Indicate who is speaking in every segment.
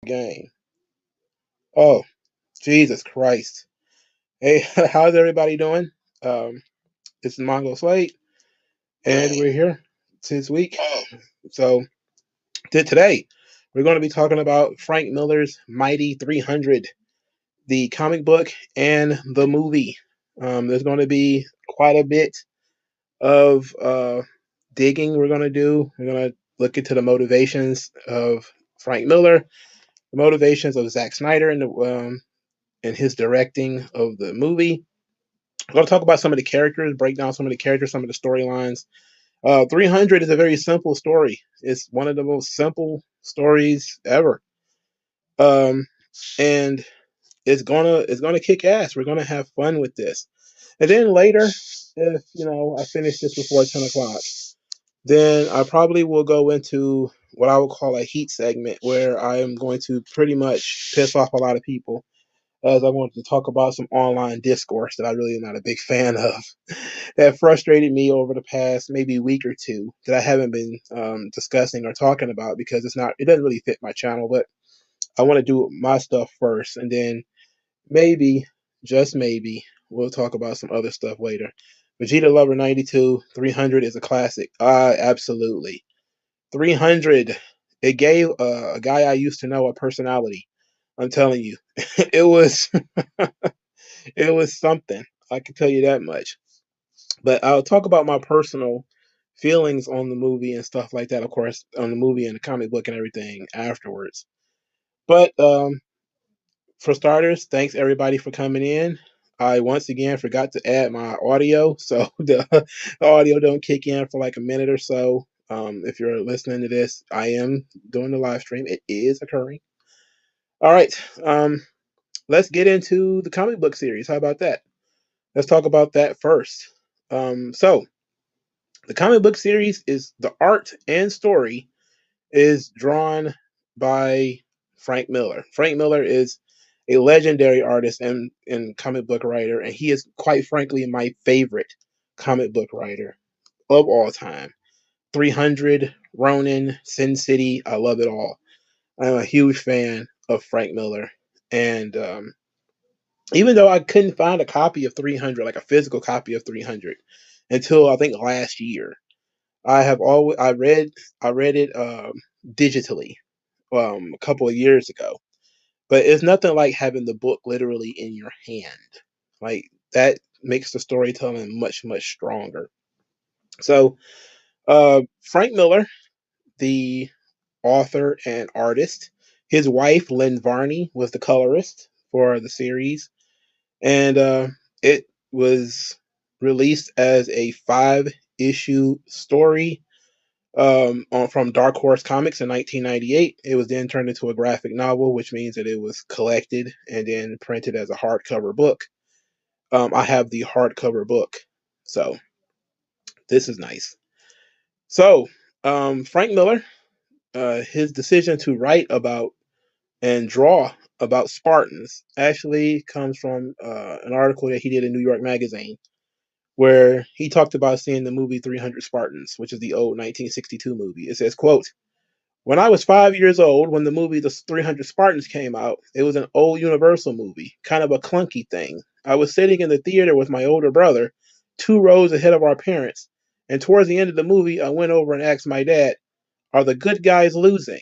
Speaker 1: game. Oh, Jesus Christ. Hey, how's everybody doing? This is Mongo Slate, and we're here this week. So, today, we're going to be talking about Frank Miller's Mighty 300, the comic book and the movie. There's going to be quite a bit of digging we're going to do. We're going to look into the motivations of Frank Miller, the motivations of Zack Snyder, and his directing of the movie. I'm going to talk about some of the characters, break down some of the characters, some of the storylines. 300 is a very simple story. It's one of the most simple stories ever, um, and it's gonna kick ass. We're gonna have fun with this, and then later, if I finish this before 10 o'clock, then I probably will go into what I would call a heat segment, where I am going to pretty much piss off a lot of people, as I wanted to talk about some online discourse that I really am not a big fan of, that frustrated me over the past maybe week or two, that I haven't been discussing or talking about because it doesn't really fit my channel. But I want to do my stuff first, and then maybe, just maybe, we'll talk about some other stuff later. Vegeta Lover 92, 300 is a classic. Absolutely. 300. It gave a guy I used to know a personality. I'm telling you, it was it was something. I can tell you that much. But I'll talk about my personal feelings on the movie and stuff like that, of course, on the movie and the comic book and everything afterwards. But for starters, thanks everybody for coming in. I once again forgot to add my audio, so the audio don't kick in for like a minute or so. If you're listening to this, I am doing the live stream. It is occurring. All right. Let's get into the comic book series. How about that? Let's talk about that first. So the comic book series is the art and story is drawn by Frank Miller. Frank Miller is a legendary artist and comic book writer, and he is quite frankly my favorite comic book writer of all time. 300, Ronin, Sin City, I love it all. I'm a huge fan of Frank Miller, and even though I couldn't find a copy of 300, like a physical copy of 300, until I think last year, I read it digitally a couple of years ago, but it's nothing like having the book literally in your hand. Like, that makes the storytelling much stronger. So Frank Miller, the author and artist, his wife Lynn Varney was the colorist for the series, and it was released as a 5-issue story from Dark Horse Comics in 1998. It was then turned into a graphic novel, which means that it was collected and then printed as a hardcover book. I have the hardcover book, so this is nice. So Frank Miller, his decision to write about and draw about Spartans actually comes from an article that he did in New York Magazine, where he talked about seeing the movie 300 Spartans, which is the old 1962 movie. It says, quote, "When I was 5 years old, when the movie The 300 Spartans came out, it was an old Universal movie, kind of a clunky thing. I was sitting in the theater with my older brother, 2 rows ahead of our parents, and towards the end of the movie, I went over and asked my dad, 'Are the good guys losing?'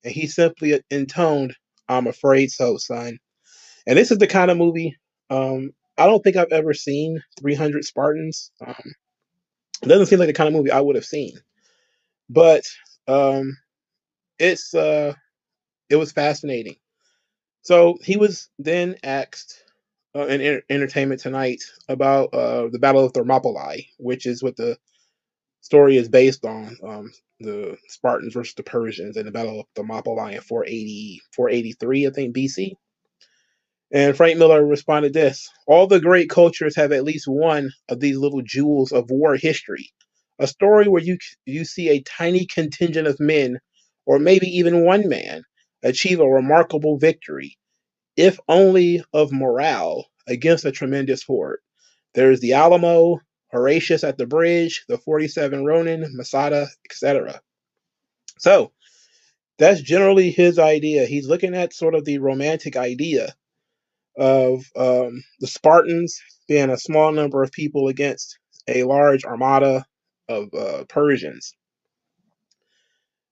Speaker 1: And he simply intoned, 'I'm afraid so, son.'" And this is the kind of movie, I don't think I've ever seen 300 Spartans. It doesn't seem like the kind of movie I would have seen, but um, it's it was fascinating. So he was then asked in Entertainment Tonight about the Battle of Thermopylae, which is what the story is based on. The Spartans versus the Persians in the Battle of Thermopylae in 483, I think, BC. And Frank Miller responded this: "All the great cultures have at least one of these little jewels of war history. A story where you see a tiny contingent of men, or maybe even one man, achieve a remarkable victory, if only of morale, against a tremendous horde. There's the Alamo, Horatius at the bridge, the 47 Ronin, Masada, etc." So That's generally his idea. He's looking at sort of the romantic idea of the Spartans being a small number of people against a large armada of Persians.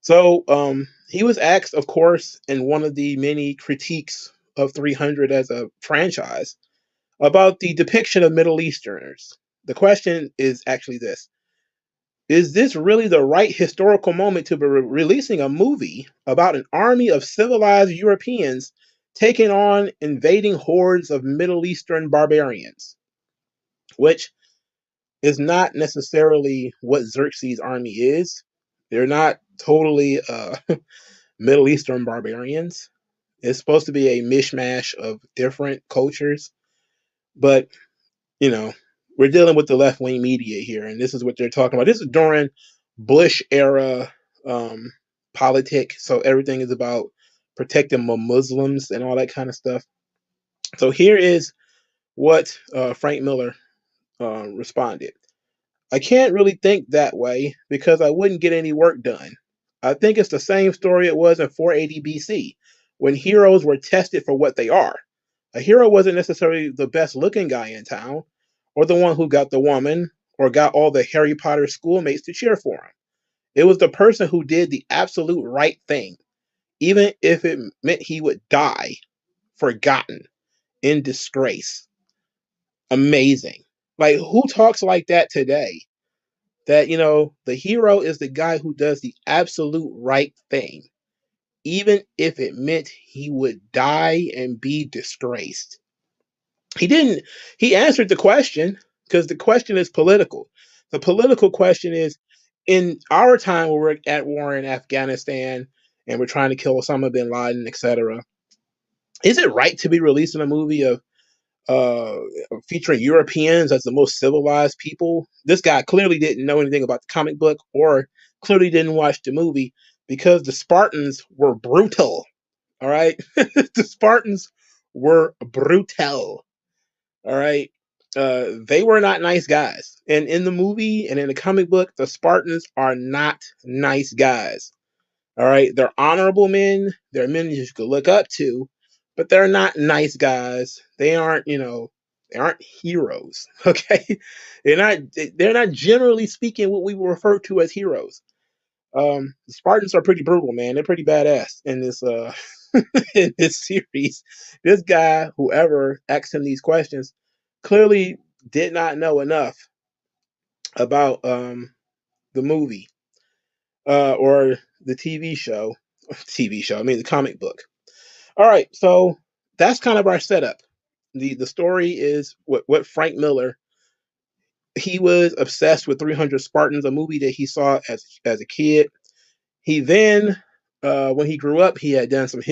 Speaker 1: So he was asked, of course, in one of the many critiques of 300 as a franchise about the depiction of Middle Easterners. The question is actually this: is this really the right historical moment to be releasing a movie about an army of civilized Europeans taking on invading hordes of Middle Eastern barbarians? Which is not necessarily what Xerxes' army is. They're not totally Middle Eastern barbarians. It's supposed to be a mishmash of different cultures, but you know, we're dealing with the left wing media here, and this is what they're talking about. This is during Bush era um, politic, so everything is about protecting Muslims and all that kind of stuff. So here is what Frank Miller responded. I can't really think that way because I wouldn't get any work done. I think it's the same story it was in 480 BC when heroes were tested for what they are. A hero wasn't necessarily the best looking guy in town, or the one who got the woman, or got all the Harry Potter schoolmates to cheer for him. It was the person who did the absolute right thing, even if it meant he would die, forgotten, in disgrace. Amazing. Like, who talks like that today? That, the hero is the guy who does the absolute right thing, even if it meant he would die and be disgraced. He didn't, he answered the question because the question is political. The political question is, in our time where we're at war in Afghanistan and we're trying to kill Osama bin Laden, etc., is it right to be releasing a movie of uh, featuring Europeans as the most civilized people? This guy clearly didn't know anything about the comic book or clearly didn't watch the movie because the Spartans were brutal. All right. The Spartans were brutal. All right. They were not nice guys. And in the movie and in the comic book, the Spartans are not nice guys. All right. They're honorable men. They're men you could look up to, but they're not nice guys. They aren't heroes. Okay. They're not generally speaking what we would refer to as heroes. The Spartans are pretty brutal, man. They're pretty badass in this in this series. This guy, whoever asked him these questions, clearly did not know enough about the movie or the TV show. TV show, I mean the comic book. All right, so that's kind of our setup. The story is what Frank Miller, he was obsessed with 300 Spartans, a movie that he saw as a kid. He then, when he grew up, he had done some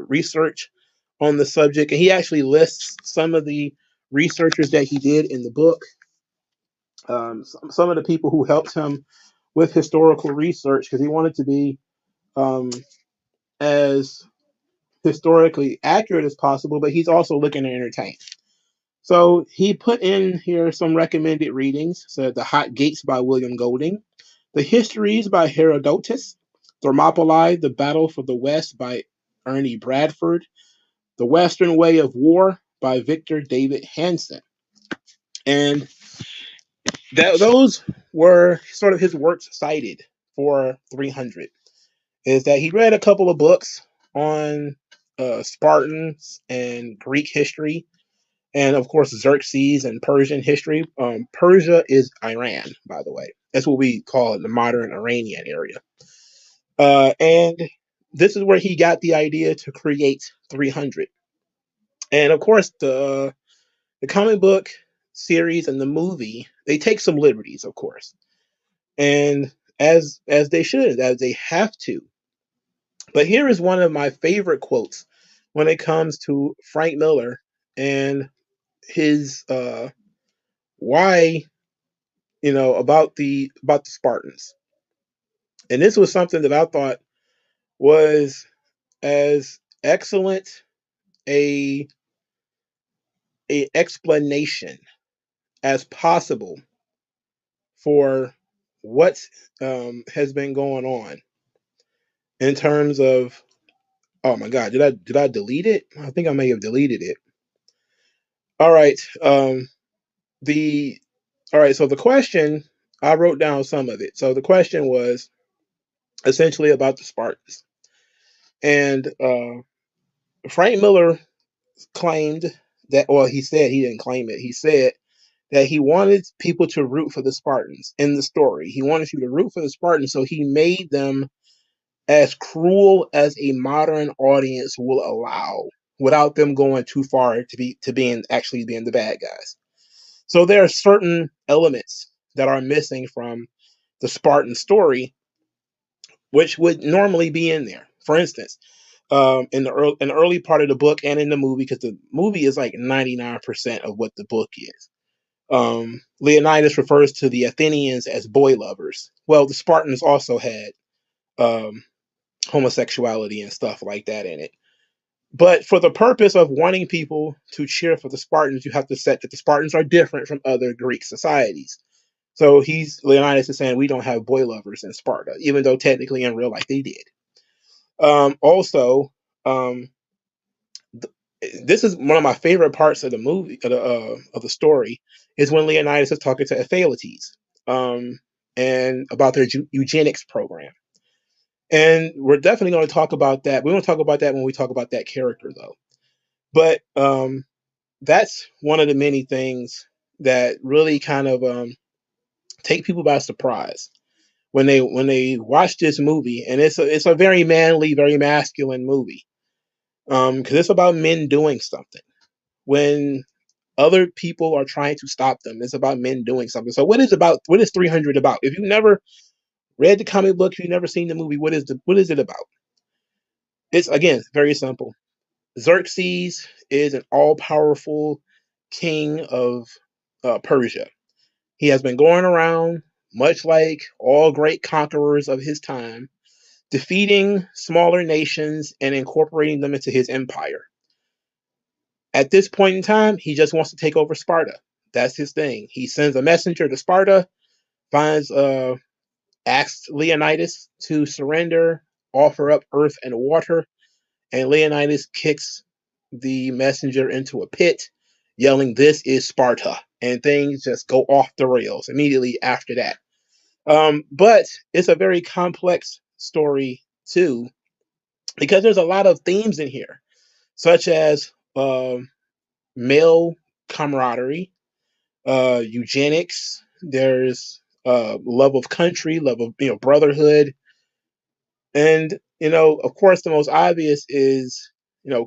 Speaker 1: research on the subject, and he actually lists some of the researchers that he did in the book. Some of the people who helped him with historical research because he wanted to be um, as historically accurate as possible, but he's also looking to entertain. So he put in here some recommended readings. So The Hot Gates by William Golding, The Histories by Herodotus, Thermopylae, The Battle for the West by Ernie Bradford, The Western Way of War by Victor David Hansen. And those were sort of his works cited for 300. Is that he read a couple of books on Spartans and Greek history, and of course Xerxes and Persian history. Persia is Iran, by the way. That's what we call it, the modern Iranian area. And this is where he got the idea to create 300. And of course, the comic book series and the movie, they take some liberties, of course, and as they should, as they have to. But here is one of my favorite quotes when it comes to Frank Miller and his why, about the Spartans. And this was something that I thought was as excellent a a explanation as possible for what has been going on. in terms of, oh my God, did I delete it? I think I may have deleted it. All right. The all right, so the question, I wrote down some of it. So the question was essentially about the Spartans. And Frank Miller claimed that, well, he said, he didn't claim it. He said that he wanted people to root for the Spartans in the story. He wanted you to root for the Spartans, so he made them as cruel as a modern audience will allow, without them going too far to being actually being the bad guys. So there are certain elements that are missing from the Spartan story, which would normally be in there. For instance, in the early part of the book and in the movie, because the movie is like 99% of what the book is. Leonidas refers to the Athenians as boy lovers. Well, the Spartans also had um, homosexuality and stuff like that in it. But for the purpose of wanting people to cheer for the Spartans, you have to set that the Spartans are different from other Greek societies. So Leonidas is saying we don't have boy lovers in Sparta, even though technically in real life they did. Also, um, this is one of my favorite parts of the movie of the story is when Leonidas is talking to Ephialtes, and about their eugenics program. And we're definitely going to talk about that. We're going to talk about that when we talk about that character, though. But that's one of the many things that really kind of take people by surprise when they watch this movie, and it's a very manly, very masculine movie, because it's about men doing something when other people are trying to stop them. It's about men doing something. So what is 300 about? If you've never read the comic book, if you've never seen the movie, what is it about? It's, again, very simple. Xerxes is an all-powerful king of Persia. He has been going around, much like all great conquerors of his time, defeating smaller nations and incorporating them into his empire. At this point in time, he just wants to take over Sparta. That's his thing. He sends a messenger to Sparta, finds asks Leonidas to surrender, offer up earth and water, and Leonidas kicks the messenger into a pit, yelling, "This is Sparta," and things just go off the rails immediately after that. But it's a very complex story too, because there's a lot of themes in here, such as male camaraderie, eugenics. There's love of country, love of brotherhood, and of course, the most obvious is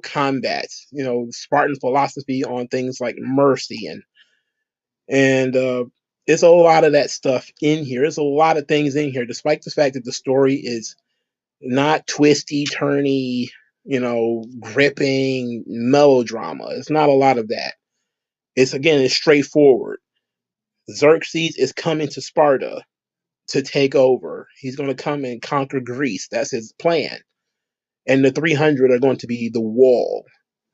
Speaker 1: combat. Spartan philosophy on things like mercy and it's a lot of that stuff in here. There's a lot of things in here, despite the fact that the story is not twisty, turny, gripping melodrama. It's not a lot of that. It's straightforward. Xerxes is coming to Sparta to take over. He's going to come and conquer Greece. That's his plan. And the 300 are going to be the wall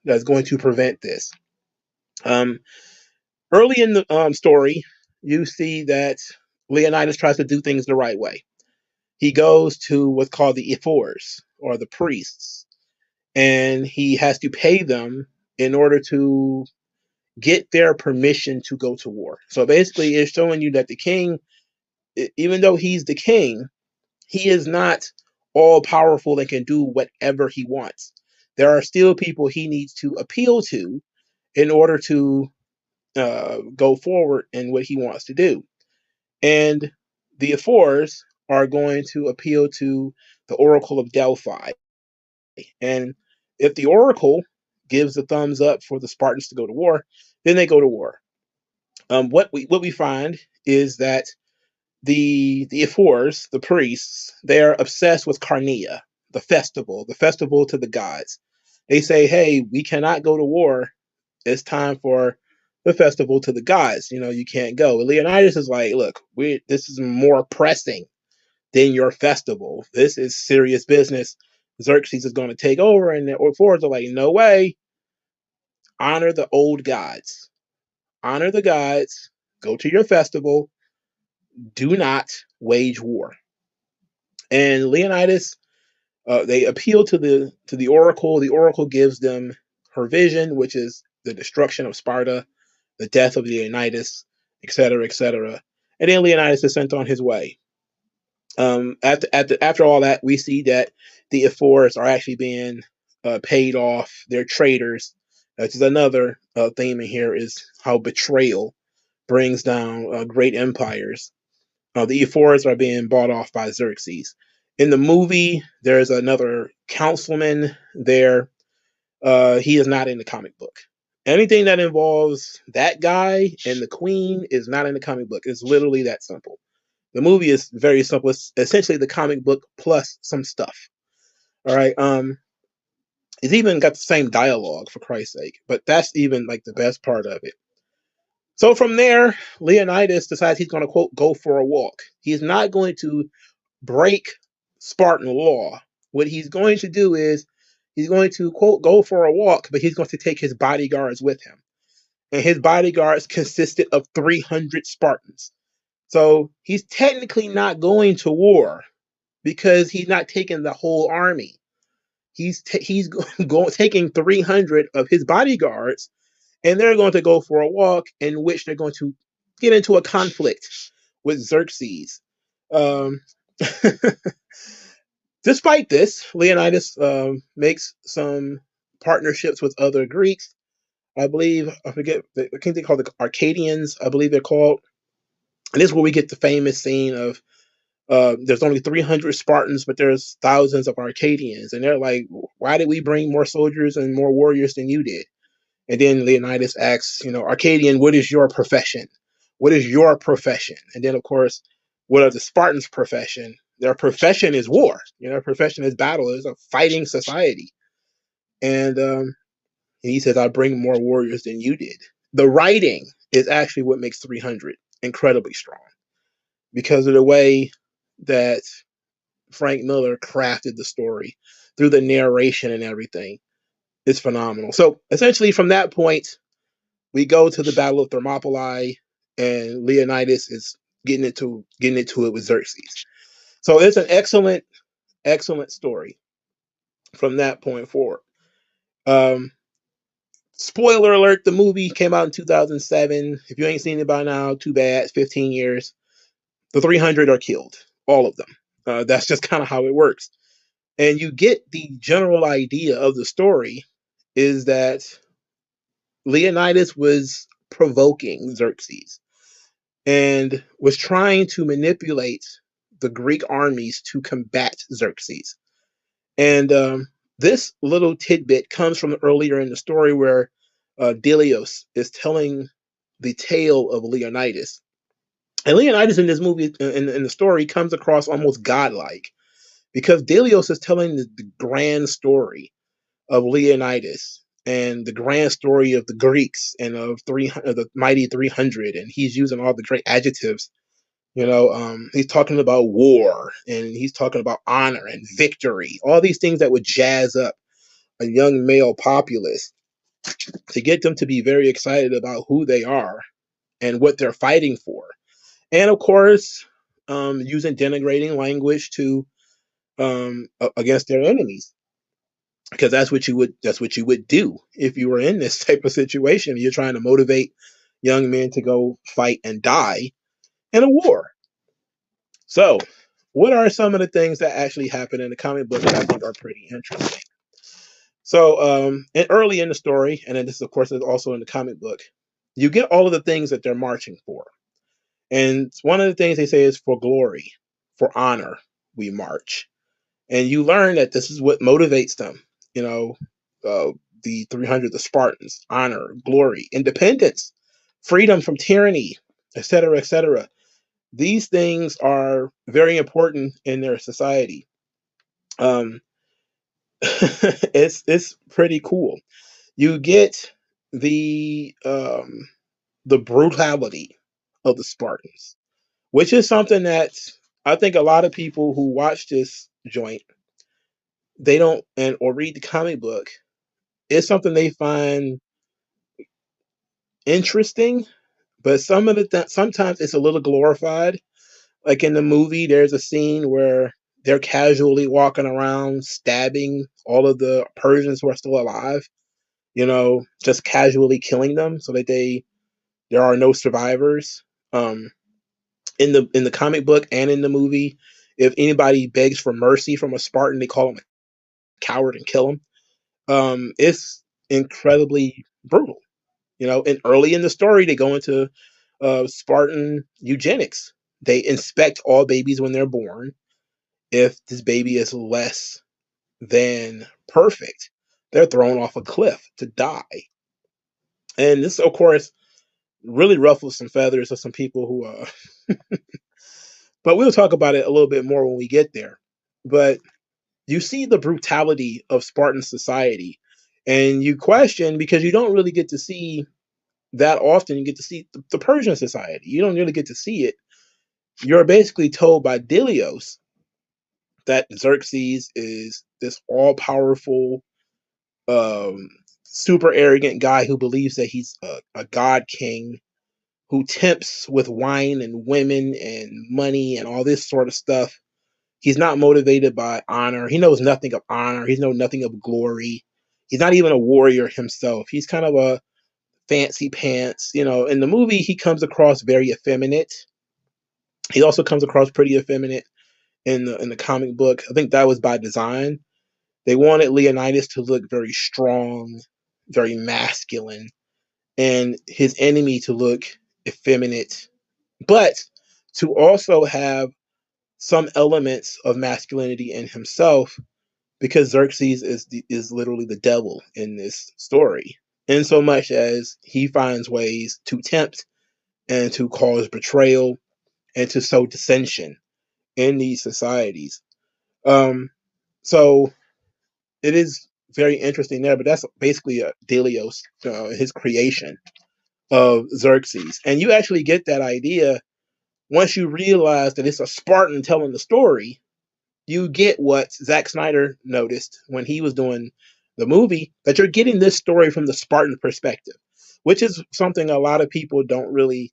Speaker 1: that's going to prevent this. Um, Early in the story, you see that Leonidas tries to do things the right way. He goes to what's called the ephors, or the priests, and he has to pay them in order to get their permission to go to war. So basically, it's showing you that the king, even though he's the king, he is not all powerful and can do whatever he wants. There are still people he needs to appeal to in order to go forward in what he wants to do. And the ephors are going to appeal to the Oracle of Delphi. And if the Oracle gives the thumbs up for the Spartans to go to war, then they go to war. What we find is that the ephors, the priests, they are obsessed with Carnea, the festival to the gods. They say, "Hey, we cannot go to war. It's time for the festival to the gods. You can't go." And Leonidas is like, "Look, this is more pressing than your festival. This is serious business. Xerxes is going to take over." And the ephors are like, "No way. Honor the old gods. Honor the gods. Go to your festival. Do not wage war." And Leonidas They appeal to the oracle. The oracle gives them her vision, which is the destruction of Sparta, the death of Leonidas, etc., etc. And then Leonidas is sent on his way. After all that, we see that the Ephors are actually being paid off. They're traitors. Which is another theme in here, is how betrayal brings down great empires. The Ephors are being bought off by Xerxes. In the movie, there's another councilman there. He is not in the comic book. Anything that involves that guy and the queen is not in the comic book. It's literally that simple. The movie is very simple. It's essentially the comic book plus some stuff. All right. It's even got the same dialogue, for Christ's sake. But that's even like the best part of it. So from there, Leonidas decides he's going to, quote, go for a walk. He's not going to break Spartan law. What he's going to do is he's going to, quote, go for a walk, but he's going to take his bodyguards with him. And his bodyguards consisted of 300 Spartans. So he's technically not going to war because he's not taking the whole army. He's taking 300 of his bodyguards, and they're going to go for a walk in which they're going to get into a conflict with Xerxes. Um, Despite this, Leonidas makes some partnerships with other Greeks. I believe, I forget, I think they call the Arcadians, I believe they're called. And this is where we get the famous scene of there's only 300 Spartans, but there's thousands of Arcadians. And they're like, why did we bring more soldiers and more warriors than you did? And then Leonidas asks, Arcadian, what is your profession? What is your profession? And then, of course, what are the Spartans' profession? Their profession is war. Their profession is battle. It's a fighting society. And he says, I bring more warriors than you did. The writing is actually what makes 300 incredibly strong because of the way that Frank Miller crafted the story through the narration and everything. It's phenomenal. So essentially, from that point, we go to the Battle of Thermopylae, and Leonidas is getting into it with Xerxes. So it's an excellent story from that point forward. Spoiler alert: the movie came out in 2007. If you ain't seen it by now, too bad. It's 15 years. The 300 are killed, all of them. That's just kind of how it works. And you get the general idea of the story is that Leonidas was provoking Xerxes and was trying to manipulate the Greek armies to combat Xerxes. And this little tidbit comes from earlier in the story where Delios is telling the tale of Leonidas. And Leonidas in this movie, in the story, comes across almost godlike because Delios is telling the grand story of Leonidas and the grand story of the Greeks and of the mighty 300, and he's using all the great adjectives. He's talking about war and he's talking about honor and victory, all these things that would jazz up a young male populace to get them to be very excited about who they are and what they're fighting for. And of course, using denigrating language to against their enemies, because that's what you would do if you were in this type of situation. You're trying to motivate young men to go fight and die in a war. So, what are some of the things that actually happen in the comic book that I think are pretty interesting? So, and early in the story, and then this, of course, is also in the comic book, you get all of the things that they're marching for. And one of the things they say is for glory, for honor, we march. And you learn that this is what motivates them. You know, the 300, the Spartans, honor, glory, independence, freedom from tyranny, etc., etc. These things are very important in their society. Um, it's pretty cool. You get the brutality of the Spartans, which is something that I think a lot of people who watch this joint, they don't and or read the comic book, it's something they find interesting, but sometimes it's a little glorified. Like in the movie, there's a scene where they're casually walking around stabbing all of the Persians who are still alive, just casually killing them so that there are no survivors. Um, in the comic book and in the movie, if anybody begs for mercy from a Spartan, they call him a coward and kill him. It's incredibly brutal. And early in the story, they go into Spartan eugenics. They inspect all babies when they're born. If this baby is less than perfect, they're thrown off a cliff to die. And this, of course, really ruffles some feathers of some people who, but we'll talk about it a little bit more when we get there. But you see the brutality of Spartan society, and you question because you don't really get to see that often. You get to see the Persian society. You don't really get to see it. You're basically told by Dilios that Xerxes is this all powerful, um, super arrogant guy who believes that he's a god king who tempts with wine and women and money and all this sort of stuff. He's not motivated by honor. He knows nothing of honor. He knows nothing of glory. He's not even a warrior himself. He's kind of a fancy pants. In the movie, he comes across very effeminate. He also comes across pretty effeminate in the comic book. I think that was by design. They wanted Leonidas to look very strong, very masculine, and his enemy to look effeminate, but to also have some elements of masculinity in himself, because Xerxes is literally the devil in this story, in so much as he finds ways to tempt and to cause betrayal and to sow dissension in these societies. Um, so it is very interesting there, but that's basically a Delios, his creation of Xerxes, and you actually get that idea once you realize that it's a Spartan telling the story. You get what Zack Snyder noticed when he was doing the movie, that you're getting this story from the Spartan perspective, which is something a lot of people don't really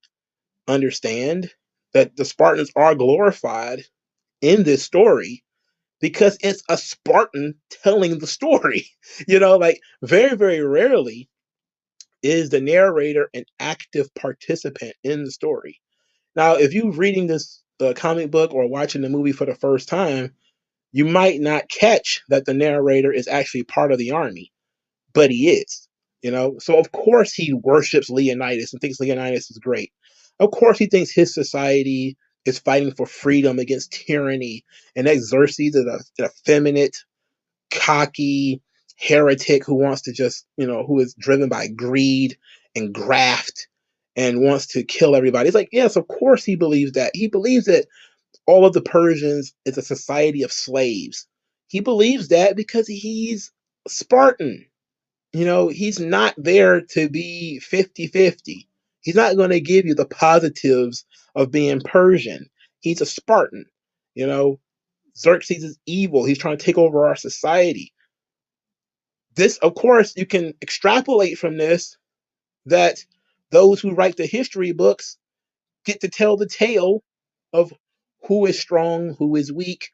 Speaker 1: understand, that the Spartans are glorified in this story because it's a Spartan telling the story. Like very, very rarely is the narrator an active participant in the story. Now, if you're reading this comic book or watching the movie for the first time, you might not catch that the narrator is actually part of the army, but he is. So of course he worships Leonidas and thinks Leonidas is great. Of course he thinks his society is fighting for freedom against tyranny, and that Xerxes is an effeminate, cocky heretic who wants to just, who is driven by greed and graft and wants to kill everybody. It's like, yes, of course he believes that. He believes that all of the Persians is a society of slaves. He believes that because he's Spartan. He's not there to be 50-50. He's not going to give you the positives of being Persian. He's a Spartan. You know, Xerxes is evil. He's trying to take over our society. This, of course, you can extrapolate from this that those who write the history books get to tell the tale of who is strong, who is weak,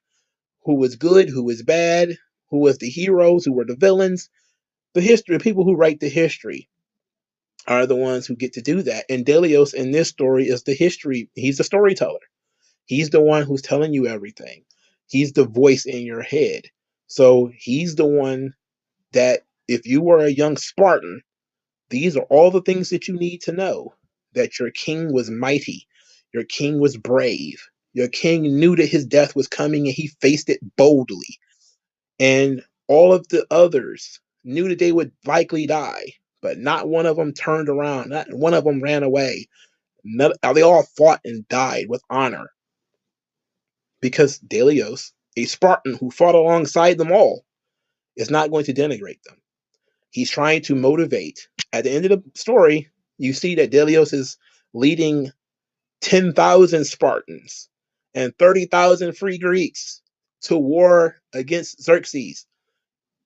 Speaker 1: who is good, who is bad, who was the heroes, who were the villains. The people who write the history are the ones who get to do that. And Delios in this story is the history. He's the storyteller. He's the one who's telling you everything. He's the voice in your head. So he's the one that, if you were a young Spartan, these are all the things that you need to know. That your king was mighty. Your king was brave. Your king knew that his death was coming and he faced it boldly. And all of the others knew that they would likely die, but not one of them turned around. Not one of them ran away. They all fought and died with honor, because Delios, a Spartan who fought alongside them all, is not going to denigrate them. He's trying to motivate. At the end of the story, you see that Delios is leading 10,000 Spartans and 30,000 free Greeks to war against Xerxes.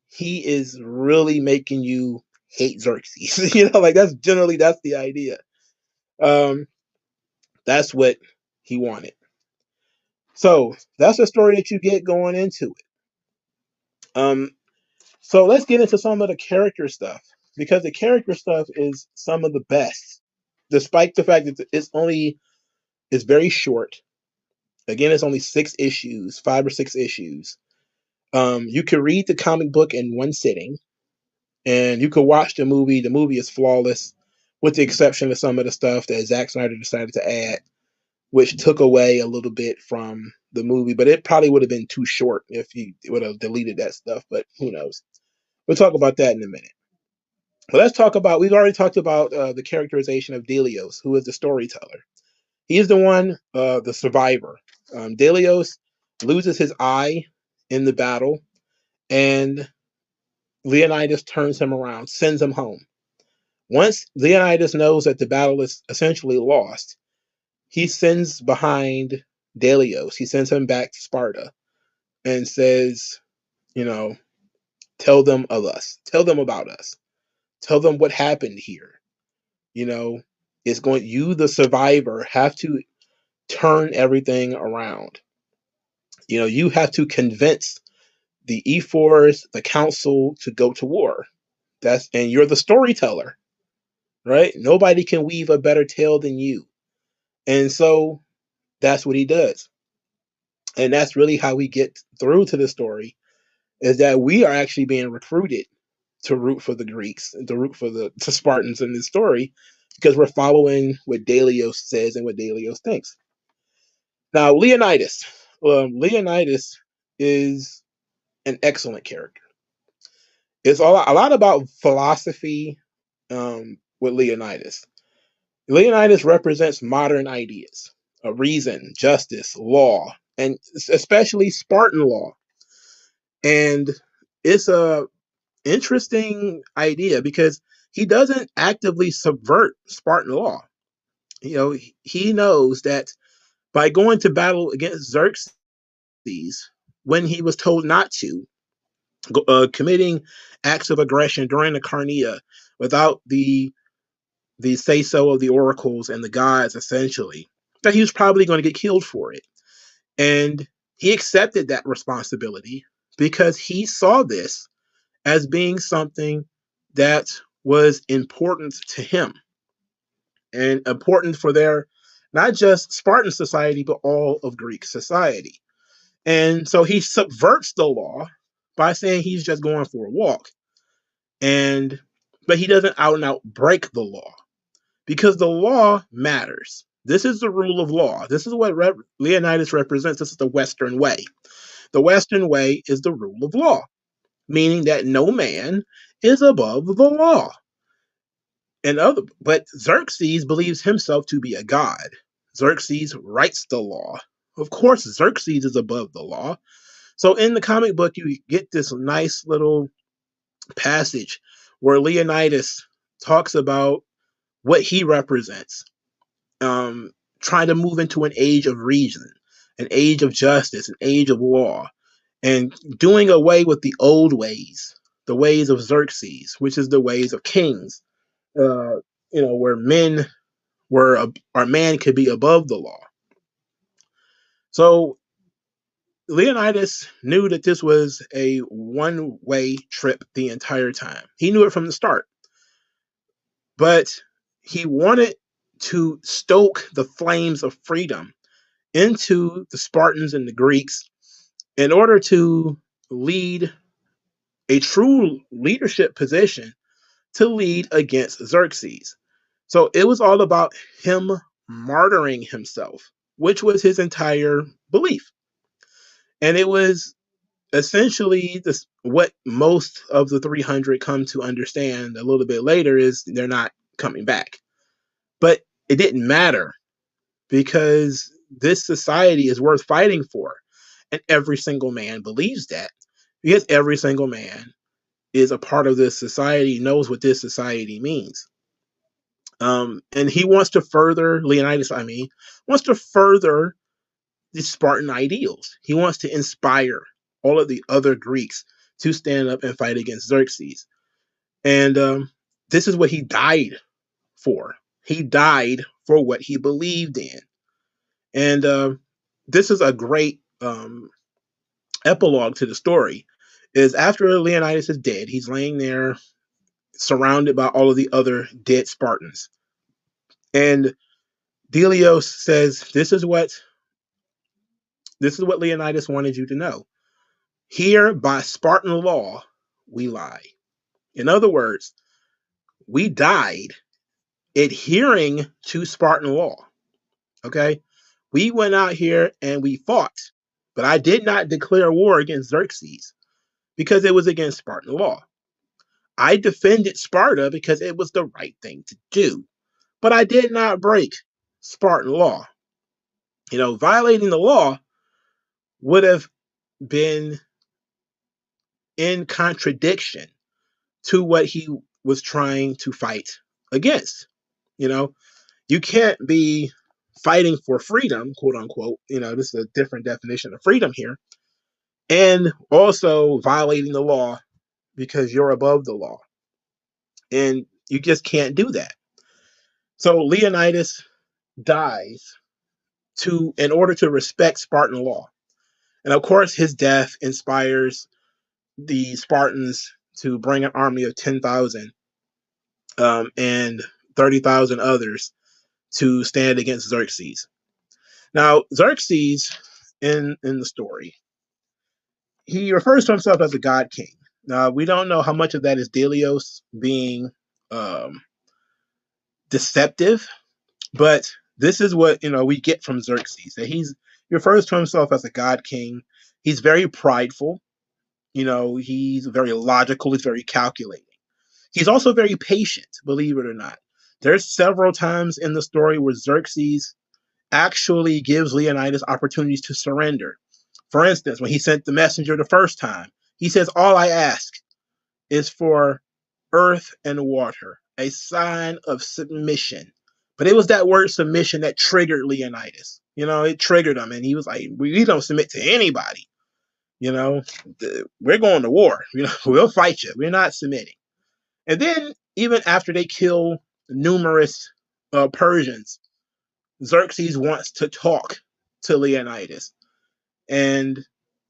Speaker 1: He is really making you hate Xerxes. Like that's the idea. Um, that's what he wanted. So that's the story that you get going into it. So let's get into some of the character stuff, because the character stuff is some of the best, despite the fact that it's very short. Again, it's only 6 issues, 5 or 6 issues. You can read the comic book in one sitting, and you could watch the movie. The movie is flawless, with the exception of some of the stuff that Zack Snyder decided to add, which took away a little bit from the movie. But it probably would have been too short if he would have deleted that stuff. But who knows? We'll talk about that in a minute. But let's talk about. We've already talked about the characterization of Delios, who is the storyteller. He is the one, the survivor. Delios loses his eye in the battle, and Leonidas turns him around, sends him home. Once Leonidas knows that the battle is essentially lost, he sends behind Delios. He sends him back to Sparta and says, you know, tell them of us. Tell them about us. Tell them what happened here. You know, it's going, you, the survivor, have to turn everything around. You know, you have to convince the E4s, the council, to go to war. And you're the storyteller, right? Nobody can weave a better tale than you. And so that's what he does. And that's really how we get through to the story, is that we are actually being recruited to root for the Greeks, to root for the Spartans in this story, because we're following what Delios says and what Delios thinks. Now, Leonidas. Leonidas is an excellent character. It's a lot about philosophy with Leonidas. Leonidas represents modern ideas of reason, justice, law, and especially Spartan law. And it's a interesting idea because he doesn't actively subvert Spartan law. You know, he knows that by going to battle against Xerxes when he was told not to, committing acts of aggression during the Carnea without the say so of the oracles and the gods, essentially, that he was probably going to get killed for it. And he accepted that responsibility because he saw this as being something that was important to him and important for their, not just Spartan society, but all of Greek society. And so he subverts the law by saying he's just going for a walk. But he doesn't out and out break the law, because the law matters. This is the rule of law. This is what Leonidas represents. This is the Western way. The Western way is the rule of law, meaning that no man is above the law. But Xerxes believes himself to be a god. Xerxes writes the law. Of course, Xerxes is above the law. So in the comic book, you get this nice little passage where Leonidas talks about what he represents, trying to move into an age of reason, an age of justice, an age of law, and doing away with the old ways, the ways of Xerxes, which is the ways of kings, where our man could be above the law. So Leonidas knew that this was a one-way trip the entire time. He knew it from the start. But he wanted to stoke the flames of freedom into the Spartans and the Greeks in order to lead a true leadership position to lead against Xerxes. So it was all about him martyring himself, which was his entire belief. And it was essentially what most of the 300 come to understand a little bit later, is they're not coming back. But it didn't matter, because this society is worth fighting for. And every single man believes that, because every single man is a part of this society, knows what this society means. And he wants to further, wants to further the Spartan ideals. He wants to inspire all of the other Greeks to stand up and fight against Xerxes. And this is what he died for. He died for what he believed in. And this is a great epilogue to the story. Is after Leonidas is dead, he's laying there surrounded by all of the other dead Spartans. And Delios says, this is what Leonidas wanted you to know. Here, by Spartan law, we lie. In other words, we died adhering to Spartan law. Okay? We went out here and we fought, but I did not declare war against Xerxes because it was against Spartan law. I defended Sparta because it was the right thing to do, but I did not break Spartan law. Violating the law would have been in contradiction to what he was trying to fight against. You know, you can't be fighting for freedom, quote unquote. This is a different definition of freedom here, and also violating the law because you're above the law. And you just can't do that. So Leonidas dies in order to respect Spartan law. And of course, his death inspires the Spartans to bring an army of 10,000 and 30,000 others to stand against Xerxes. Now, Xerxes, in the story, he refers to himself as a god king. Now, we don't know how much of that is Delios being deceptive, but this is what we get from Xerxes. That he refers to himself as a god king. He's very prideful. He's very logical. He's very calculating. He's also very patient, believe it or not. There's several times in the story where Xerxes actually gives Leonidas opportunities to surrender. For instance, when he sent the messenger the first time, he says, all I ask is for earth and water, a sign of submission. But it was that word submission that triggered Leonidas. It triggered him, and he was like, we don't submit to anybody. We're going to war. We'll fight you. We're not submitting. And then, even after they kill numerous Persians, Xerxes wants to talk to Leonidas. And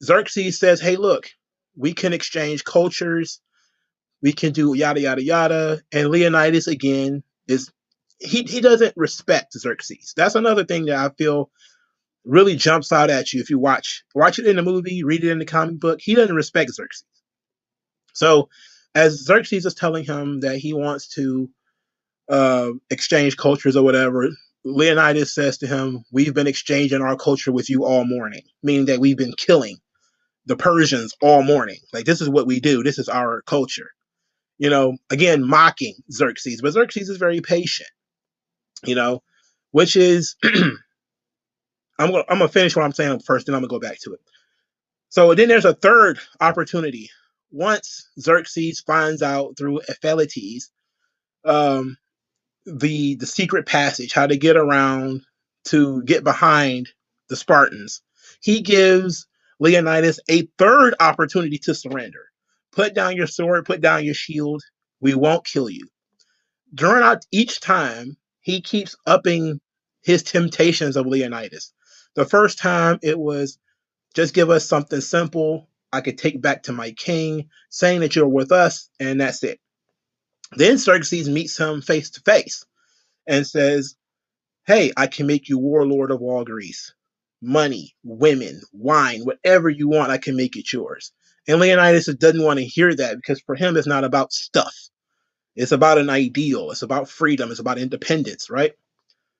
Speaker 1: Xerxes says, hey, look, we can exchange cultures. We can do yada, yada, yada. And Leonidas, again, he doesn't respect Xerxes. That's another thing that I feel really jumps out at you if you watch it in the movie, read it in the comic book. He doesn't respect Xerxes. So as Xerxes is telling him that he wants to exchange cultures or whatever, Leonidas says to him, we've been exchanging our culture with you all morning, meaning that we've been killing the Persians all morning. Like, this is what we do. This is our culture. Again, mocking Xerxes. But Xerxes is very patient, which is, I'm going to finish what I'm saying first, then I'm going to go back to it. So then there's a third opportunity. Once Xerxes finds out through Ephialtes, the secret passage, how to get around to get behind the Spartans, he gives Leonidas a third opportunity to surrender. Put down your sword, put down your shield. We won't kill you. During each time, he keeps upping his temptations of Leonidas. The first time it was, just give us something simple I could take back to my king, saying that you're with us, and that's it. Then Xerxes meets him face to face and says, hey, I can make you warlord of all Greece. Money, women, wine, whatever you want, I can make it yours. And Leonidas doesn't want to hear that because for him, it's not about stuff. It's about an ideal. It's about freedom. It's about independence, right?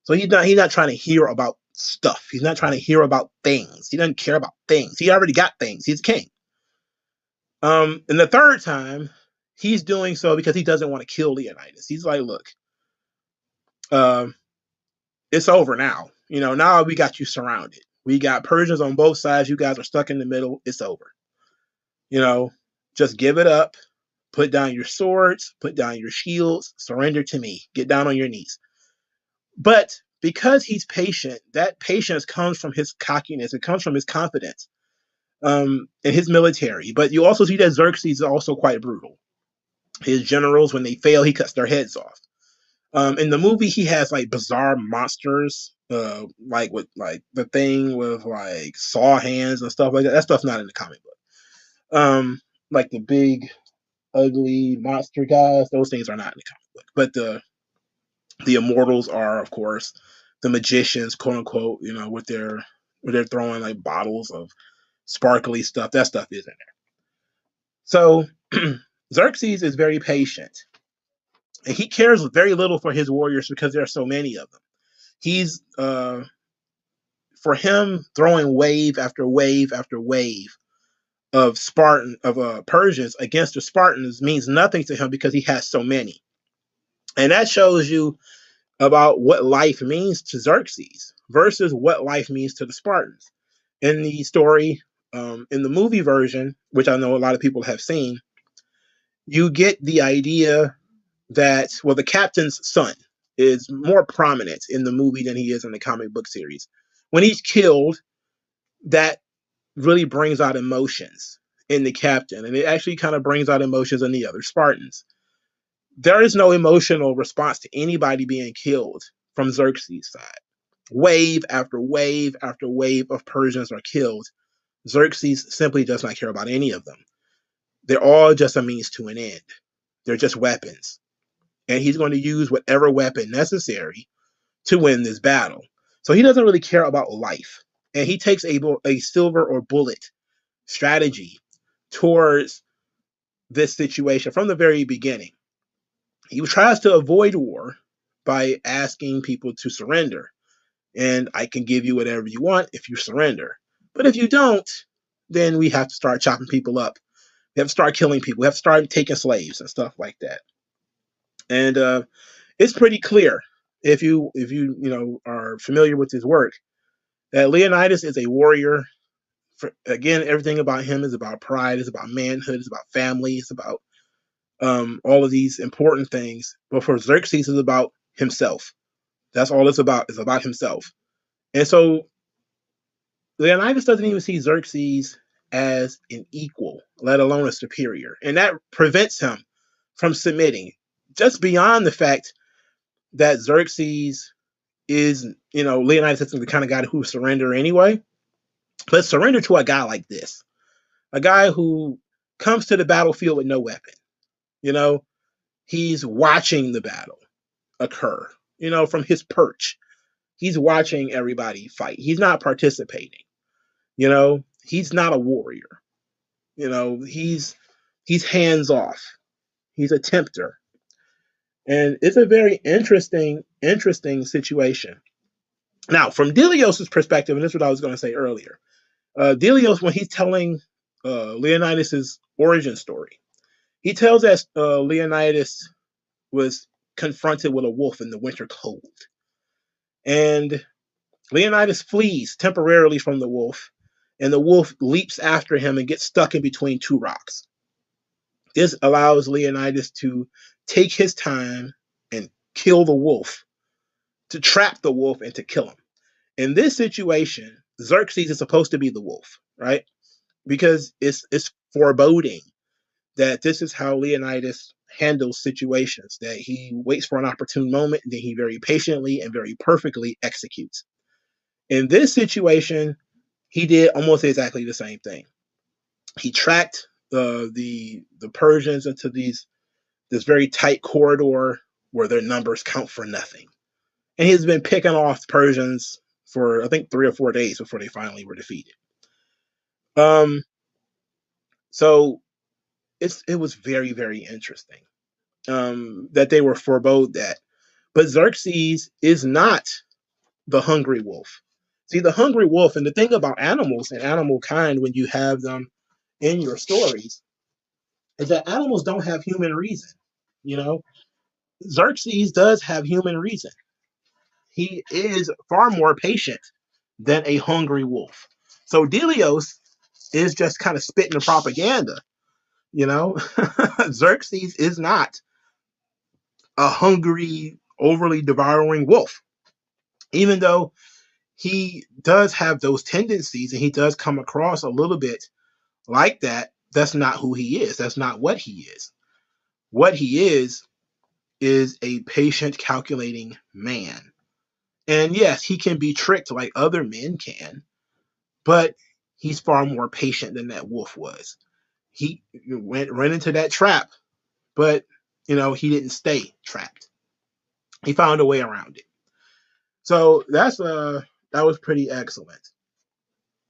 Speaker 1: So he's not trying to hear about stuff. He's not trying to hear about things. He doesn't care about things. He already got things. He's king. And the third time, he's doing so because he doesn't want to kill Leonidas. He's like, look, it's over now. Now we got you surrounded. We got Persians on both sides. You guys are stuck in the middle. It's over. Just give it up. Put down your swords. Put down your shields. Surrender to me. Get down on your knees. But because he's patient, that patience comes from his cockiness. It comes from his confidence in his military. But you also see that Xerxes is also quite brutal. His generals, when they fail, he cuts their heads off. In the movie, he has like bizarre monsters, like with like the thing with like saw hands and stuff like that. That stuff's not in the comic book. Like the big ugly monster guys, those things are not in the comic book. But the immortals are, of course, the magicians, quote unquote. You know, with they're throwing like bottles of sparkly stuff. That stuff is in there. So Xerxes is very patient, and he cares very little for his warriors because there are so many of them. He's for him throwing wave after wave after wave of Persians against the Spartans means nothing to him because he has so many. And that shows you about what life means to Xerxes versus what life means to the Spartans. In the story, in the movie version, which I know a lot of people have seen, you get the idea that, well, the captain's son is more prominent in the movie than he is in the comic book series. When he's killed, that really brings out emotions in the captain, and it actually kind of brings out emotions in the other Spartans. There is no emotional response to anybody being killed from Xerxes' side. Wave after wave after wave of Persians are killed. Xerxes simply does not care about any of them. They're all just a means to an end. They're just weapons. And he's going to use whatever weapon necessary to win this battle. So he doesn't really care about life. And he takes a silver or bullet strategy towards this situation from the very beginning. He tries to avoid war by asking people to surrender. And I can give you whatever you want if you surrender. But if you don't, then we have to start chopping people up. We have to start killing people. We have to start taking slaves and stuff like that. And it's pretty clear if you know are familiar with his work that Leonidas is a warrior. Again, everything about him is about pride, it's about manhood, it's about family, it's about all of these important things. But for Xerxes, it's about himself. That's all it's about. It's about himself. And so Leonidas doesn't even see Xerxes as an equal, let alone a superior. And that prevents him from submitting, just beyond the fact that Xerxes is, you know, Leonidas isn't the kind of guy who surrender anyway. But surrender to a guy like this, a guy who comes to the battlefield with no weapon. You know, he's watching the battle occur, you know, from his perch. He's watching everybody fight. He's not participating. You know, he's not a warrior. You know, he's hands off. He's a tempter. And it's a very interesting situation. Now, from Delios's perspective, and this is what I was going to say earlier, Delios, when he's telling Leonidas's origin story, he tells us Leonidas was confronted with a wolf in the winter cold. And Leonidas flees temporarily from the wolf, and the wolf leaps after him and gets stuck in between two rocks. This allows Leonidas to take his time and kill the wolf, to trap the wolf and to kill him. In this situation, Xerxes is supposed to be the wolf, right? Because it's foreboding that this is how Leonidas handles situations, that he waits for an opportune moment, and then he very patiently and very perfectly executes. In this situation, he did almost exactly the same thing. He tracked the Persians into this very tight corridor where their numbers count for nothing. And he's been picking off Persians for I think 3 or 4 days before they finally were defeated. So it was very, very interesting that they were forebode that. But Xerxes is not the hungry wolf. See, the hungry wolf, and the thing about animals and animal kind when you have them in your stories, is that animals don't have human reason. You know, Xerxes does have human reason. He is far more patient than a hungry wolf. So Delios is just kind of spitting the propaganda. You know, Xerxes is not a hungry, overly devouring wolf, even though he does have those tendencies and he does come across a little bit like that. That's not who he is. That's not what he is. What he is a patient, calculating man. And yes, he can be tricked like other men can, but he's far more patient than that wolf was. He ran into that trap, but he didn't stay trapped. He found a way around it. So that was pretty excellent.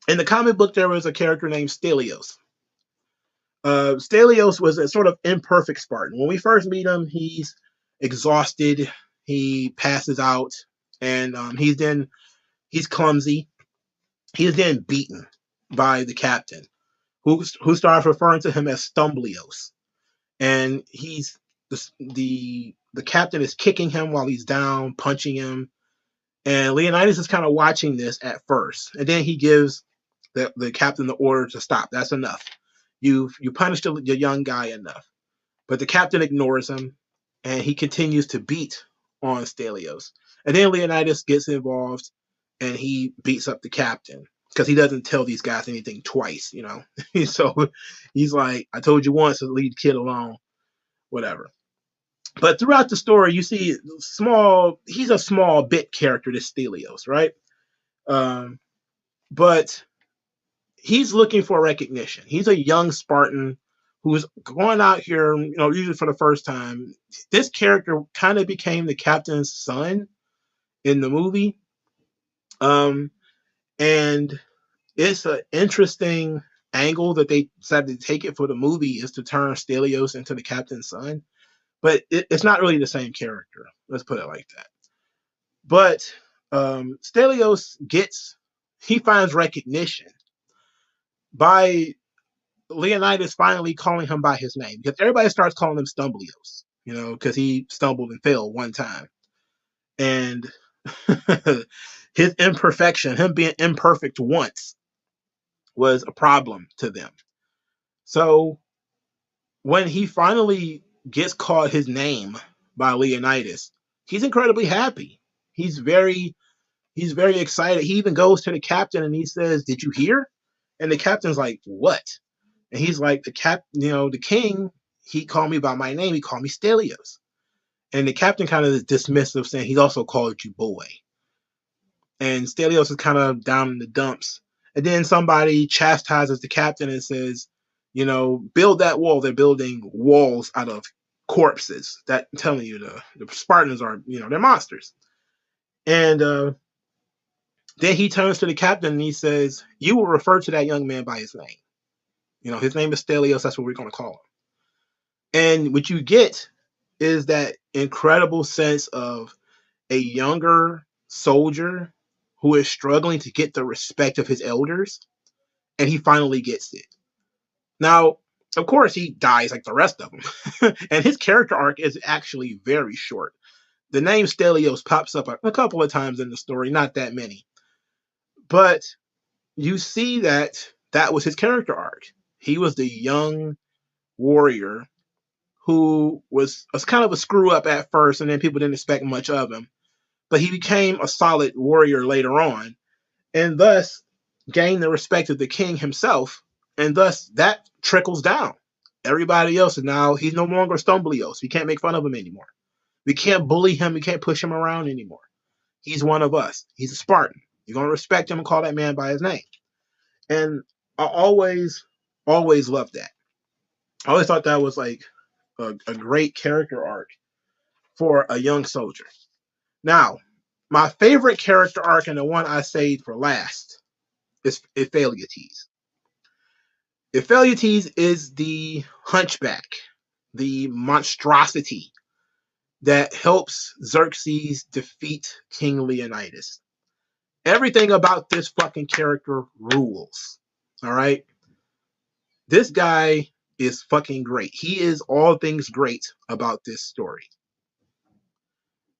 Speaker 1: In the comic book, there was a character named Stelios. Stelios was a sort of imperfect Spartan. When we first meet him, he's exhausted. He passes out, and he's clumsy. He's then beaten by the captain, who starts referring to him as Stumblios. And the captain is kicking him while he's down, punching him. And Leonidas is kind of watching this at first, and then he gives the captain the order to stop. That's enough. You punished the young guy enough. But the captain ignores him, and he continues to beat on Stelios. And then Leonidas gets involved, and he beats up the captain because he doesn't tell these guys anything twice, So he's like, I told you once to leave the kid alone, whatever. But throughout the story, you see he's a small bit character, this Stelios, right? But he's looking for recognition. He's a young Spartan who's going out here, usually for the first time. This character kind of became the captain's son in the movie. And it's an interesting angle that they decided to take it for the movie, is to turn Stelios into the captain's son. But it's not really the same character. Let's put it like that. But Stelios finds recognition by Leonidas finally calling him by his name, because everybody starts calling him Stumblios, because he stumbled and fell one time. And his imperfection, him being imperfect once, was a problem to them. So when he finally gets called his name by Leonidas, he's incredibly happy. He's very excited. He even goes to the captain and he says, "Did you hear?" And the captain's like, "What?" And he's like, the king, he called me by my name. He called me Stelios. And the captain kind of is dismissive, saying he's also called you boy. And Stelios is kind of down in the dumps. And then somebody chastises the captain and says, build that wall. They're building walls out of corpses. That I'm telling you, the Spartans are, they're monsters. And then he turns to the captain and he says, "You will refer to that young man by his name. His name is Stelios. That's what we're going to call him." And what you get is that incredible sense of a younger soldier who is struggling to get the respect of his elders, and he finally gets it. Now, of course, he dies like the rest of them, and his character arc is actually very short. The name Stelios pops up a couple of times in the story, not that many. But you see that was his character arc. He was the young warrior who was kind of a screw up at first, and then people didn't expect much of him. But he became a solid warrior later on, and thus gained the respect of the king himself, and thus that trickles down. Everybody else is now, he's no longer Stumblios. We can't make fun of him anymore. We can't bully him. We can't push him around anymore. He's one of us. He's a Spartan. You're going to respect him and call that man by his name. And I always loved that. I always thought that was like a great character arc for a young soldier. Now, my favorite character arc, and the one I saved for last, is Ephialtes. Ephialtes is the hunchback, the monstrosity that helps Xerxes defeat King Leonidas. Everything about this fucking character rules. All right? This guy is fucking great. He is all things great about this story.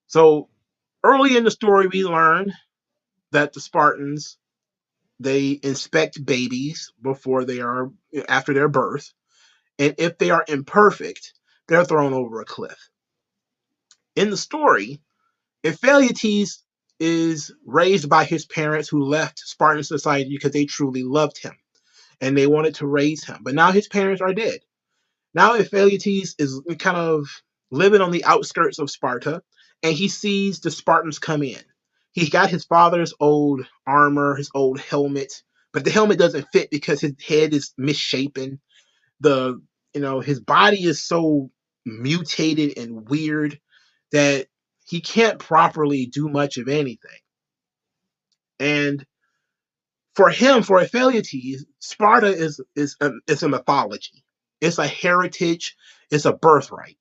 Speaker 1: So early in the story, we learn that the Spartans, they inspect babies after their birth, and if they are imperfect, they're thrown over a cliff. In the story, Ephialtes is raised by his parents who left Spartan society because they truly loved him and they wanted to raise him. But now his parents are dead. Now Ephialtes is kind of living on the outskirts of Sparta, and he sees the Spartans come in. He's got his father's old armor, his old helmet, but the helmet doesn't fit because his head is misshapen. His body is so mutated and weird that he can't properly do much of anything. And for him, for Ephialtes, Sparta is a mythology. It's a heritage. It's a birthright.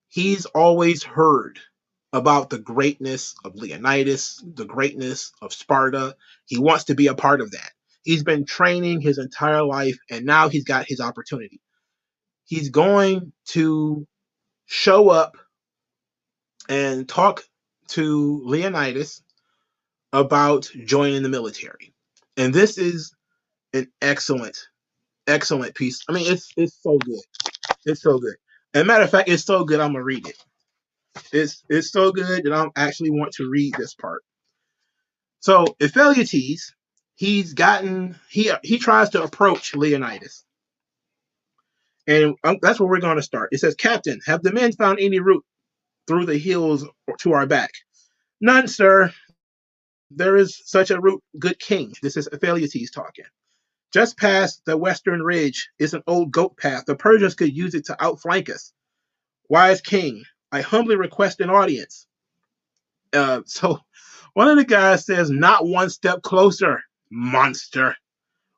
Speaker 1: He's always heard about the greatness of Leonidas, the greatness of Sparta. He wants to be a part of that. He's been training his entire life, and now he's got his opportunity. He's going to show up and talk to Leonidas about joining the military. And this is an excellent piece. I mean, it's so good. It's so good. As a matter of fact, it's so good, I'm going to read it. It's so good that I actually want to read this part. So Ephialtes, he tries to approach Leonidas. And that's where we're going to start. It says, Captain, have the men found any route through the hills to our back? None, sir. There is such a route, good king. This is Ephialtes talking. Just past the western ridge is an old goat path. The Persians could use it to outflank us. Wise king, I humbly request an audience. So one of the guys says, not one step closer, monster,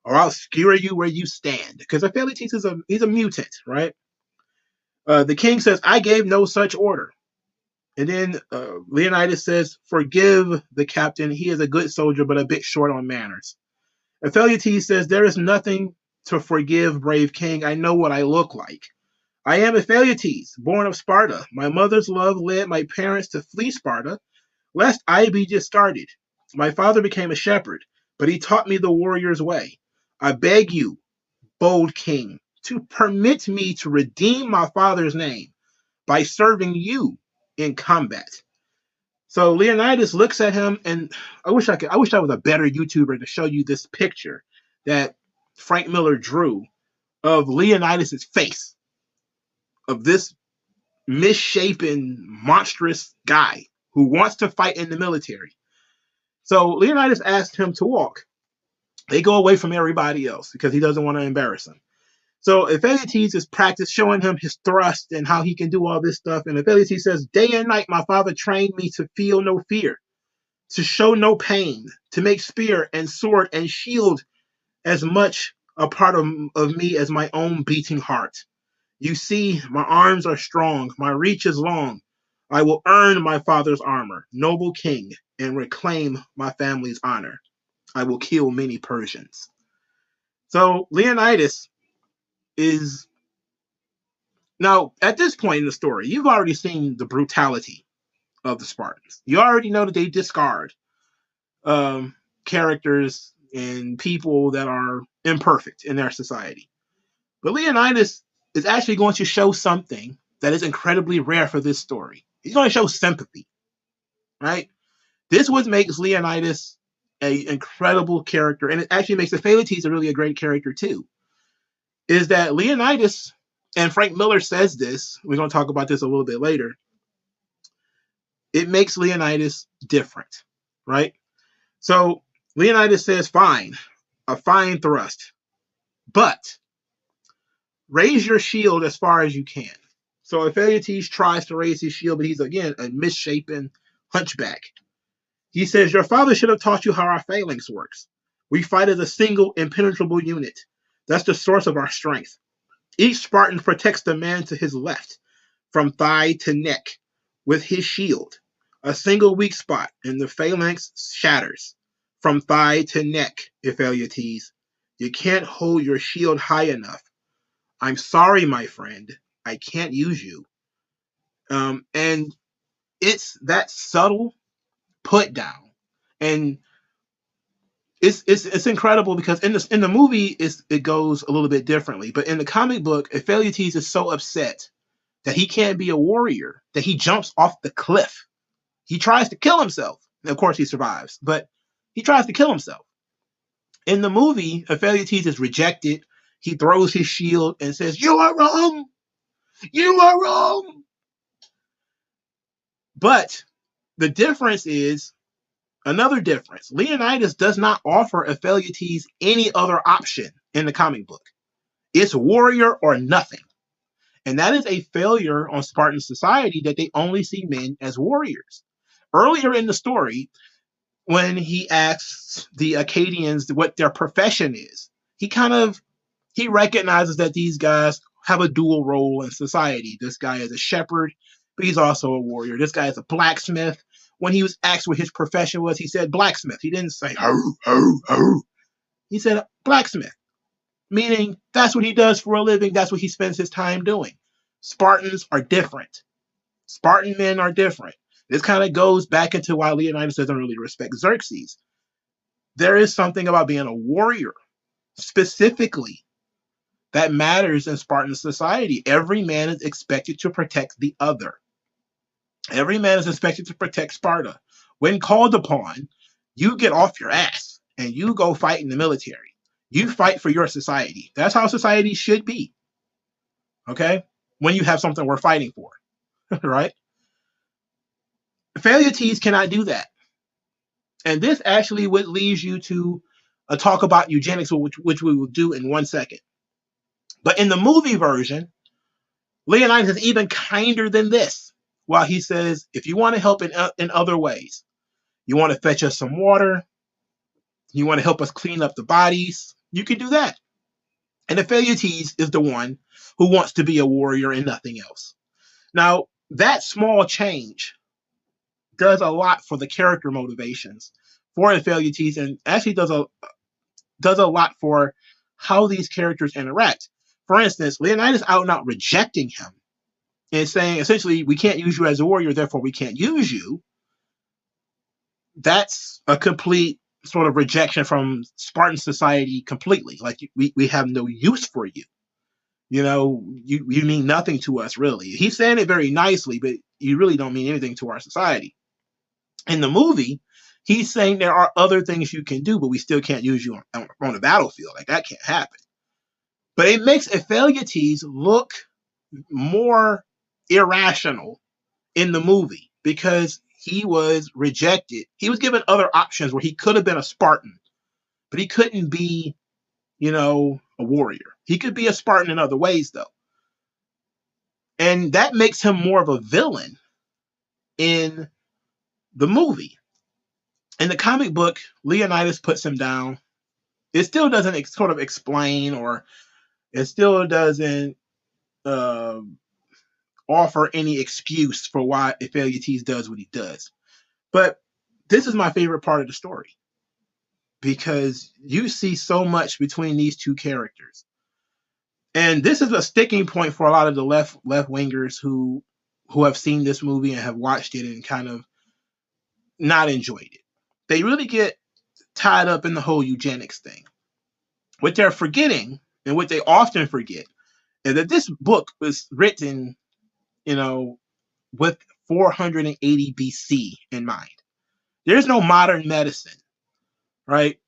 Speaker 1: or I'll skewer you where you stand. Because Ephialtes he's a mutant, right? The king says, I gave no such order. And then Leonidas says, forgive the captain. He is a good soldier, but a bit short on manners. Ephialtes says, there is nothing to forgive, brave king. I know what I look like. I am Ephialtes, born of Sparta. My mother's love led my parents to flee Sparta, lest I be discarded. My father became a shepherd, but he taught me the warrior's way. I beg you, bold king, to permit me to redeem my father's name by serving you in combat. So Leonidas looks at him, and I wish I was a better YouTuber to show you this picture that Frank Miller drew of Leonidas's face, of this misshapen, monstrous guy who wants to fight in the military. So Leonidas asked him to walk. They go away from everybody else because he doesn't want to embarrass them. So Ephialtes is showing him his thrust and how he can do all this stuff. And Ephialtes says, day and night my father trained me to feel no fear, to show no pain, to make spear and sword and shield as much a part of me as my own beating heart. You see, my arms are strong, my reach is long. I will earn my father's armor, noble king, and reclaim my family's honor. I will kill many Persians. So Leonidas is now at this point in the story, you've already seen the brutality of the Spartans. You already know that they discard characters and people that are imperfect in their society. But Leonidas is actually going to show something that is incredibly rare for this story. He's going to show sympathy, right? This what makes Leonidas an incredible character, and it actually makes Ephialtes a great character too, is that Leonidas, and Frank Miller says this, we're going to talk about this a little bit later, it makes Leonidas different, right? So Leonidas says, fine, a fine thrust, but raise your shield as far as you can. So Ephialtes tries to raise his shield, but he's again a misshapen hunchback. He says, your father should have taught you how our phalanx works. We fight as a single impenetrable unit. That's the source of our strength. Each Spartan protects the man to his left, from thigh to neck, with his shield. A single weak spot, and the phalanx shatters. From thigh to neck, Ephialtes. You can't hold your shield high enough. I'm sorry, my friend. I can't use you. And it's that subtle put down. And it's incredible because in the movie it goes a little bit differently, but in the comic book, Ephialtes is so upset that he can't be a warrior that he jumps off the cliff. He tries to kill himself. And of course, he survives, but he tries to kill himself. In the movie, Ephialtes is rejected. He throws his shield and says, "You are wrong. You are wrong." But the difference is another difference. Leonidas does not offer Ephialtes any other option in the comic book. It's warrior or nothing. And that is a failure on Spartan society, that they only see men as warriors. Earlier in the story, when he asks the Acadians what their profession is, he recognizes that these guys have a dual role in society. This guy is a shepherd, but he's also a warrior. This guy is a blacksmith. When he was asked what his profession was, he said blacksmith. He didn't say ho ho ho. He said blacksmith, meaning that's what he does for a living. That's what he spends his time doing. Spartans are different. Spartan men are different. This kind of goes back into why Leonidas doesn't really respect Xerxes. There is something about being a warrior, specifically, that matters in Spartan society. Every man is expected to protect the other. Every man is expected to protect Sparta. When called upon, you get off your ass and you go fight in the military. You fight for your society. That's how society should be. Okay? When you have something worth fighting for. Right? Ephialtes cannot do that. And this actually would lead you to a talk about eugenics, which we will do in 1 second. But in the movie version, Leonidas is even kinder than this. While he says, if you want to help in other ways, you want to fetch us some water, you want to help us clean up the bodies, you can do that. And Ephialtes is the one who wants to be a warrior and nothing else. Now, that small change does a lot for the character motivations for Ephialtes, and actually does a lot for how these characters interact. For instance, Leonidas out and out rejecting him and saying, essentially, we can't use you as a warrior, therefore we can't use you. That's a complete sort of rejection from Spartan society completely. Like, we have no use for you. You know, you mean nothing to us, really. He's saying it very nicely, but you really don't mean anything to our society. In the movie, he's saying there are other things you can do, but we still can't use you on the battlefield. Like, that can't happen. But it makes Ephialtes look more irrational in the movie because he was rejected. He was given other options where he could have been a Spartan, but he couldn't be, a warrior. He could be a Spartan in other ways, though. And that makes him more of a villain in the movie. In the comic book, Leonidas puts him down. It still doesn't sort of explain, or it still doesn't offer any excuse for why Ephialtes does what he does. But this is my favorite part of the story, because you see so much between these two characters. And this is a sticking point for a lot of the left-wingers who have seen this movie and have watched it and kind of not enjoyed it. They really get tied up in the whole eugenics thing. What they're forgetting, and what they often forget, is that this book was written, with 480 BC in mind. There's no modern medicine, right?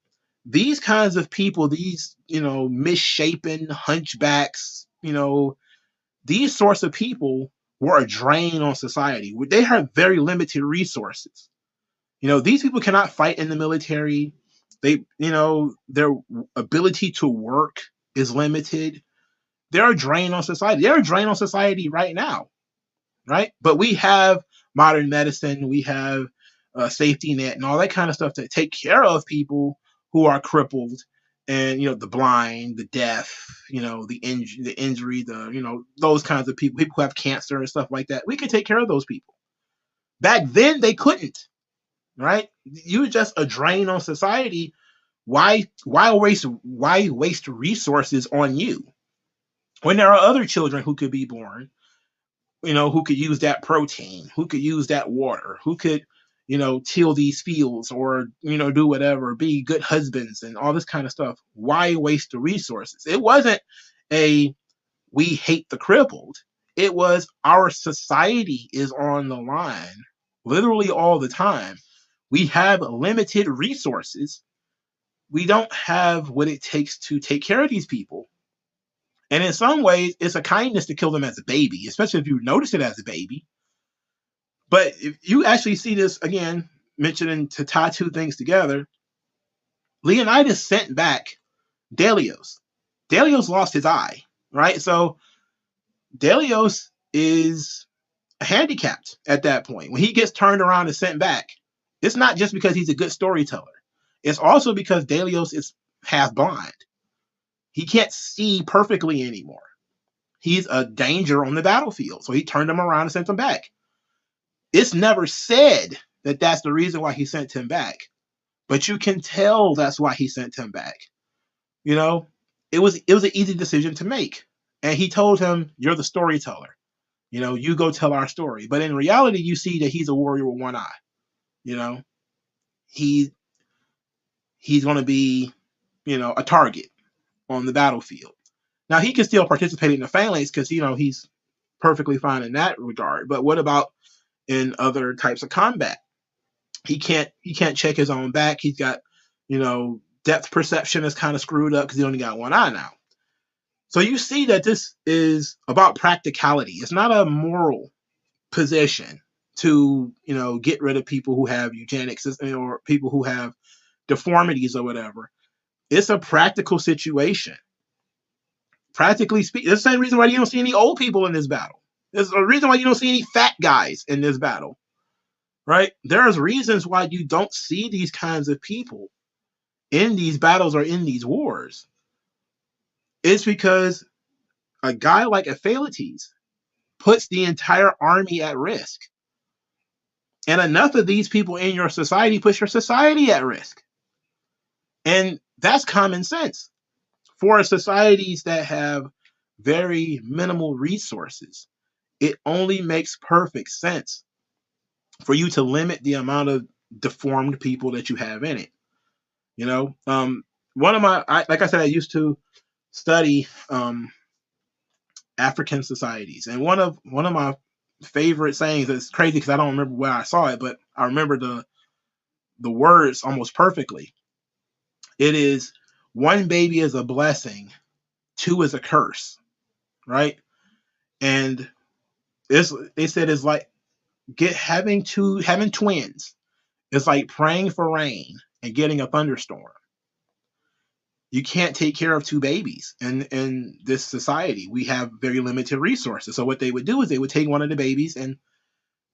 Speaker 1: These kinds of people, these, misshapen hunchbacks, these sorts of people were a drain on society. They have very limited resources. These people cannot fight in the military. Their ability to work is limited. They're a drain on society. They're a drain on society right now, right? But we have modern medicine. We have a safety net and all that kind of stuff to take care of people who are crippled and, the blind, the deaf, the injury, those kinds of people who have cancer and stuff like that. We can take care of those people. Back then, they couldn't, right? You were just a drain on society. Why waste resources on you when there are other children who could be born, who could use that protein, who could use that water, who could, till these fields, or, do whatever, be good husbands and all this kind of stuff. Why waste the resources? It wasn't we hate the crippled. It was our society is on the line literally all the time. We have limited resources. We don't have what it takes to take care of these people. And in some ways, it's a kindness to kill them as a baby, especially if you notice it as a baby. But if you actually see this again, mentioning to tie two things together, Leonidas sent back Delios. Delios lost his eye, right? So Delios is handicapped at that point. When he gets turned around and sent back, it's not just because he's a good storyteller. It's also because Delios is half blind. He can't see perfectly anymore. He's a danger on the battlefield. So he turned him around and sent him back. It's never said that that's the reason why he sent him back, but you can tell that's why he sent him back. You know, it was an easy decision to make. And he told him, "You're the storyteller. You know, you go tell our story." But in reality, you see that he's a warrior with one eye. You know, he he's going to be, a target on the battlefield. Now he can still participate in the phalanx because he's perfectly fine in that regard. But what about in other types of combat? He can't check his own back. He's got, depth perception is kind of screwed up because he only got one eye now. So you see that this is about practicality. It's not a moral position to, get rid of people who have eugenics or people who have deformities or whatever. It's a practical situation. Practically speaking, that's the same reason why you don't see any old people in this battle. There's a reason why you don't see any fat guys in this battle, right? There's reasons why you don't see these kinds of people in these battles or in these wars. It's because a guy like Ephialtes puts the entire army at risk. And enough of these people in your society puts your society at risk. And that's common sense. For societies that have very minimal resources, it only makes perfect sense for you to limit the amount of deformed people that you have in it. One of like I said, I used to study African societies, and one of my favorite sayings, it's crazy because I don't remember where I saw it, but I remember the words almost perfectly. It is, one baby is a blessing, two is a curse, right? And they said it's like having twins. It's like praying for rain and getting a thunderstorm. You can't take care of two babies in this society. We have very limited resources. So what they would do is they would take one of the babies and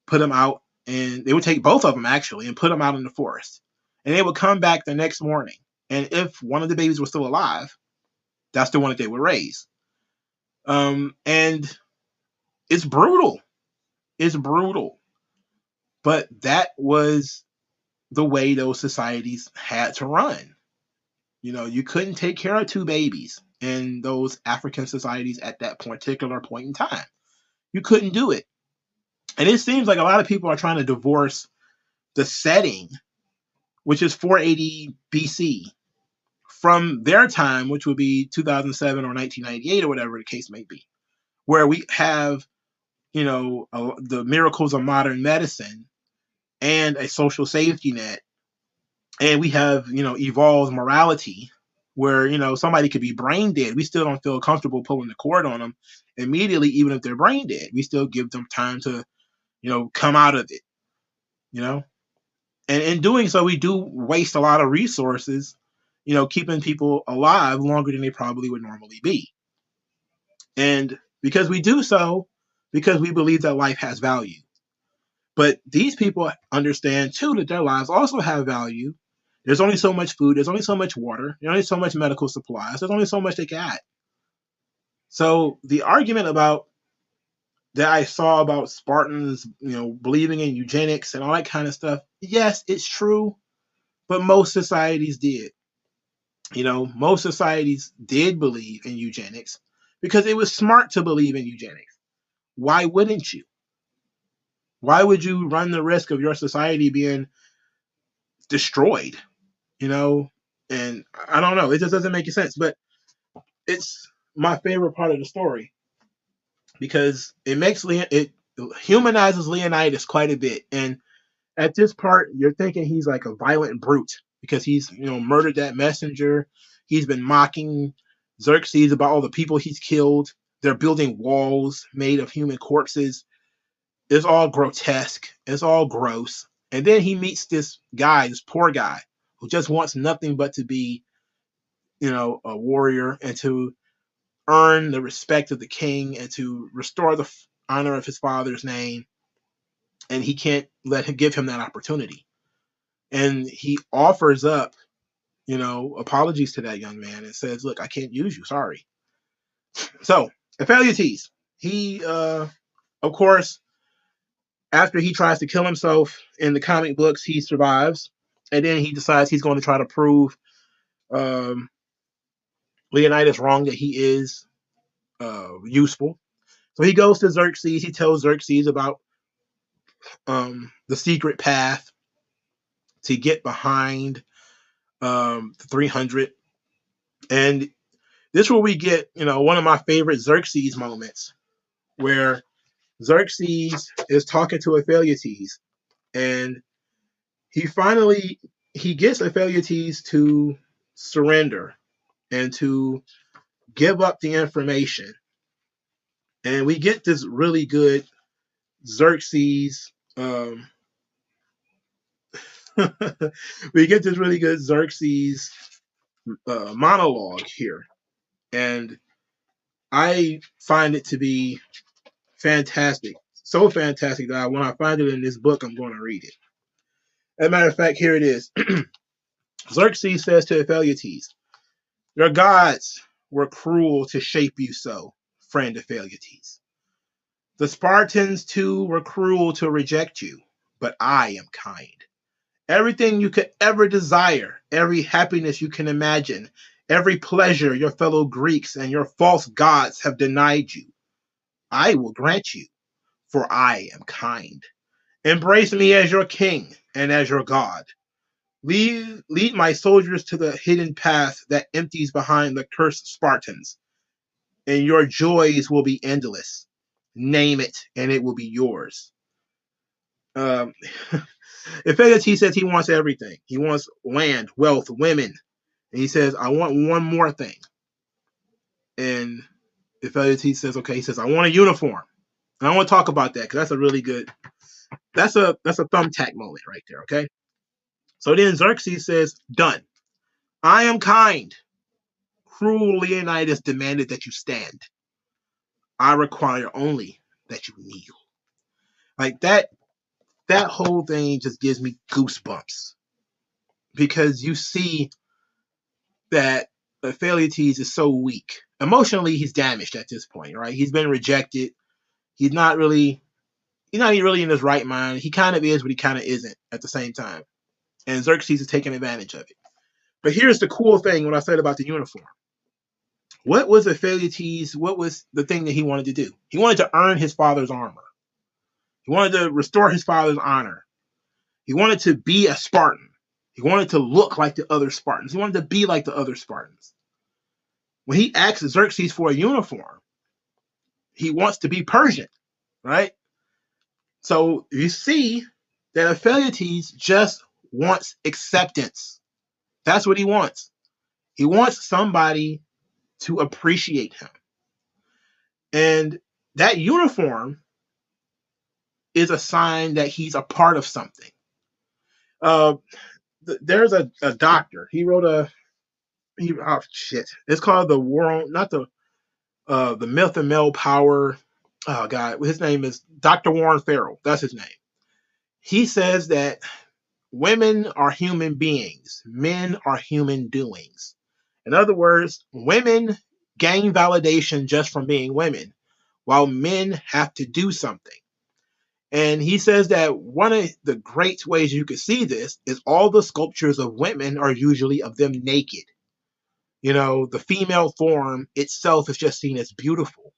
Speaker 1: put them out, and they would take both of them actually and put them out in the forest. And they would come back the next morning. And if one of the babies was still alive, that's the one that they would raise. And it's brutal. It's brutal. But that was the way those societies had to run. You couldn't take care of two babies in those African societies at that particular point in time. You couldn't do it. And it seems like a lot of people are trying to divorce the setting, which is 480 BC, from their time, which would be 2007 or 1998 or whatever the case may be, where we have, the miracles of modern medicine and a social safety net. And we have, evolved morality where, somebody could be brain dead. We still don't feel comfortable pulling the cord on them immediately, even if they're brain dead. We still give them time to, come out of it, And in doing so, we do waste a lot of resources, keeping people alive longer than they probably would normally be. And because we do so, because we believe that life has value. But these people understand, too, that their lives also have value. There's only so much food. There's only so much water. There's only so much medical supplies. There's only so much they got. So the argument that I saw about Spartans, believing in eugenics and all that kind of stuff, yes, it's true, but most societies did. Most societies did believe in eugenics because it was smart to believe in eugenics. Why wouldn't you? Why would you run the risk of your society being destroyed? And I don't know. It just doesn't make sense. But it's my favorite part of the story because it humanizes Leonidas quite a bit. And at this part, you're thinking he's like a violent brute because he's murdered that messenger. He's been mocking Xerxes about all the people he's killed. They're building walls made of human corpses. It's all grotesque. It's all gross. And then he meets this guy, this poor guy, who just wants nothing but to be, a warrior and to earn the respect of the king and to restore the honor of his father's name. And he can't let him give him that opportunity. And he offers up, apologies to that young man and says, "Look, I can't use you. Sorry." So, Ephialtes, he, of course, after he tries to kill himself in the comic books, he survives. And then he decides he's going to try to prove um, Leonidas wrong, that he is useful. So he goes to Xerxes. He tells Xerxes about the secret path to get behind the 300. And this is where we get, one of my favorite Xerxes moments, where Xerxes is talking to Ephialtes, and he gets Ephialtes to surrender and to give up the information. And we get this really good Xerxes we get this really good Xerxes monologue here. And I find it to be fantastic. So fantastic that when I find it in this book, I'm going to read it. As a matter of fact, here it is. Xerxes says to Ephialtes, "Your gods were cruel to shape you so, friend Ephialtes. The Spartans, too, were cruel to reject you, but I am kind. Everything you could ever desire, every happiness you can imagine, every pleasure your fellow Greeks and your false gods have denied you, I will grant you, for I am kind. Embrace me as your king and as your god. Lead my soldiers to the hidden path that empties behind the cursed Spartans, and your joys will be endless. Name it, and it will be yours." Um, Ephialtes says he wants everything. He wants land, wealth, women. And he says, "I want one more thing." And Ephialtes says, "Okay." He says, "I want a uniform." And I want to talk about that because that's a really good, that's a thumbtack moment right there, okay? So then Xerxes says, "Done. I am kind. Cruel Leonidas demanded that you stand. I require only that you kneel." Like that whole thing just gives me goosebumps, because you see that Ephialtes is so weak. Emotionally, he's damaged at this point, right? He's been rejected. He's not really in his right mind. He kind of is, but he kind of isn't at the same time. And Xerxes is taking advantage of it. But here's the cool thing, what I said about the uniform. What was Ephialtes, what was the thing that he wanted to do? He wanted to earn his father's armor. He wanted to restore his father's honor. He wanted to be a Spartan. He wanted to look like the other Spartans. He wanted to be like the other Spartans. When he asks Xerxes for a uniform, he wants to be Persian, right? So you see that Ephialtes just wants acceptance. That's what he wants. He wants somebody to appreciate him. And that uniform is a sign that he's a part of something. There's a doctor. He wrote It's called the War on, not the Myth and Male Power. Oh God, his name is Dr. Warren Farrell. That's his name. He says that women are human beings, men are human doings. In other words, women gain validation just from being women, while men have to do something. And he says that one of the great ways you can see this is all the sculptures of women are usually of them naked. The female form itself is just seen as beautiful,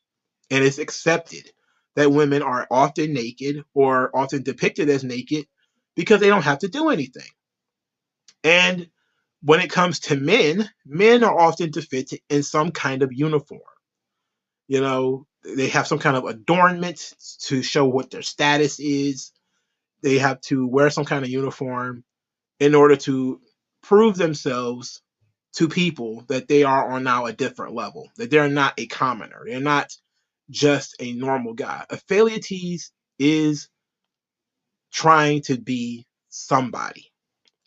Speaker 1: and it's accepted that women are often naked or often depicted as naked because they don't have to do anything. And when it comes to men, men are often depicted in some kind of uniform. They have some kind of adornment to show what their status is. They have to wear some kind of uniform in order to prove themselves to people that they are on now a different level, that they're not a commoner. They're not just a normal guy. Ephialtes is trying to be somebody.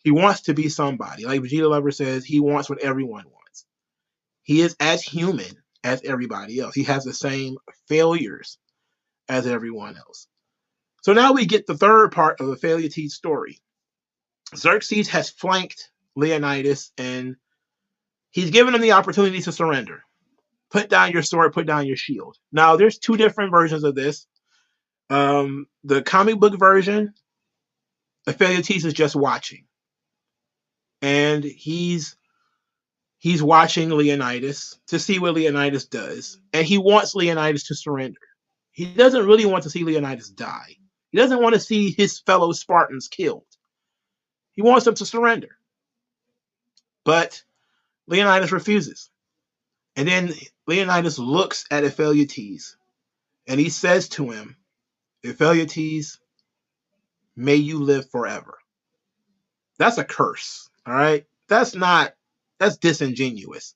Speaker 1: He wants to be somebody. Like Vegeta Lover says, he wants what everyone wants. He is as human as everybody else. He has the same failures as everyone else. So now we get the third part of the Phaleates story. Xerxes has flanked Leonidas and he's given him the opportunity to surrender. Put down your sword, put down your shield. Now, there's two different versions of this. The comic book version, Phaleates is just watching. And he's watching Leonidas to see what Leonidas does. And he wants Leonidas to surrender. He doesn't really want to see Leonidas die. He doesn't want to see his fellow Spartans killed. He wants them to surrender. But Leonidas refuses. And then Leonidas looks at Ephialtes and he says to him, Ephialtes, may you live forever. That's a curse, all right? That's disingenuous.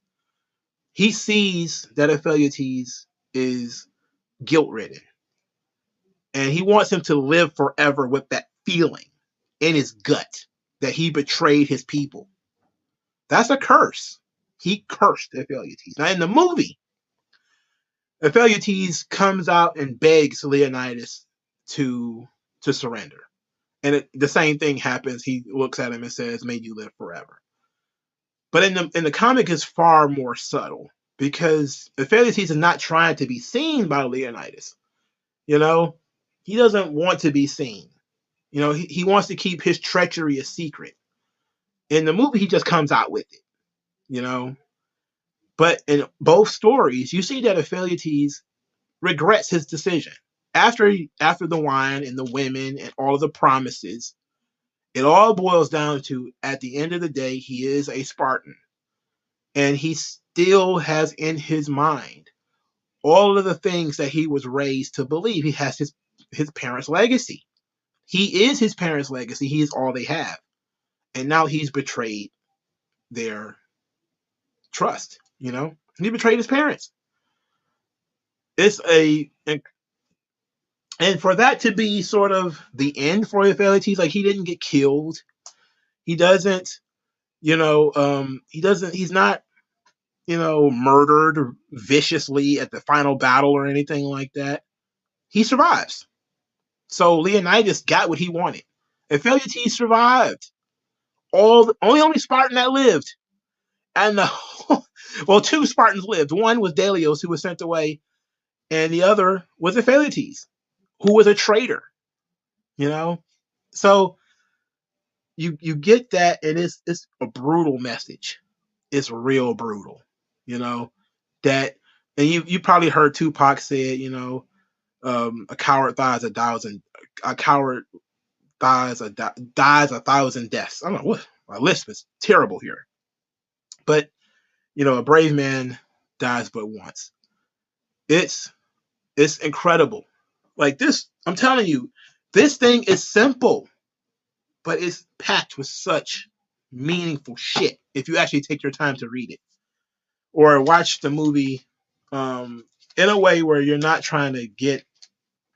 Speaker 1: He sees that Ephialtes is guilt-ridden. And he wants him to live forever with that feeling in his gut that he betrayed his people. That's a curse. He cursed Ephialtes. Now, in the movie, Ephialtes comes out and begs Leonidas to surrender. And the same thing happens. He looks at him and says, may you live forever. But in the comic, it's far more subtle because Ephialtes is not trying to be seen by Leonidas. You know, he doesn't want to be seen. You know, he wants to keep his treachery a secret. In the movie, he just comes out with it, you know. But in both stories, you see that Ephialtes regrets his decision. After the wine and the women and all of the promises, it all boils down to, at the end of the day, he is a Spartan. And he still has in his mind all of the things that he was raised to believe. He has his parents' legacy. He is his parents' legacy. He is all they have. And now he's betrayed their trust, you know? He betrayed his parents. And for that to be sort of the end for Ephialtes, like he didn't get killed. He doesn't, he's not, murdered viciously at the final battle or anything like that. He survives. So Leonidas got what he wanted. Ephialtes survived. Only Spartan that lived. And two Spartans lived. One was Delios, who was sent away, and the other was Ephialtes, who was a traitor. So you get that, and it's a brutal message. It's real brutal, that, and you probably heard Tupac say it, a coward dies a thousand deaths. I don't know what, my list is terrible here, but a brave man dies but once. It's incredible. Like this, I'm telling you, this thing is simple, but it's packed with such meaningful shit if you actually take your time to read it or watch the movie in a way where you're not trying to get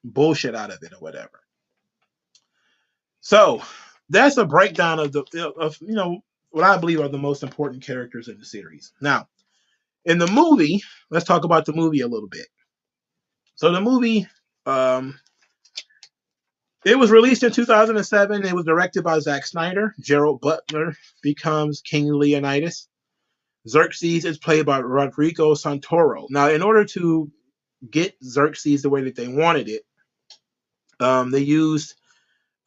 Speaker 1: bullshit out of it or whatever. So that's a breakdown of what I believe are the most important characters in the series. Now, in the movie, let's talk about the movie a little bit. So the movie, it was released in 2007. It was directed by Zack Snyder. Gerald Butler becomes King Leonidas. Xerxes is played by Rodrigo Santoro. Now, in order to get Xerxes the way that they wanted it, they used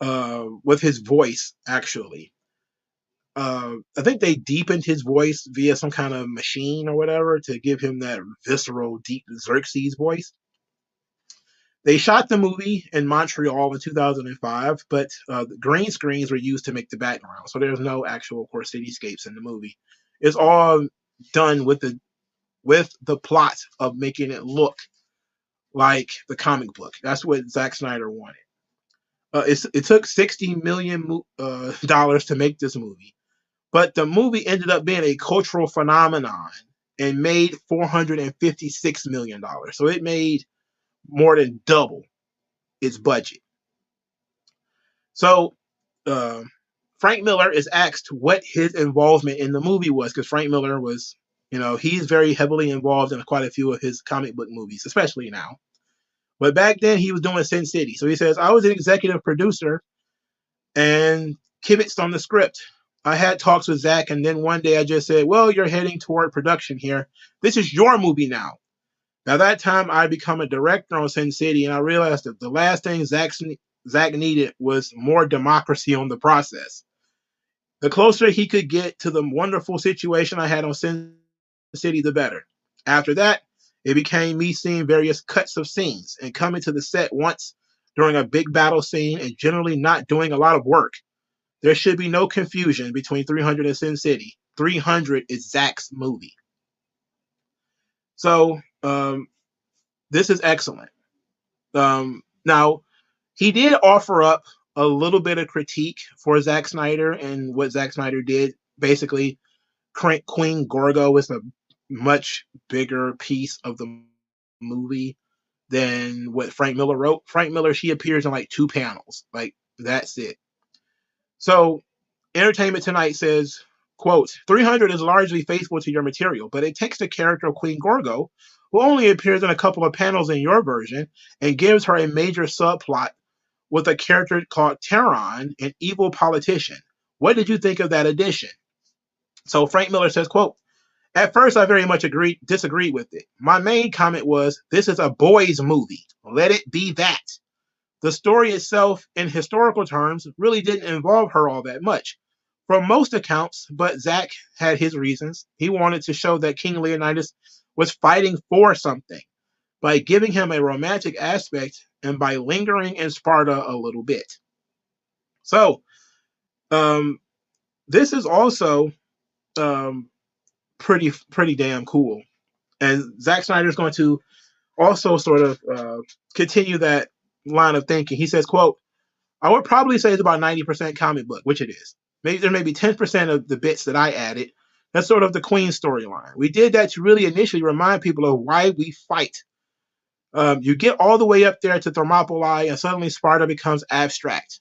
Speaker 1: with his voice, actually. I think they deepened his voice via some kind of machine or whatever to give him that visceral, deep Xerxes voice. They shot the movie in Montreal in 2005, but the green screens were used to make the background. So there's no actual, of course, cityscapes in the movie. It's all done with the plot of making it look like the comic book. That's what Zack Snyder wanted. It took $60 million to make this movie, but the movie ended up being a cultural phenomenon and made $456 million. So it made more than double its budget. So Frank Miller is asked what his involvement in the movie was, because Frank Miller was, he's very heavily involved in quite a few of his comic book movies, especially now. But back then he was doing Sin City. So he says, I was an executive producer and kibitzed on the script. I had talks with Zack, and then one day I just said, well, you're heading toward production here. This is your movie now. Now, that time I become a director on Sin City, and I realized that the last thing Zack needed was more democracy on the process. The closer he could get to the wonderful situation I had on Sin City, the better. After that, it became me seeing various cuts of scenes and coming to the set once during a big battle scene and generally not doing a lot of work. There should be no confusion between 300 and Sin City. 300 is Zack's movie. So this is excellent. Now, he did offer up a little bit of critique for Zack Snyder and what Zack Snyder did. Basically, Queen Gorgo is a much bigger piece of the movie than what Frank Miller wrote. Frank Miller, she appears in like 2 panels. Like, that's it. So, Entertainment Tonight says, quote, 300 is largely faithful to your material, but it takes the character of Queen Gorgo, who only appears in a couple of panels in your version, and gives her a major subplot with a character called Tehran, an evil politician. What did you think of that addition? So Frank Miller says, quote, at first I very much disagreed with it. My main comment was, this is a boys' movie. Let it be that. The story itself, in historical terms, really didn't involve her all that much. From most accounts, but Zack had his reasons. He wanted to show that King Leonidas was fighting for something by giving him a romantic aspect and by lingering in Sparta a little bit. So, this is also pretty damn cool. And Zack Snyder is going to also sort of continue that line of thinking. He says, quote, I would probably say it's about 90% comic book, which it is. Maybe there may be 10% of the bits that I added. That's sort of the Queen storyline. We did that to really initially remind people of why we fight. You get all the way up there to Thermopylae, and suddenly Sparta becomes abstract.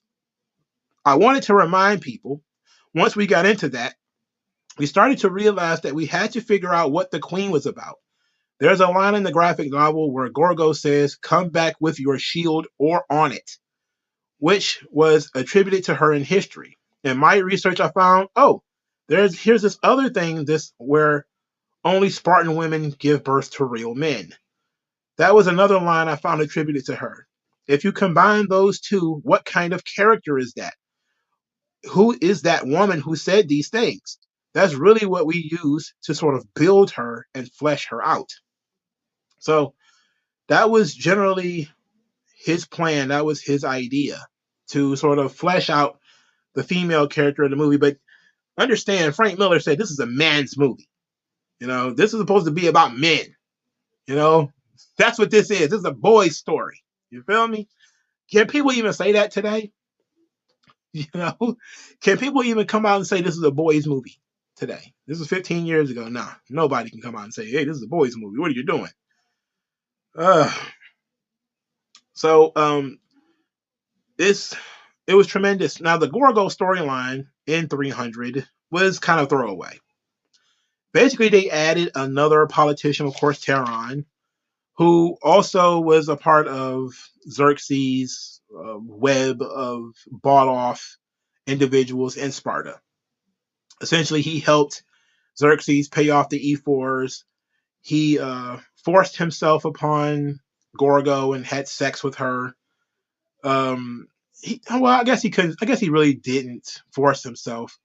Speaker 1: I wanted to remind people, once we got into that, we started to realize that we had to figure out what the Queen was about. There's a line in the graphic novel where Gorgo says, come back with your shield or on it, which was attributed to her in history. In my research, I found, here's this other thing, where only Spartan women give birth to real men. That was another line I found attributed to her. If you combine those two, what kind of character is that? Who is that woman who said these things? That's really what we use to sort of build her and flesh her out. So that was generally his plan. That was his idea, to sort of flesh out the female character of the movie. But understand, Frank Miller said this is a man's movie. This is supposed to be about men. That's what this is. This is a boy's story. You feel me? Can people even say that today? Can people even come out and say this is a boy's movie today? This is 15 years ago. Nah, nobody can come out and say, hey, this is a boy's movie. What are you doing? So it was tremendous. Now, the Gorgo storyline in 300 was kind of throwaway. Basically, they added another politician, of course, Tehran, who also was a part of Xerxes' web of bought-off individuals in Sparta. Essentially, he helped Xerxes pay off the E4s. He forced himself upon Gorgo and had sex with her. I guess he couldn't. I guess he really didn't force himself.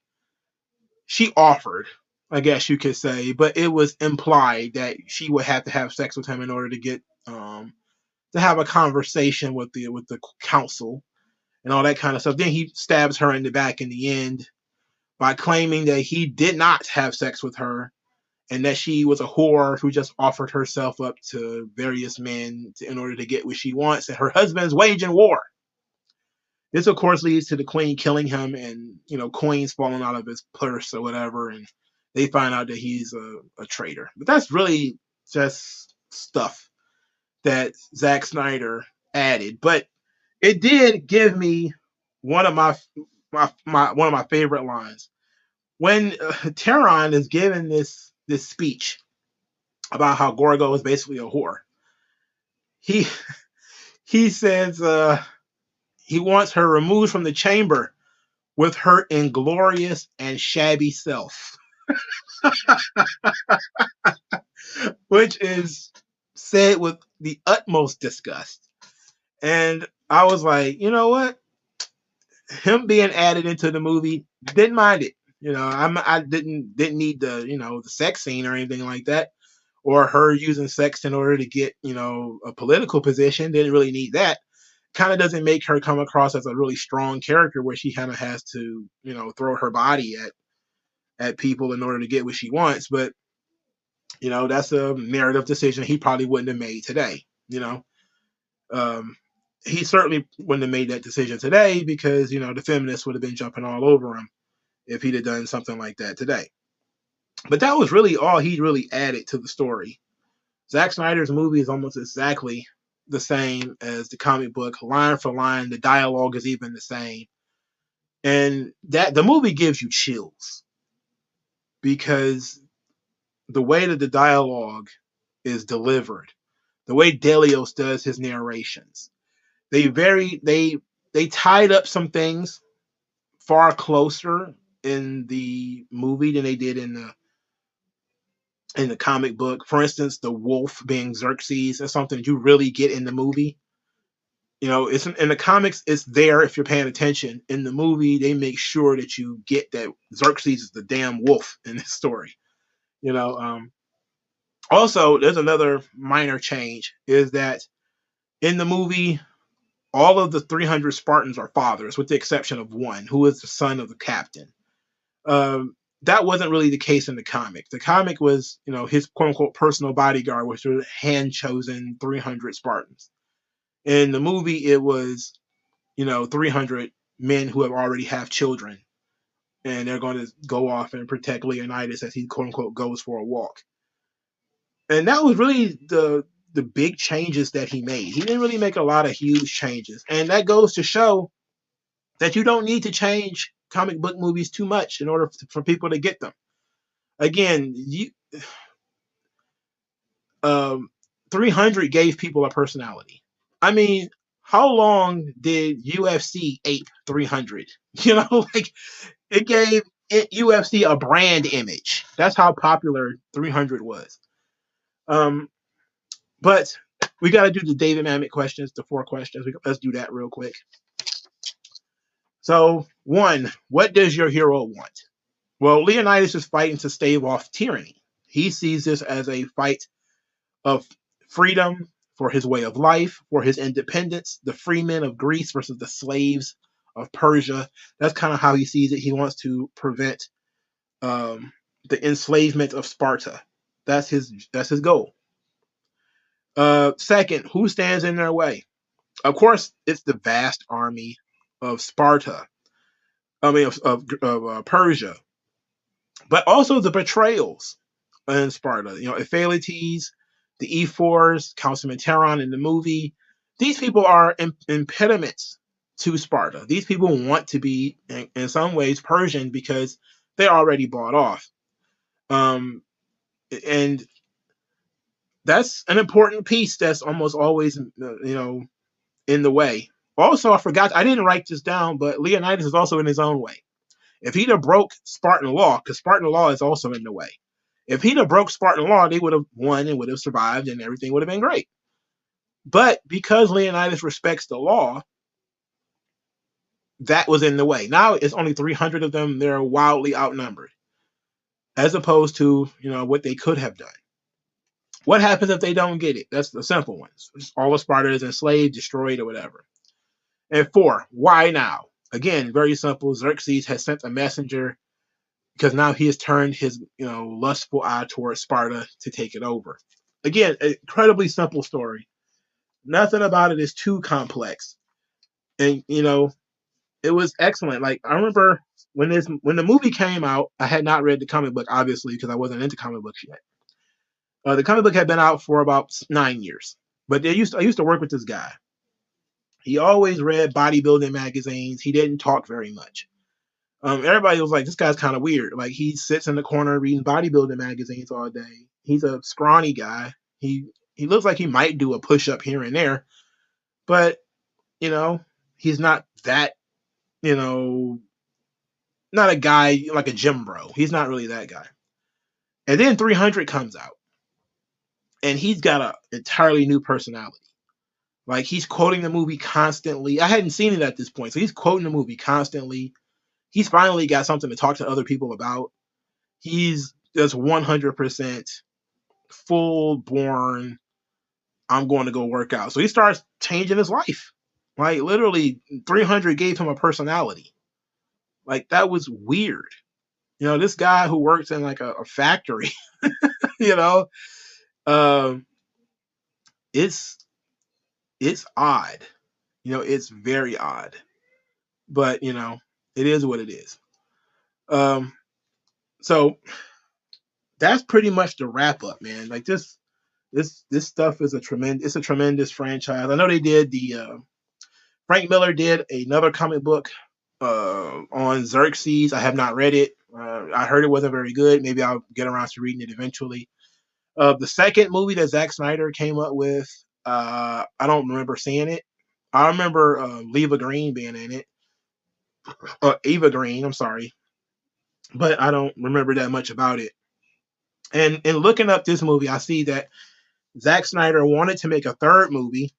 Speaker 1: She offered, I guess you could say, but it was implied that she would have to have sex with him in order to get to have a conversation with the council and all that kind of stuff. Then he stabs her in the back in the end by claiming that he did not have sex with her and that she was a whore who just offered herself up to various men in order to get what she wants, and her husband's waging war. This, of course, leads to the Queen killing him and, coins falling out of his purse or whatever, and they find out that he's a traitor. But that's really just stuff that Zack Snyder added. But it did give me one of my one of my favorite lines when Tehran is giving this speech about how Gorgo is basically a whore. He he says he wants her removed from the chamber with her inglorious and shabby self, which is said with the utmost disgust. And I was like, you know what? Him being added into the movie, didn't mind it. I didn't need the sex scene or anything like that, or her using sex in order to get a political position. Didn't really need that. Kind of doesn't make her come across as a really strong character where she kind of has to throw her body at people in order to get what she wants. But that's a narrative decision he probably wouldn't have made today. Um, he certainly wouldn't have made that decision today because the feminists would have been jumping all over him if he'd have done something like that today. But that was really all he really added to the story. Zack Snyder's movie is almost exactly the same as the comic book, line for line. The dialogue is even the same, and that the movie gives you chills because the way that the dialogue is delivered, the way Delios does his narrations, they tied up some things far closer in the movie than they did in the comic book. For instance, the wolf being Xerxes is something that you really get in the movie. It's in the comics, it's there if you're paying attention. In the movie, they make sure that you get that Xerxes is the damn wolf in this story. You know, Also, there's another minor change is that in the movie, all of the 300 Spartans are fathers, with the exception of one, who is the son of the captain. That wasn't really the case in the comic. The comic was, his quote unquote personal bodyguard, which were hand chosen 300 Spartans. In the movie, it was, 300 men who have already have children, and they're going to go off and protect Leonidas as he quote unquote goes for a walk. And that was really the big changes that he made. He didn't really make a lot of huge changes, and that goes to show that you don't need to change comic book movies too much in order for people to get them. Again, 300 gave people a personality. I mean, how long did UFC ape 300? Like it gave UFC a brand image. That's how popular 300 was. But we got to do the David Mamet questions, the 4 questions. Let's do that real quick. So, 1, what does your hero want? Well, Leonidas is fighting to stave off tyranny. He sees this as a fight of freedom for his way of life, for his independence, the free men of Greece versus the slaves of Persia. That's kind of how he sees it. He wants to prevent the enslavement of Sparta. That's his goal. Second, who stands in their way? Of course, it's the vast army of Sparta. I mean, of Persia, but also the betrayals in Sparta. Ephialtes, the E4s, Councilman Terron in the movie. These people are impediments to Sparta. These people want to be, in some ways, Persian because they're already bought off. And that's an important piece that's almost always, in the way. Also, I didn't write this down, but Leonidas is also in his own way. If he'd have broke Spartan law, because Spartan law is also in the way. If he'd have broke Spartan law, they would have won and would have survived and everything would have been great. But because Leonidas respects the law, that was in the way. Now it's only 300 of them. They're wildly outnumbered as opposed to, what they could have done. What happens if they don't get it? That's the simple ones. All of Sparta is enslaved, destroyed, or whatever. And 4, why now? Again, very simple. Xerxes has sent a messenger because now he has turned his, lustful eye towards Sparta to take it over. Again, incredibly simple story. Nothing about it is too complex. And, it was excellent. Like, I remember when the movie came out, I had not read the comic book, obviously, because I wasn't into comic books yet. The comic book had been out for about 9 years. But I used to work with this guy. He always read bodybuilding magazines. He didn't talk very much. Everybody was like, this guy's kind of weird. Like, he sits in the corner reading bodybuilding magazines all day. He's a scrawny guy. He looks like he might do a push up here and there, but you know, he's not that, you know, not a guy like a gym bro. He's not really that guy. And then 300 comes out, and he's got an entirely new personality. Like, he's quoting the movie constantly. I hadn't seen it at this point, so he's quoting the movie constantly. He's finally got something to talk to other people about. He's just 100% full born. I'm going to go work out. So he starts changing his life. Like, literally, 300 gave him a personality. Like, that was weird. You know, this guy who works in like a factory, you know, um, it's it's odd. You know, it's very odd. But you know, it is what it is. Um, so that's pretty much the wrap up, man. Like this stuff is a tremendous franchise. I know they did the Frank Miller did another comic book on Xerxes. I have not read it. I heard it wasn't very good. Maybe I'll get around to reading it eventually. The second movie that Zack Snyder came up with, I don't remember seeing it. I remember Leva Green being in it. Eva Green, I'm sorry, but I don't remember that much about it. And in looking up this movie, I see that Zack Snyder wanted to make a third movie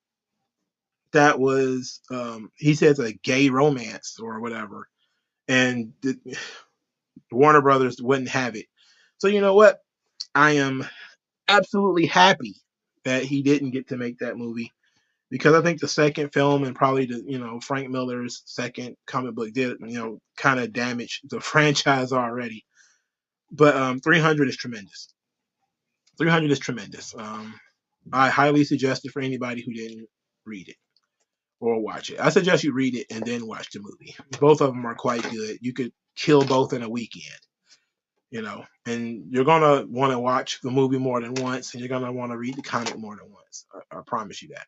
Speaker 1: that was, he says, a gay romance or whatever, and Warner Brothers wouldn't have it. So you know what? I am absolutely happy that he didn't get to make that movie, because I think the second film and probably the, you know, Frank Miller's second comic book did, you know, kind of damage the franchise already. But 300 is tremendous. 300 is tremendous. I highly suggest it for anybody who didn't read it or watch it. I suggest you read it and then watch the movie. Both of them are quite good. You could kill both in a weekend, you know, and you're gonna want to watch the movie more than once, and you're gonna want to read the comic more than once. I promise you that.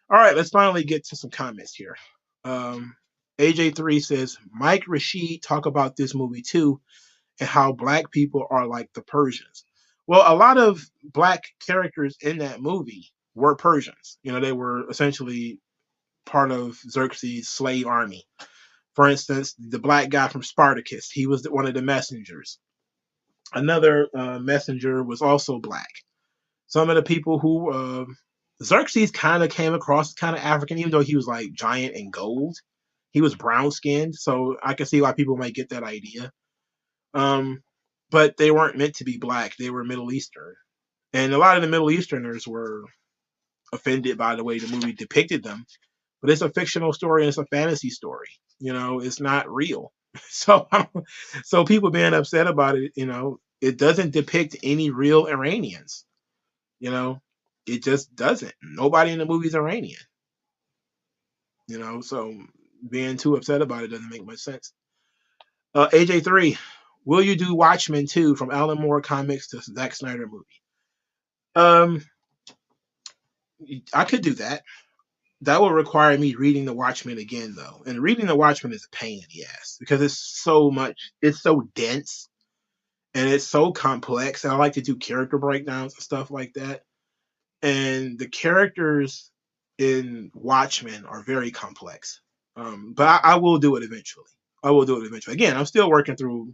Speaker 1: All right, let's finally get to some comments here. Um, AJ3 says Mike Rashid talk about this movie too, and how black people are like the Persians. Well, a lot of black characters in that movie were Persians. You know, they were essentially part of Xerxes' slave army. For instance, the black guy from Spartacus, he was one of the messengers. Another messenger was also black. Some of the people who Xerxes kind of came across kind of African, even though he was like giant and gold. He was brown skinned, so I can see why people might get that idea. Um, but they weren't meant to be black; they were Middle Eastern, and a lot of the Middle Easterners were offended by the way the movie depicted them. But it's a fictional story and it's a fantasy story. You know, it's not real. So, so people being upset about it, you know, it doesn't depict any real Iranians. You know, it just doesn't. Nobody in the movie is Iranian. You know, so being too upset about it doesn't make much sense. AJ3, will you do Watchmen 2 from Alan Moore comics to Zack Snyder movie? Um, I could do that. That would require me reading the Watchmen again, though. And reading the Watchmen is a pain in the ass because it's so much, it's so dense and it's so complex. And I like to do character breakdowns and stuff like that. And the characters in Watchmen are very complex. But I will do it eventually. I will do it eventually. Again, I'm still working through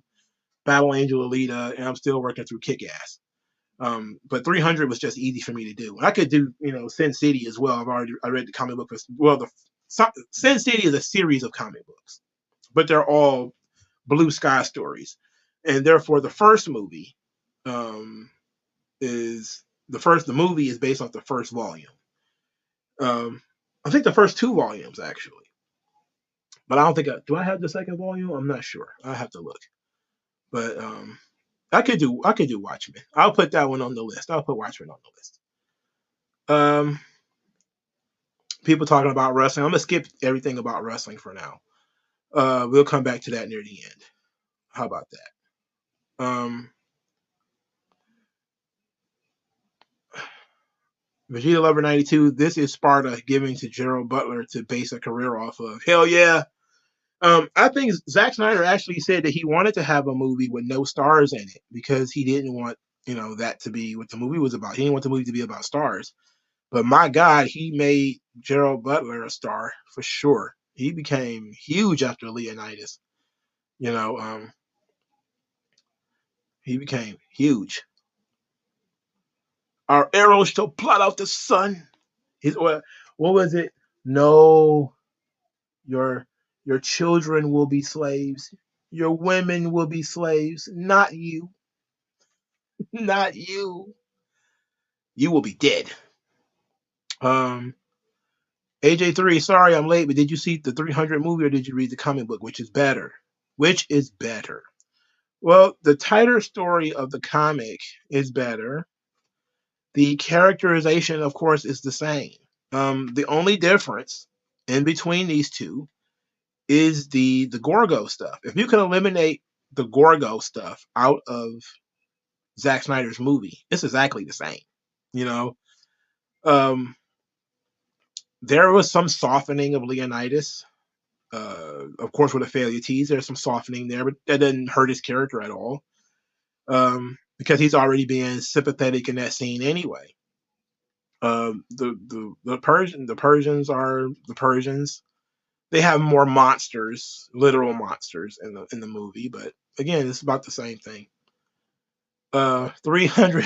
Speaker 1: Battle Angel Alita, and I'm still working through Kick Ass. But 300 was just easy for me to do. I could do, you know, Sin City as well. I read the comic book. Well, the Sin City is a series of comic books, but they're all blue sky stories, and therefore the first movie um, is the first. The movie is based off the first volume. Um, I think the first two volumes actually, but I don't think do I have the second volume. I'm not sure. I have to look, but I could do Watchmen. I'll put that one on the list. I'll put Watchmen on the list. Um, People talking about wrestling. I'm gonna skip everything about wrestling for now. We'll come back to that near the end. How about that? Vegeta Lover 92. This is Sparta giving to Gerald Butler to base a career off of. Hell yeah. I think Zack Snyder actually said that he wanted to have a movie with no stars in it because he didn't want, that to be what the movie was about. He didn't want the movie to be about stars. But my God, he made Gerald Butler a star for sure. He became huge after Leonidas. You know, he became huge. Our arrows shall blot out the sun. What was it? No, your your children will be slaves. Your women will be slaves. Not you. Not you. You will be dead. Um, AJ3, sorry I'm late, but did you see the 300 movie or did you read the comic book? Which is better? Which is better? Well, the tighter story of the comic is better. The characterization, of course, is the same. The only difference in between these two is the Gorgo stuff. If you can eliminate the Gorgo stuff out of Zack Snyder's movie, it's exactly the same. You know, um, there was some softening of Leonidas. Of course, with a failure tease, there's some softening there, but that doesn't hurt his character at all. Because he's already being sympathetic in that scene anyway. The Persians are the Persians. They have more monsters, literal monsters in the movie, but again, it's about the same thing. 300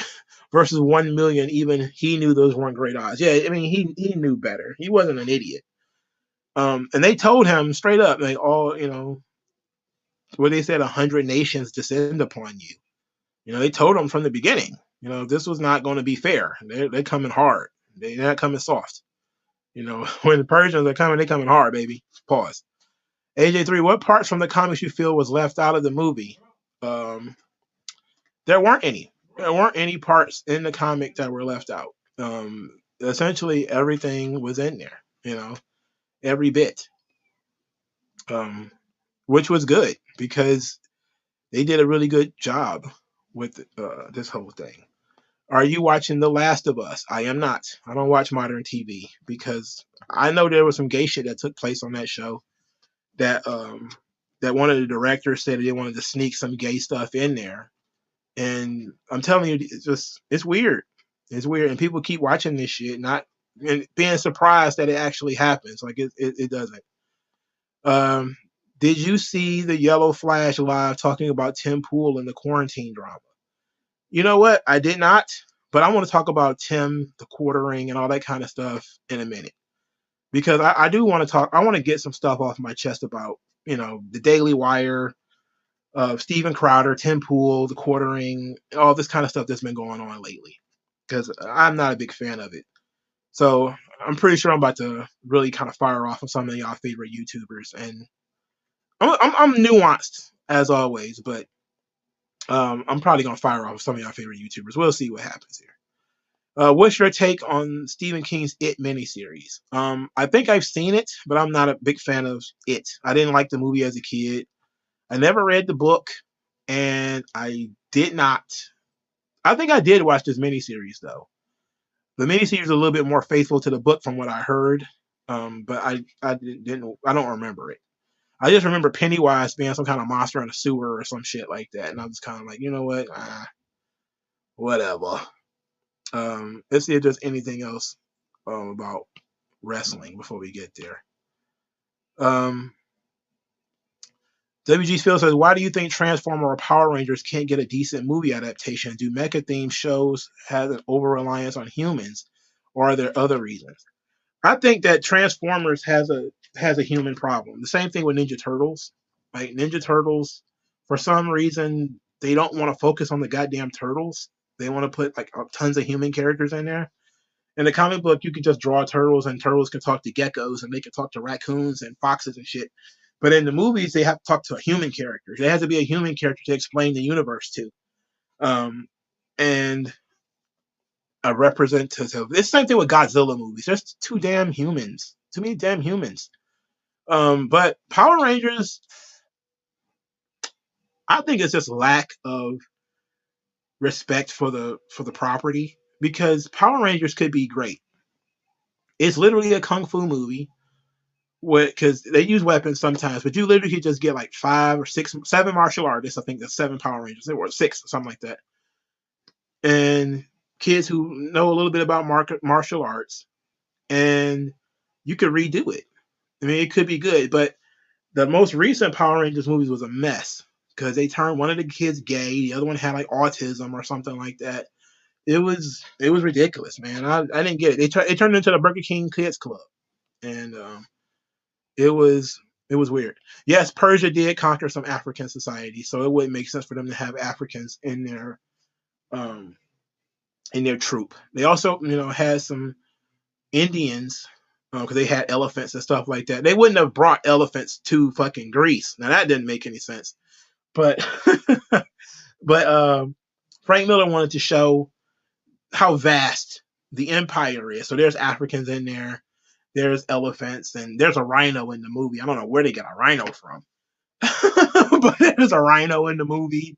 Speaker 1: versus 1 million. Even he knew those weren't great odds. Yeah, I mean he knew better. He wasn't an idiot. And they told him straight up, like, all what they said, 100 nations descend upon you. They told him from the beginning. This was not going to be fair. They're coming hard. They're not coming soft. When the Persians are coming, they're coming hard, baby. Pause. AJ3, what parts from the comics you feel was left out of the movie? Um, there weren't any. There weren't any parts in the comic that were left out. Essentially, everything was in there. Every bit. Which was good because they did a really good job with this whole thing. Are you watching The Last of Us? I am not. I don't watch modern TV because I know there was some gay shit that took place on that show. That one of the directors said they wanted to sneak some gay stuff in there, and I'm telling you, it's weird. It's weird, and people keep watching this shit, not and being surprised that it actually happens. Like it doesn't. Um, did you see the Yellow Flash live talking about Tim Pool and the quarantine drama? You know what? I did not, but I want to talk about Tim, the quartering, and all that kind of stuff in a minute because I do want to talk. I want to get some stuff off my chest about the Daily Wire, Steven Crowder, Tim Pool, the quartering, all this kind of stuff that's been going on lately because I'm not a big fan of it. So I'm pretty sure I'm about to really kind of fire off on some of y'all favorite YouTubers, and I'm nuanced as always, but I'm probably gonna fire off some of y'all favorite YouTubers. We'll see what happens here. What's your take on Stephen King's It miniseries? I think I've seen it, but I'm not a big fan of it. I didn't like the movie as a kid. I never read the book, and I did not. I think I did watch this miniseries though. The miniseries is a little bit more faithful to the book from what I heard, but I didn't. I don't remember it. I just remember Pennywise being some kind of monster in a sewer or some shit like that, and I was kind of like, you know what, whatever. Let's see if there's anything else about wrestling before we get there. Um, WG Phil says, why do you think Transformer or Power Rangers can't get a decent movie adaptation? Do mecha themed shows have an over reliance on humans, or are there other reasons? I think that Transformers has a human problem. The same thing with Ninja Turtles. Like Ninja Turtles, for some reason, they don't want to focus on the goddamn turtles. They want to put like tons of human characters in there. In the comic book, you can just draw turtles, and turtles can talk to geckos, and they can talk to raccoons and foxes and shit. But in the movies, they have to talk to a human character. There has to be a human character to explain the universe to, and a representative. It's the same thing with Godzilla movies. There's too damn humans. Too many damn humans. But Power Rangers, I think it's just lack of respect for the property. because Power Rangers could be great. It's literally a kung fu movie because they use weapons sometimes, but you literally could just get like 5 or 6, 7 martial artists. I think there's 7 Power Rangers, or 6 or something like that, and kids who know a little bit about martial arts, and you could redo it. I mean, it could be good, but the most recent Power Rangers movies was a mess because they turned one of the kids gay, the other one had like autism or something like that. It was ridiculous, man. I didn't get it. It turned into the Burger King Kids Club, and it was it was weird. Yes, Persia did conquer some African societies, so it wouldn't make sense for them to have Africans um in their troop. They also, had some Indians because they had elephants and stuff like that. They wouldn't have brought elephants to fucking Greece. Now that didn't make any sense. But but Frank Miller wanted to show how vast the empire is. So there's Africans in there, there's elephants, and there's a rhino in the movie. I don't know where they got a rhino from, but there's a rhino in the movie.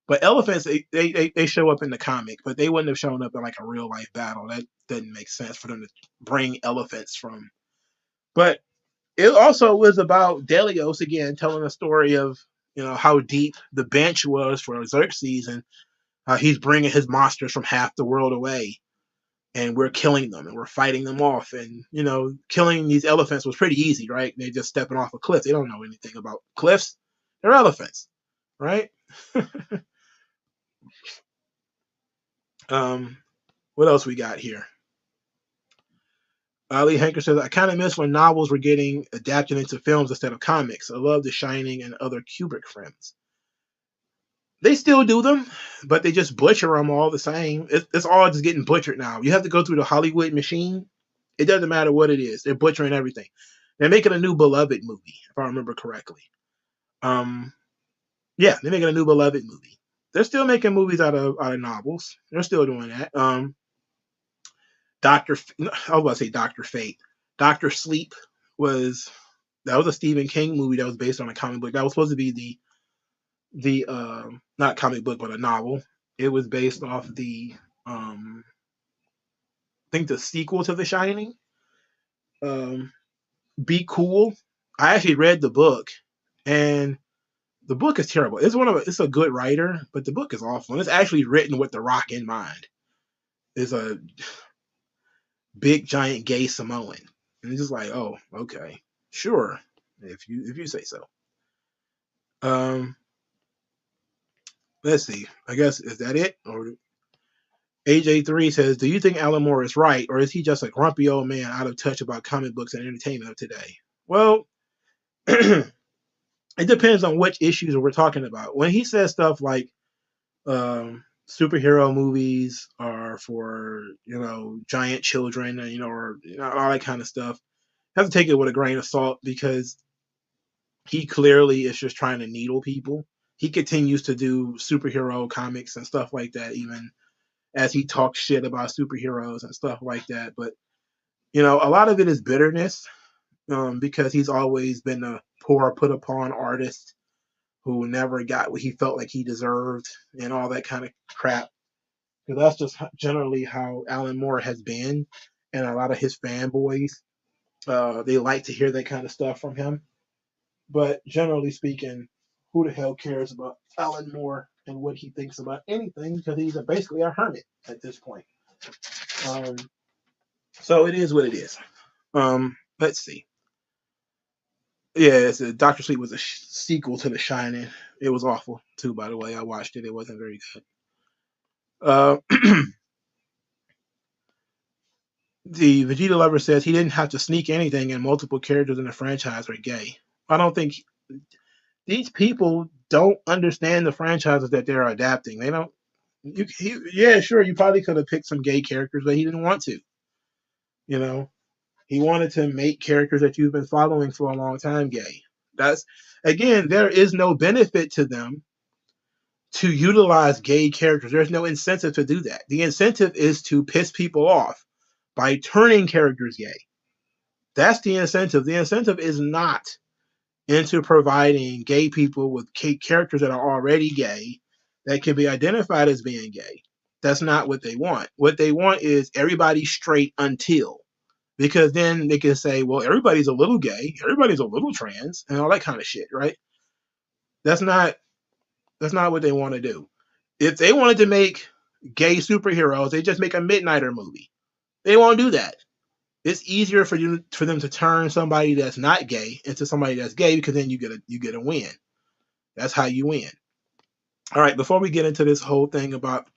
Speaker 1: But elephants, they show up in the comic, but they wouldn't have shown up in like a real life battle. That doesn't make sense for them to bring elephants from. But it also was about Delios again, telling a story of how deep the bench was for Xerxes, and he's bringing his monsters from half the world away, and we're killing them and we're fighting them off. And killing these elephants was pretty easy, right? They're just stepping off a cliff. They don't know anything about cliffs. They're elephants, right? What else we got here? Ali Hanker says, I kind of miss when novels were getting adapted into films instead of comics. I love The Shining and other Kubrick films. They still do them, but they just butcher them all the same. It's all just getting butchered now. You have to go through the Hollywood machine. It doesn't matter what it is. They're butchering everything. They're making a new Beloved movie, if I remember correctly. Yeah, they're making a new Beloved movie. They're still making movies out of novels. They're still doing that. I was about to say Doctor Fate. Doctor Sleep was a Stephen King movie that was based on a comic book. That was supposed to be the not comic book but a novel. It was based off the I think the sequel to The Shining. Be Cool. I actually read the book, and the book is terrible. It's a good writer, but the book is awful. And it's actually written with The Rock in mind. It's a big giant gay Samoan, and it's just like, oh, okay, sure, if you say so. Let's see. I guess is that it? Or AJ3 says, do you think Alan Moore is right, or is he just a grumpy old man out of touch about comic books and entertainment of today? Well, it depends on which issues we're talking about. When he says stuff like superhero movies are for giant children, and or all that kind of stuff, you have to take it with a grain of salt because he clearly is just trying to needle people. He continues to do superhero comics and stuff like that, even as he talks shit about superheroes and stuff like that. But a lot of it is bitterness, because he's always been a poor, put upon artist who never got what he felt like he deserved and all that kind of crap. Because that's just generally how Alan Moore has been, and a lot of his fanboys, they like to hear that kind of stuff from him. But generally speaking, who the hell cares about Alan Moore and what he thinks about anything? Because he's basically a hermit at this point. So it is what it is. Let's see. Yeah, Doctor Sleep was a sequel to The Shining. It was awful too, by the way. I watched it. It wasn't very good. The Vegeta Lover says he didn't have to sneak anything, and multiple characters in the franchise were gay. I don't think these people don't understand the franchises that they're adapting. They don't. Yeah, sure. You probably could have picked some gay characters, but he didn't want to. He wanted to make characters that you've been following for a long time gay. That's again, there is no benefit to them to utilize gay characters. There's no incentive to do that. The incentive is to piss people off by turning characters gay. That's the incentive. The incentive is not into providing gay people with characters that are already gay that can be identified as being gay. That's not what they want. What they want is everybody straight until, because then they can say, well, everybody's a little gay, everybody's a little trans, and all that kind of shit, right? That's not what they want to do. If they wanted to make gay superheroes, they just make a Midnighter movie. They won't do that. It's easier for them to turn somebody that's not gay into somebody that's gay, because then you get a win. That's how you win. All right, before we get into this whole thing about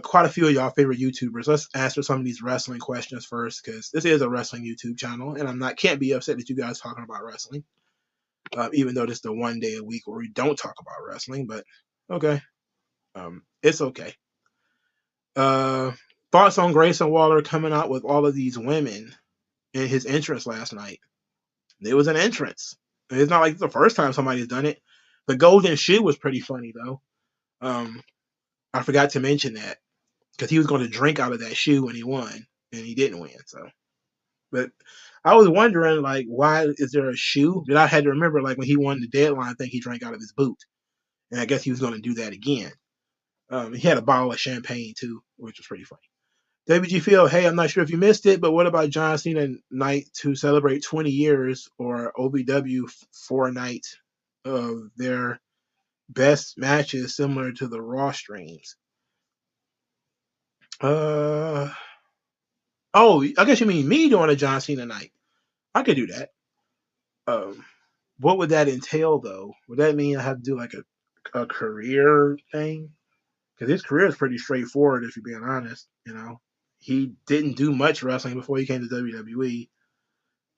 Speaker 1: quite a few of y'all favorite YouTubers, let's answer some of these wrestling questions first, because this is a wrestling YouTube channel, and can't be upset that you guys talking about wrestling, even though this is the one day a week where we don't talk about wrestling. But okay, it's okay. Thoughts on Grayson Waller coming out with all of these women in his entrance last night? It was an entrance. It's not like the first time somebody's done it. The golden shoe was pretty funny though. I forgot to mention that, because he was going to drink out of that shoe when he won, and he didn't win. So, but I was wondering, like, why is there a shoe? But I had to remember, like, when he won the deadline, I think he drank out of his boot, and I guess he was going to do that again. He had a bottle of champagne too, which was pretty funny. WG Phil, hey, I'm not sure if you missed it, but what about John Cena night to celebrate 20 years, or OVW 4 night of their best matches similar to the Raw streams? Oh, I guess you mean me doing a John Cena night. I could do that. What would that entail though? Would that mean I have to do like a career thing? Because his career is pretty straightforward, if you're being honest. You know, he didn't do much wrestling before he came to WWE,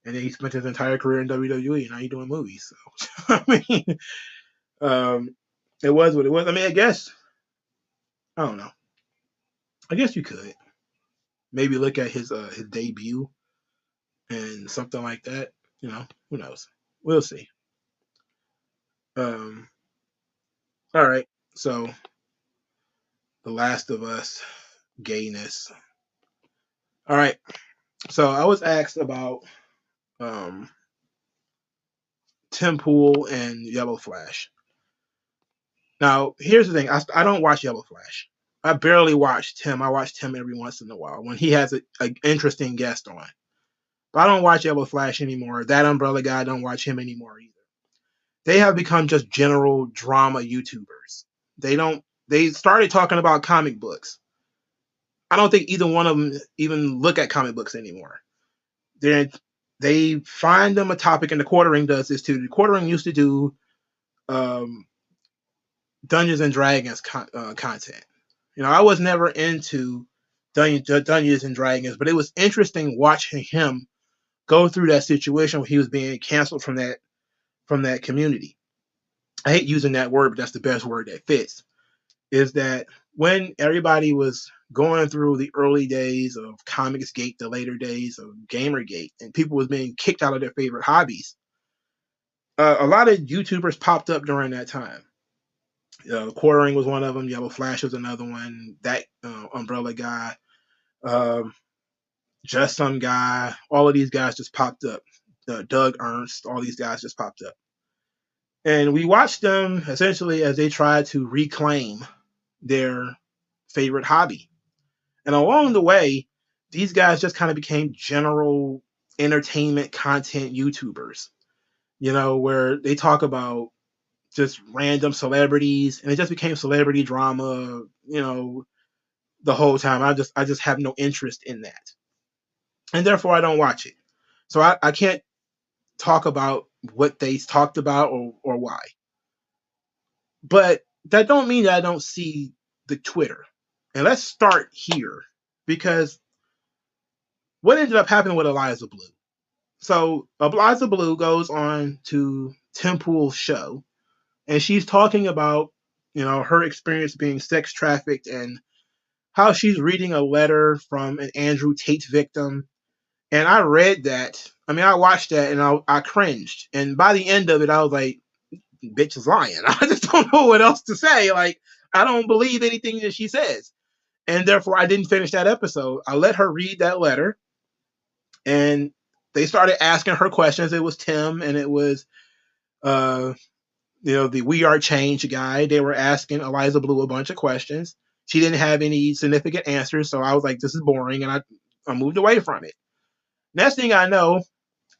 Speaker 1: and then he spent his entire career in WWE, and now he's doing movies. So I mean, it was what it was. I mean, I guess I don't know. I guess you could maybe look at his debut and something like that. You know, who knows? We'll see. All right. So, The Last of Us, gayness. All right. So I was asked about Tim Pool and Yellow Flash. Now, here's the thing. I don't watch Yellow Flash. I barely watch Tim. I watch Tim every once in a while when he has an interesting guest on. But I don't watch Yellow Flash anymore. That Umbrella guy, I don't watch him anymore either. They have become just general drama YouTubers. They started talking about comic books. I don't think either one of them even look at comic books anymore. They find them a topic, and the Quartering does this too. The Quartering used to do Dungeons and Dragons content. You know, I was never into Dungeons and Dragons, but it was interesting watching him go through that situation where he was being canceled from that community. I hate using that word, but that's the best word that fits. Is that when everybody was going through the early days of Comicsgate, the later days of Gamergate, and people was being kicked out of their favorite hobbies, a lot of YouTubers popped up during that time. Quartering was one of them. Yellow Flash was another one. That Umbrella guy, Just Some guy. All of these guys just popped up. Doug Ernst. All these guys just popped up, and we watched them essentially as they tried to reclaim their favorite hobby. And along the way, these guys just kind of became general entertainment content YouTubers, you know, where they talk about just random celebrities, and it just became celebrity drama, you know, the whole time. I just have no interest in that. And therefore I don't watch it. So I can't talk about what they talked about or why. But that don't mean that I don't see the Twitter. And let's start here, because what ended up happening with Eliza Blue? So Eliza Blue goes on to Tim Pool's show, and she's talking about, you know, her experience being sex trafficked, and how she's reading a letter from an Andrew Tate victim. And I read that. I mean, I watched that and I cringed. And by the end of it, I was like, bitch is lying. I just don't know what else to say. Like, I don't believe anything that she says. And therefore, I didn't finish that episode. I let her read that letter, and they started asking her questions. It was Tim, and it was, the We Are Change guy. They were asking Eliza Blue a bunch of questions. She didn't have any significant answers, so I was like, this is boring, and I moved away from it. Next thing I know,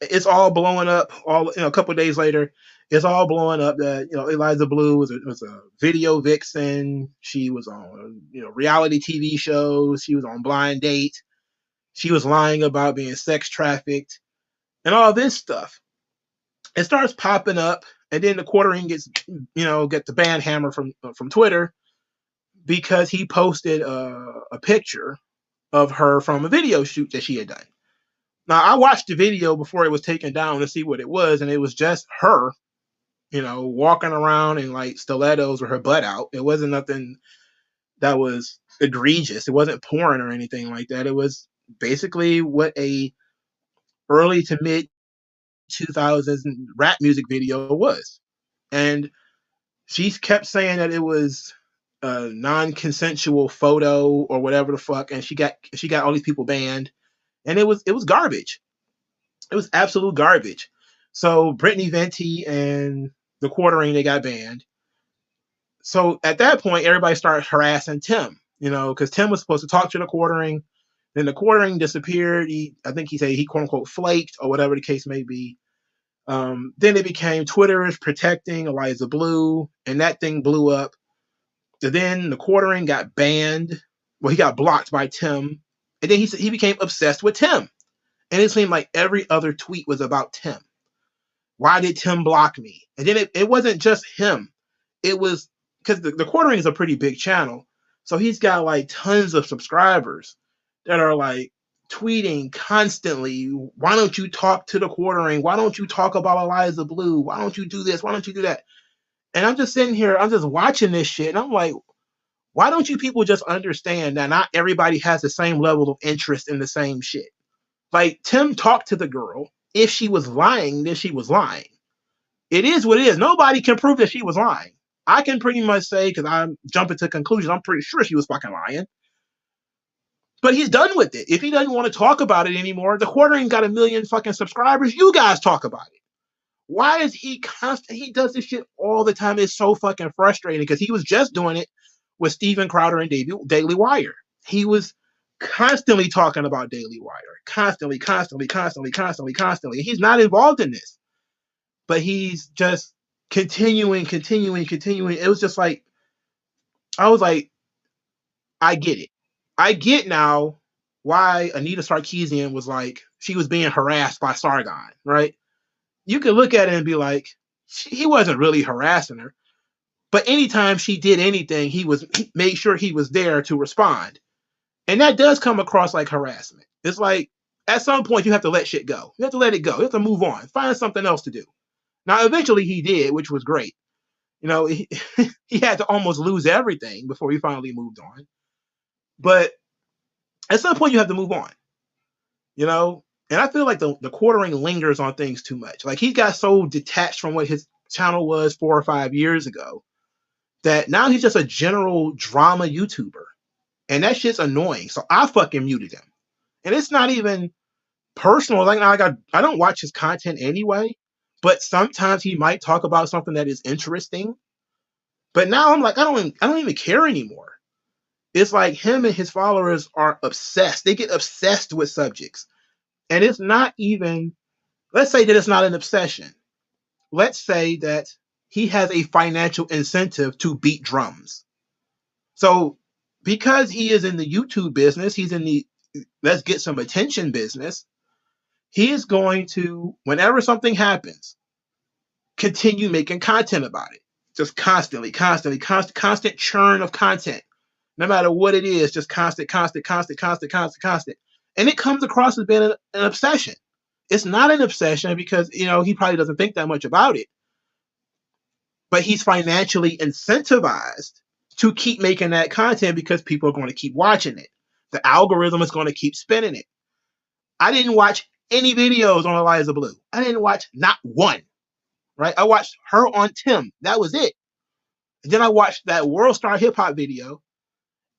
Speaker 1: it's all blowing up. All a couple of days later, it's all blowing up that Eliza Blue was a video vixen. She was on reality TV shows. She was on Blind Date. She was lying about being sex trafficked and all this stuff. It starts popping up, and then the quartering get the ban hammer from Twitter because he posted a picture of her from a video shoot that she had done. Now, I watched the video before it was taken down to see what it was, and it was just her, walking around in like stilettos with her butt out. It wasn't nothing that was egregious. It wasn't porn or anything like that. It was basically what a early to mid 2000s rap music video was. And she kept saying that it was a non-consensual photo or whatever the fuck, and she got all these people banned, and it was garbage. It was absolute garbage. So Brittany Venti and the quartering, they got banned. So at that point, everybody started harassing Tim, because Tim was supposed to talk to the quartering. Then the quartering disappeared. I think he said he quote unquote flaked or whatever the case may be. Then it became Twitter is protecting Eliza Blue, and that thing blew up. So then the quartering got banned. Well, he got blocked by Tim, and then he became obsessed with Tim. And it seemed like every other tweet was about Tim. Why did Tim block me? And then it wasn't just him. It was because the quartering is a pretty big channel. So he's got like tons of subscribers that are like tweeting constantly. Why don't you talk to the quartering? Why don't you talk about Eliza Blue? Why don't you do this? Why don't you do that? And I'm just sitting here, I'm just watching this shit. And I'm like, why don't you people just understand that not everybody has the same level of interest in the same shit? Like, Tim talked to the girl. If she was lying, then she was lying. It is what it is. Nobody can prove that she was lying. I can pretty much say, because I'm jumping to conclusions, I'm pretty sure she was fucking lying. But he's done with it. If he doesn't want to talk about it anymore, the quartering got 1 million fucking subscribers. You guys talk about it. Why is he constant? He does this shit all the time. It's so fucking frustrating because he was just doing it with Steven Crowder and Daily Wire. He was constantly talking about Daily Wire. Constantly. He's not involved in this. But he's just continuing. It was just like, I was like, I get it. I get now why Anita Sarkeesian was like, she was being harassed by Sargon, right? You can look at it and be like, he wasn't really harassing her. But anytime she did anything, he made sure he was there to respond. And that does come across like harassment. It's like, at some point, you have to let shit go. You have to let it go. You have to move on. Find something else to do. Now, eventually he did, which was great. He had to almost lose everything before he finally moved on. But at some point, you have to move on. And I feel like the quartering lingers on things too much. Like, he got so detached from what his channel was 4 or 5 years ago that now he's just a general drama YouTuber. And that shit's annoying. So I fucking muted him. And it's not even personal. Like, I don't watch his content anyway, but sometimes he might talk about something that is interesting. But now I'm like, I don't even care anymore. It's like him and his followers are obsessed. They get obsessed with subjects. And it's not even, let's say that it's not an obsession. Let's say that he has a financial incentive to beat drums. So because he is in the YouTube business, he's in the let's get some attention business, he is going to, whenever something happens, continue making content about it. Just constantly, constant churn of content. No matter what it is, just constant. And it comes across as being an obsession. It's not an obsession because, he probably doesn't think that much about it. But he's financially incentivized to keep making that content because people are going to keep watching it. The algorithm is going to keep spinning it. I didn't watch any videos on Eliza Blue. I didn't watch not one. Right? I watched her on Tim. That was it. And then I watched that World Star Hip Hop video.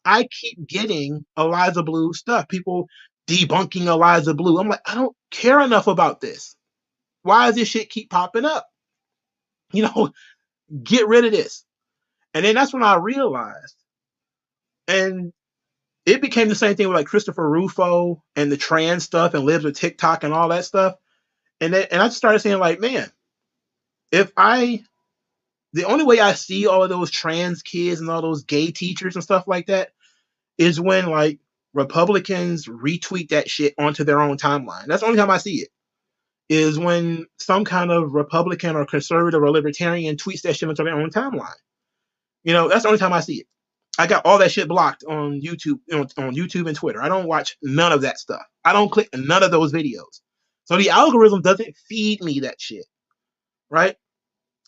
Speaker 1: I keep getting Eliza Blue stuff. People debunking Eliza Blue. I'm like, I don't care enough about this. Why does this shit keep popping up? Get rid of this. And then that's when I realized And it became the same thing with like Christopher Rufo and the trans stuff and lives with TikTok and all that stuff. And I just started saying like, man, if I the only way I see all of those trans kids and all those gay teachers and stuff like that is when like Republicans retweet that shit onto their own timeline. That's the only time I see it. Is when some kind of Republican or conservative or libertarian tweets that shit onto their own timeline. That's the only time I see it. I got all that shit blocked on YouTube, on YouTube and Twitter. I don't watch none of that stuff. I don't click none of those videos. So the algorithm doesn't feed me that shit, right?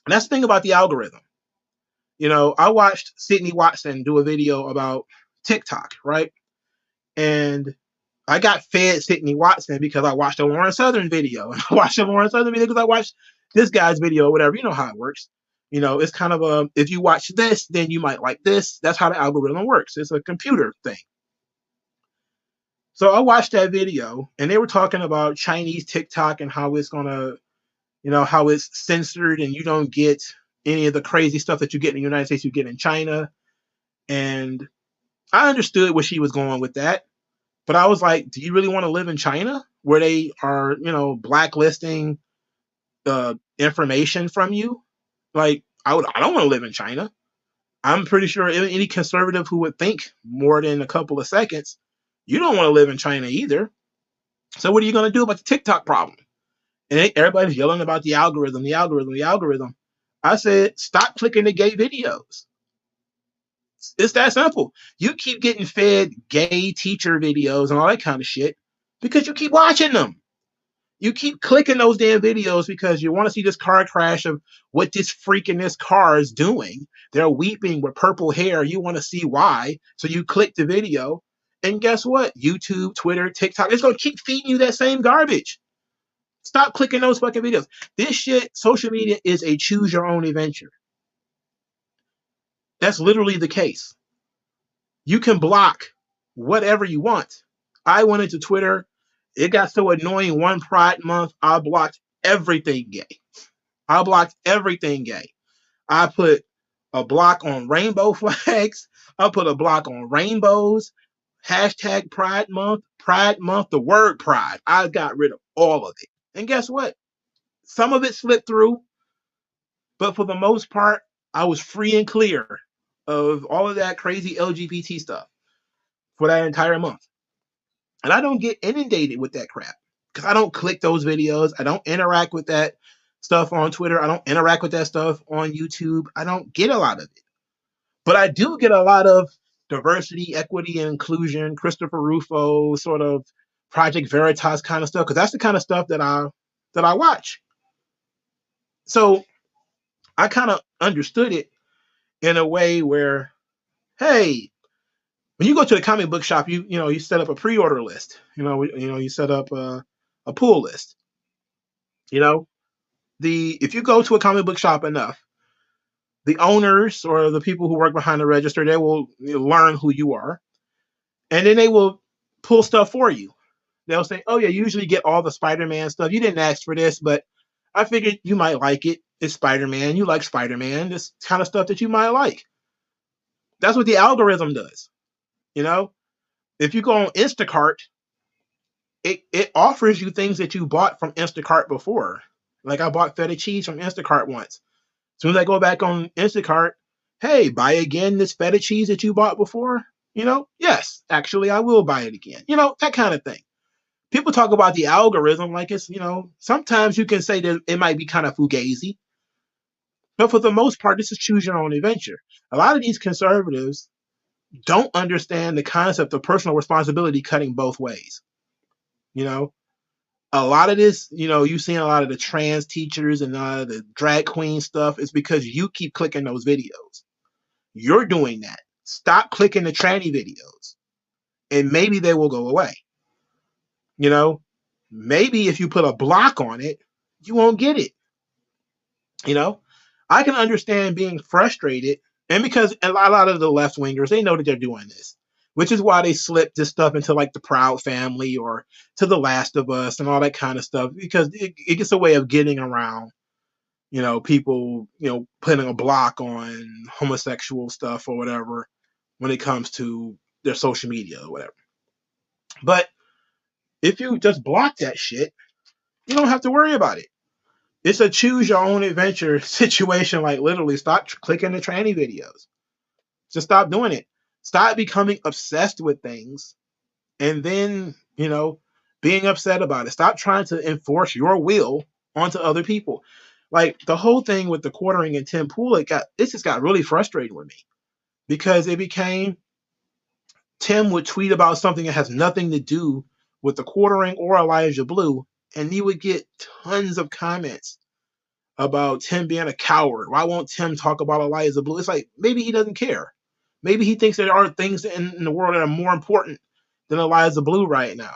Speaker 1: And that's the thing about the algorithm. I watched Sydney Watson do a video about TikTok, right? And I got fed Sydney Watson because I watched a Lauren Southern video. And I watched a Lauren Southern video because I watched this guy's video or whatever. You know how it works. It's kind of if you watch this, then you might like this. That's how the algorithm works. It's a computer thing. So I watched that video and they were talking about Chinese TikTok and how it's gonna, how it's censored and you don't get any of the crazy stuff that you get in the United States, you get in China. And I understood where she was going with that. But I was like, do you really want to live in China where they are, blacklisting information from you? Like, I don't want to live in China. I'm pretty sure any conservative who would think more than a couple of seconds, you don't want to live in China either. So what are you going to do about the TikTok problem? And everybody's yelling about the algorithm, the algorithm, the algorithm. I said, stop clicking the gay videos. It's that simple. You keep getting fed gay teacher videos and all that kind of shit because you keep watching them. You keep clicking those damn videos because you want to see this car crash of what this freak in this car is doing. They're weeping with purple hair. You want to see why. So you click the video. And guess what? YouTube, Twitter, TikTok, it's going to keep feeding you that same garbage. Stop clicking those fucking videos. This shit, social media is a choose your own adventure. That's literally the case. You can block whatever you want. I went into Twitter. It got so annoying one Pride Month, I blocked everything gay. I blocked everything gay. I put a block on rainbow flags. I put a block on rainbows. Hashtag Pride Month, the word pride. I got rid of all of it. And guess what? Some of it slipped through, but for the most part, I was free and clear of all of that crazy LGBT stuff for that entire month. And I don't get inundated with that crap because I don't click those videos. I don't interact with that stuff on Twitter. I don't interact with that stuff on YouTube. I don't get a lot of it. But I do get a lot of diversity, equity, and inclusion, Christopher Rufo, sort of Project Veritas kind of stuff, because that's the kind of stuff that I watch. So I kind of understood it in a way where, hey, when you go to the comic book shop, you set up a pre-order list. You set up a pull list. If you go to a comic book shop enough, the owners or the people who work behind the register, they will learn who you are, and then they will pull stuff for you. They'll say, "Oh yeah, you usually get all the Spider-Man stuff. You didn't ask for this, but I figured you might like it. It's Spider-Man. You like Spider-Man. This kind of stuff that you might like." That's what the algorithm does. If you go on Instacart, it offers you things that you bought from Instacart before. Like I bought feta cheese from Instacart once. As soon as I go back on Instacart, hey, buy again this feta cheese that you bought before? Yes, actually, I will buy it again. That kind of thing. People talk about the algorithm like it's, sometimes you can say that it might be kind of fugazi. But for the most part, this is choose your own adventure. A lot of these conservatives don't understand the concept of personal responsibility cutting both ways. A lot of this, you've seen a lot of the trans teachers and the drag queen stuff is because you keep clicking those videos. You're doing that. Stop clicking the tranny videos and maybe they will go away. Maybe if you put a block on it, you won't get it. I can understand being frustrated, and because a lot of the left wingers, they know that they're doing this, which is why they slip this stuff into like the Proud Family or to The Last of Us and all that kind of stuff, because it gets a way of getting around, people, putting a block on homosexual stuff or whatever. when it comes to their social media or whatever. But if you just block that shit, you don't have to worry about it. It's a choose your own adventure situation. Like literally, stop clicking the tranny videos. Just stop doing it. Stop becoming obsessed with things and then, being upset about it. Stop trying to enforce your will onto other people. Like the whole thing with the quartering and Tim Pool, it just got really frustrating with me because it became Tim would tweet about something that has nothing to do with the quartering or Elijah Blue, and he would get tons of comments about Tim being a coward. Why won't Tim talk about Elijah Blue? It's like maybe he doesn't care. Maybe he thinks there are things in the world that are more important than Eliza Blue right now.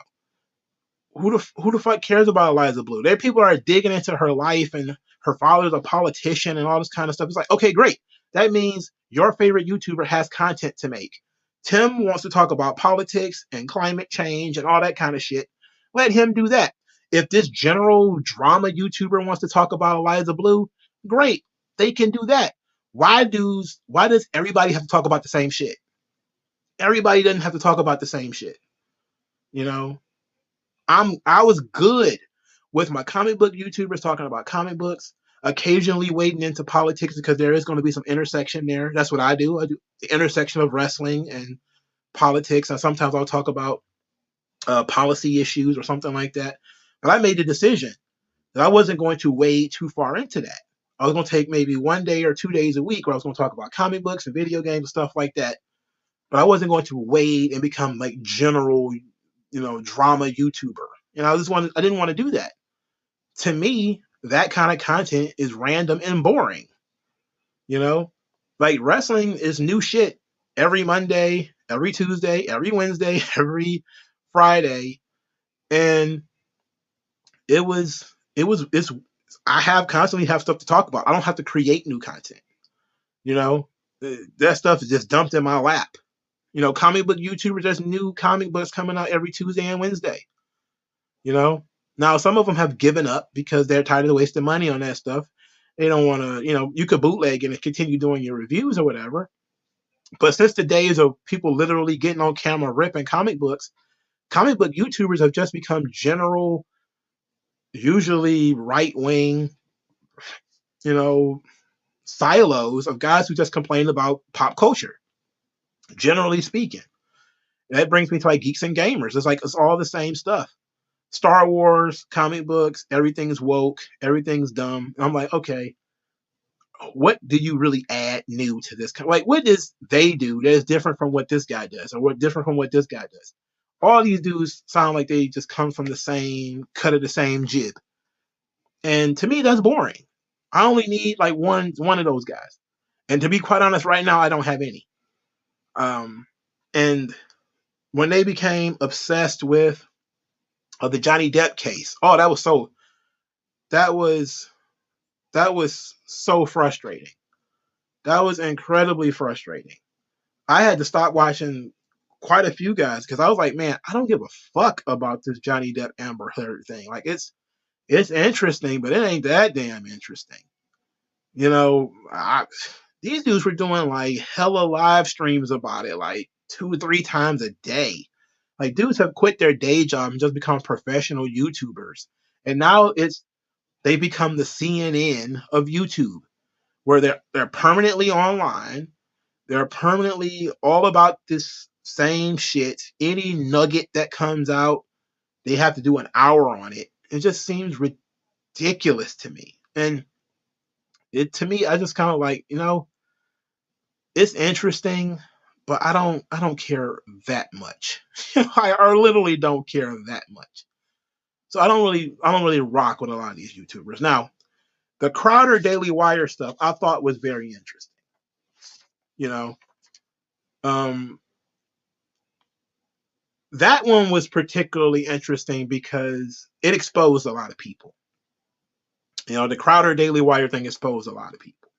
Speaker 1: Who the fuck cares about Eliza Blue? There are people that are digging into her life and her father's a politician and all this kind of stuff. It's like, okay, great. That means your favorite YouTuber has content to make. Tim wants to talk about politics and climate change and all that kind of shit. Let him do that. If this general drama YouTuber wants to talk about Eliza Blue, great. They can do that. Why does everybody have to talk about the same shit? Everybody doesn't have to talk about the same shit. You know? I was good with my comic book YouTubers talking about comic books, occasionally wading into politics because there is going to be some intersection there. That's what I do. I do the intersection of wrestling and politics, and sometimes I'll talk about policy issues or something like that. But I made the decision that I wasn't going to wade too far into that. I was going to take maybe 1 day or 2 days a week where I was going to talk about comic books and video games and stuff like that. But I wasn't going to wade and become like general, drama YouTuber. And I didn't want to do that. To me, that kind of content is random and boring. You know, like wrestling is new shit every Monday, every Tuesday, every Wednesday, every Friday, and it's I have constantly have stuff to talk about. I don't have to create new content. You know, that stuff is just dumped in my lap. Comic book YouTubers, there's new comic books coming out every Tuesday and Wednesday. Now some of them have given up because they're tired of wasting money on that stuff. They don't want to, you could bootleg and continue doing your reviews or whatever. But since the days of people literally getting on camera ripping comic books, comic book YouTubers have just become general, usually right wing, silos of guys who just complain about pop culture, generally speaking. That brings me to like Geeks and Gamers. It's all the same stuff. Star Wars, comic books, everything's woke, everything's dumb. And I'm like, okay, what do you really add new to this? Like, what does they do that is different from what this guy does, or what different from what this guy does? All these dudes sound like they just come from the same cut of the same jib, and to me, that's boring. I only need like one of those guys, and to be quite honest, right now I don't have any. And when they became obsessed with the Johnny Depp case, oh, that was so frustrating. That was incredibly frustrating. I had to stop watching quite a few guys because I was like, man, I don't give a fuck about this Johnny Depp Amber Heard thing. Like it's interesting, but it ain't that damn interesting. These dudes were doing like hella live streams about it, like 2 or 3 times a day. Like dudes have quit their day job and just become professional YouTubers, and now they become the CNN of YouTube, where they're permanently online. They're permanently all about this same shit. Any nugget that comes out, they have to do an hour on it. It just seems ridiculous to me. And to me, I just kind of like, it's interesting, but I don't care that much. I literally don't care that much. So I don't really rock with a lot of these YouTubers. Now, the Crowder Daily Wire stuff I thought was very interesting. You know, um, that one was particularly interesting because it exposed a lot of people. The Crowder Daily Wire thing exposed a lot of people.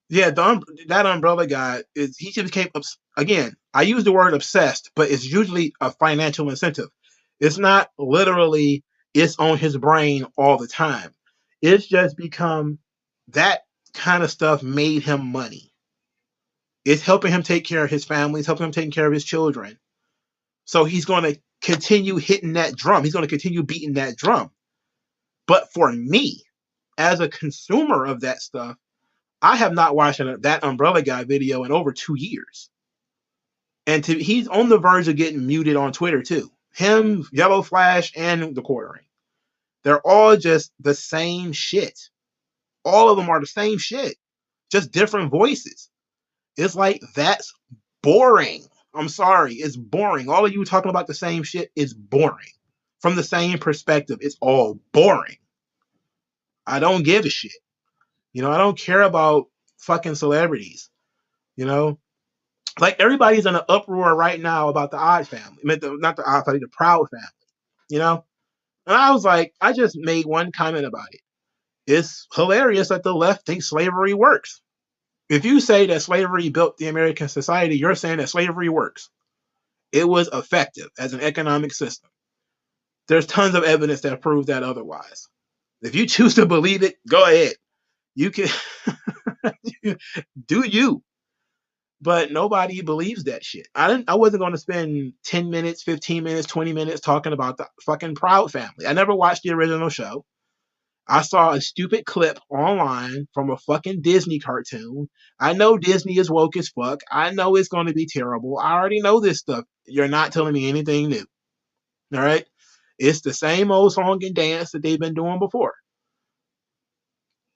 Speaker 1: Yeah, that umbrella guy he just became again. I use the word obsessed, but it's usually a financial incentive. It's not literally it's on his brain all the time. It's just become that kind of stuff made him money. It's helping him take care of his family. It's helping him take care of his children. So he's going to continue hitting that drum. He's going to continue beating that drum. But for me, as a consumer of that stuff, I have not watched that Umbrella Guy video in over 2 years. And he's on the verge of getting muted on Twitter too. Him, Yellow Flash, and the Quartering. They're all just the same shit. All of them are the same shit. Just different voices. It's like, that's boring. I'm sorry. It's boring. All of you talking about the same shit is boring. From the same perspective, it's all boring. I don't give a shit. I don't care about fucking celebrities. Like, everybody's in an uproar right now about the Odd Family. Not the Odd Family, the Proud Family. And I was like, I just made one comment about it. It's hilarious that the left thinks slavery works. If you say that slavery built the American society, you're saying that slavery works. It was effective as an economic system. There's tons of evidence that proves that otherwise. If you choose to believe it, go ahead. You can do you. But nobody believes that shit. I wasn't going to spend 10 minutes, 15 minutes, 20 minutes talking about the fucking Proud Family. I never watched the original show. I saw a stupid clip online from a fucking Disney cartoon. I know Disney is woke as fuck. I know it's going to be terrible. I already know this stuff. You're not telling me anything new. All right? It's the same old song and dance that they've been doing before.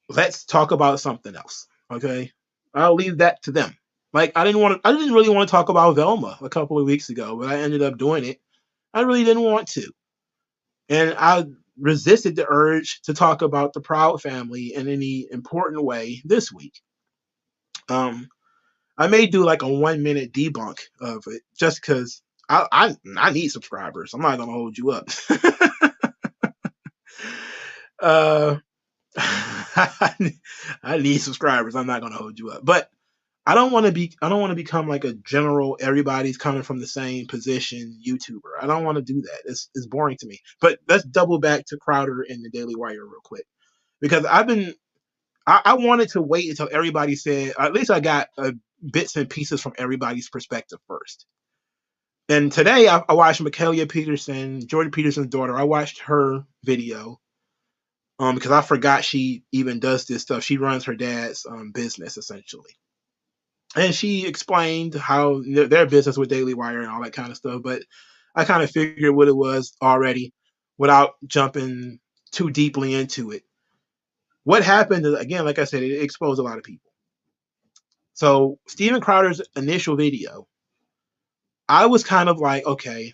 Speaker 1: Let's talk about something else. Okay? I'll leave that to them. Like, I didn't really want to talk about Velma a couple of weeks ago, but I ended up doing it. I really didn't want to. And I resisted the urge to talk about the Proud Family in any important way this week. I may do like a 1-minute debunk of it just because I need subscribers. I'm not gonna hold you up. I need subscribers. I'm not gonna hold you up. But I don't want to become like a general everybody's coming from the same position YouTuber. I don't want to do that. It's boring to me. But let's double back to Crowder and the Daily Wire real quick. Because I wanted to wait until everybody said, at least I got bits and pieces from everybody's perspective first. And today I watched Mikaela Peterson, Jordan Peterson's daughter. I watched her video because I forgot she even does this stuff. She runs her dad's business essentially. And she explained how their business with Daily Wire and all that kind of stuff. But I kind of figured what it was already without jumping too deeply into it. What happened, again, like I said, it exposed a lot of people. So Steven Crowder's initial video, I was kind of like, okay,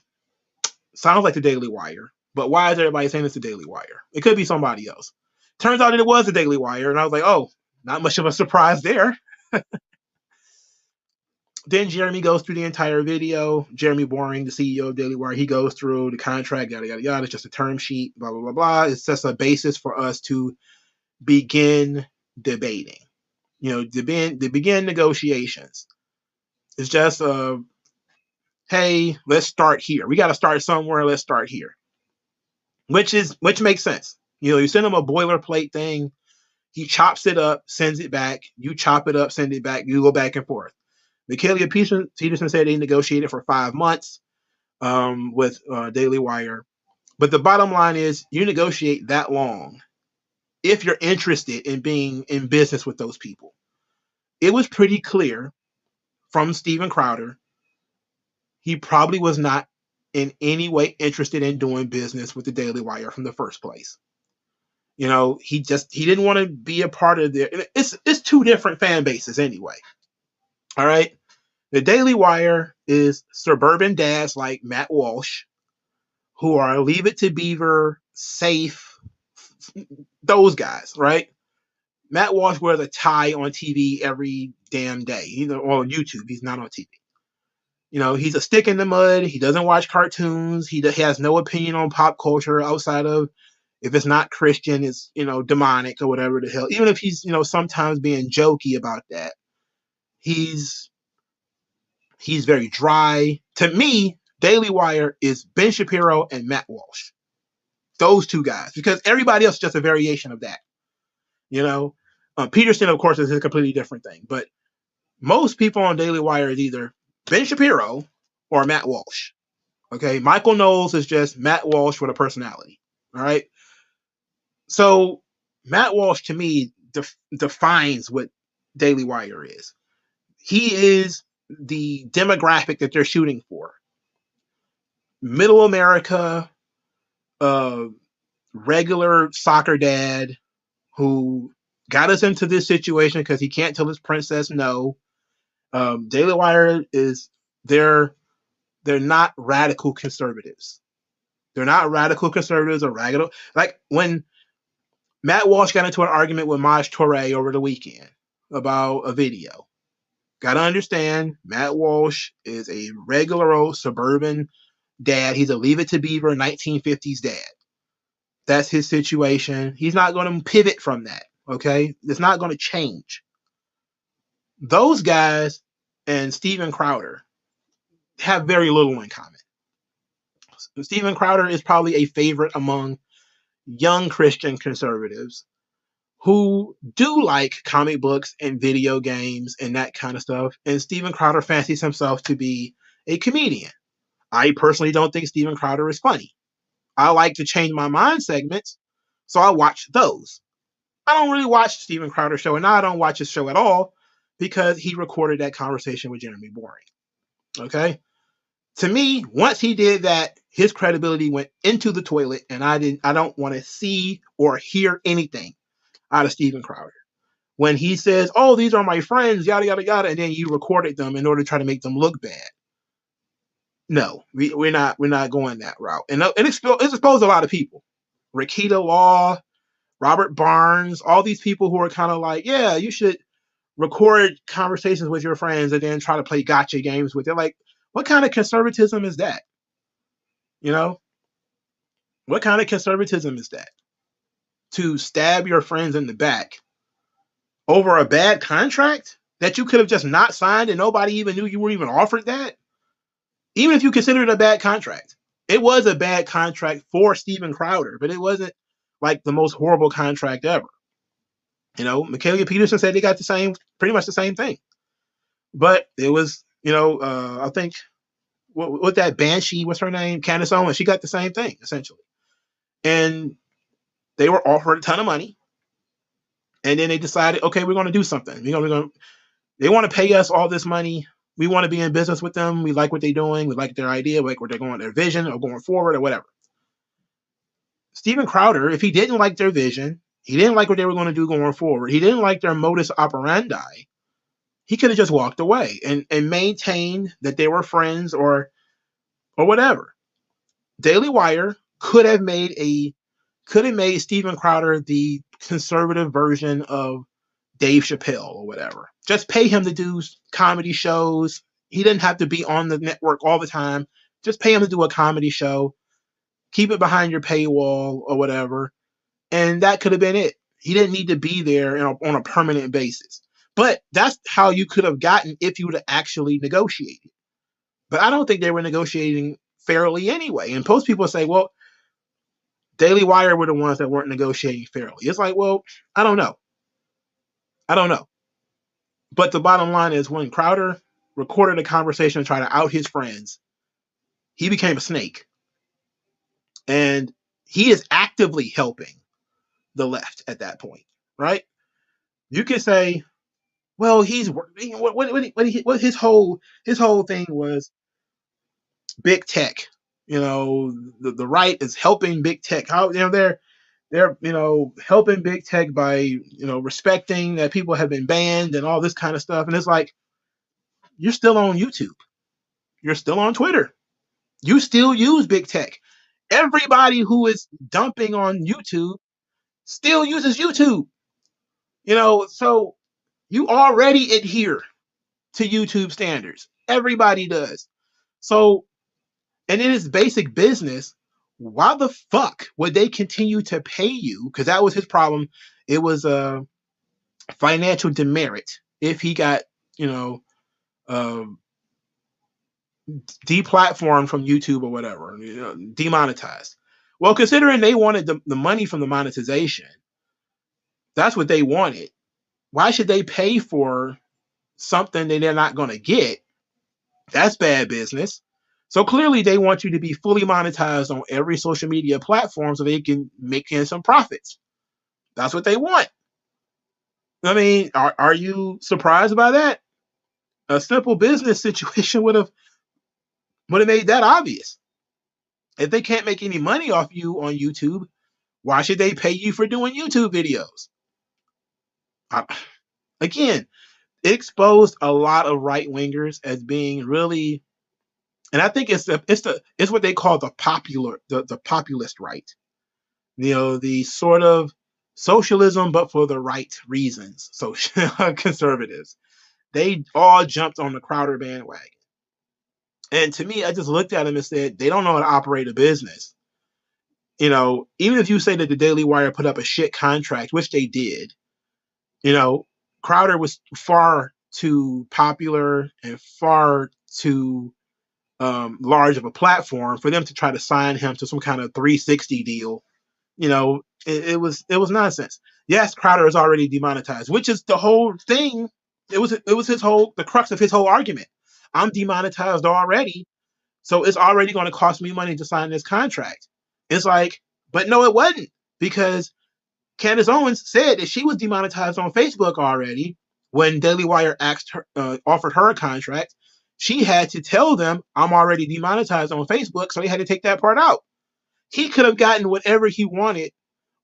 Speaker 1: sounds like the Daily Wire. But why is everybody saying it's the Daily Wire? It could be somebody else. Turns out that it was the Daily Wire. And I was like, oh, not much of a surprise there. Then Jeremy goes through the entire video. Jeremy Boring, the CEO of Daily Wire, he goes through the contract, yada, yada, yada. It's just a term sheet, blah, blah, blah, blah. It's just a basis for us to begin debating, to begin negotiations. It's just, hey, let's start here. We got to start somewhere. Let's start here. Which makes sense. You send him a boilerplate thing. He chops it up, sends it back. You chop it up, send it back. You go back and forth. Mikaela Peterson said they negotiated for 5 months with Daily Wire. But the bottom line is you negotiate that long if you're interested in being in business with those people. It was pretty clear from Steven Crowder, he probably was not in any way interested in doing business with the Daily Wire from the first place. He didn't want to be a part of their. It's two different fan bases anyway. All right. The Daily Wire is suburban dads like Matt Walsh, who are Leave It to Beaver, Safe, those guys, right? Matt Walsh wears a tie on TV every damn day. He's on YouTube. He's not on TV. He's a stick in the mud. He doesn't watch cartoons. He has no opinion on pop culture outside of if it's not Christian, it's, demonic or whatever the hell. Even if he's, sometimes being jokey about that. He's very dry. To me, Daily Wire is Ben Shapiro and Matt Walsh. Those two guys. Because everybody else is just a variation of that. Peterson, of course, is a completely different thing. But most people on Daily Wire is either Ben Shapiro or Matt Walsh. Okay, Michael Knowles is just Matt Walsh with a personality. All right, so Matt Walsh to me defines what Daily Wire is. He is the demographic that they're shooting for. Middle America, uh, regular soccer dad who got us into this situation because he can't tell his princess no. Daily Wire is they're not radical conservatives. They're not radical conservatives or radical like when Matt Walsh got into an argument with Maj Toure over the weekend about a video. Got to understand, Matt Walsh is a regular old suburban dad. He's a Leave It to Beaver 1950s dad. That's his situation. He's not going to pivot from that. Okay, it's not going to change. Those guys and Steven Crowder have very little in common. Steven Crowder is probably a favorite among young Christian conservatives who do like comic books and video games and that kind of stuff. And Steven Crowder fancies himself to be a comedian. I personally don't think Steven Crowder is funny. I like to change my mind segments, so I watch those. I don't really watch Steven Crowder's show, and now I don't watch his show at all because he recorded that conversation with Jeremy Boring. Okay? To me, once he did that, his credibility went into the toilet, and I don't want to see or hear anything out of Steven Crowder. When he says, "Oh, these are my friends," yada yada yada, and then you recorded them in order to try to make them look bad. No, we're not going that route. And it exposed a lot of people. Rakita Law, Robert Barnes, all these people who are kind of like, yeah, you should record conversations with your friends and then try to play gotcha games with it. Like, what kind of conservatism is that? You know? What kind of conservatism is that? To stab your friends in the back over a bad contract that you could have just not signed and nobody even knew you were even offered that? Even if you consider it a bad contract. It was a bad contract for Steven Crowder, but it wasn't like the most horrible contract ever. You know, Michaela Peterson said they got pretty much the same thing. But it was, I think, what that Banshee, what's her name? Candace Owens, she got the same thing, essentially. And they were offered a ton of money. And then they decided, okay, we're going to do something. They want to pay us all this money. We want to be in business with them. We like what they're doing. We like their idea, we like where they're going, their vision, or going forward, or whatever. Steven Crowder, if he didn't like their vision, he didn't like what they were going to do going forward, he didn't like their modus operandi, he could have just walked away and maintained that they were friends or whatever. Daily Wire could have made Steven Crowder the conservative version of Dave Chappelle or whatever. Just pay him to do comedy shows. He didn't have to be on the network all the time. Just pay him to do a comedy show. Keep it behind your paywall or whatever. And that could have been it. He didn't need to be there on a permanent basis. But that's how you could have gotten if you would have actually negotiated. But I don't think they were negotiating fairly anyway. And most people say, well, Daily Wire were the ones that weren't negotiating fairly. It's like, well, I don't know. But the bottom line is when Crowder recorded a conversation to try to out his friends, he became a snake. And he is actively helping the left at that point, right? You could say, well, he's what his whole thing was big tech. The right is helping big tech. How they're helping big tech by respecting that people have been banned and all this kind of stuff. And it's like, you're still on YouTube, you're still on Twitter, you still use big tech. Everybody who is dumping on YouTube still uses YouTube. So you already adhere to YouTube standards. Everybody does. So, and in its basic business, why the fuck would they continue to pay you? Because that was his problem. It was a financial demerit if he got, deplatformed from YouTube or whatever, demonetized. Well, considering they wanted the money from the monetization, that's what they wanted. Why should they pay for something that they're not going to get, that's bad business. So clearly they want you to be fully monetized on every social media platform so they can make in some profits. That's what they want. I mean, are you surprised by that? A simple business situation would have made that obvious. If they can't make any money off you on YouTube, why should they pay you for doing YouTube videos? I, again, it exposed a lot of right wingers as being really, and I think it's what they call the populist right. The sort of socialism, but for the right reasons. So conservatives, they all jumped on the Crowder bandwagon. And to me, I just looked at them and said, they don't know how to operate a business. Even if you say that the Daily Wire put up a shit contract, which they did, Crowder was far too popular and far too large of a platform for them to try to sign him to some kind of 360 deal. It was nonsense. Yes, Crowder is already demonetized, which is the whole thing. It was the crux of his whole argument. I'm demonetized already, so it's already going to cost me money to sign this contract. It's like, but no, it wasn't, because Candace Owens said that she was demonetized on Facebook already when Daily Wire offered her a contract. She had to tell them, I'm already demonetized on Facebook, so they had to take that part out. He could have gotten whatever he wanted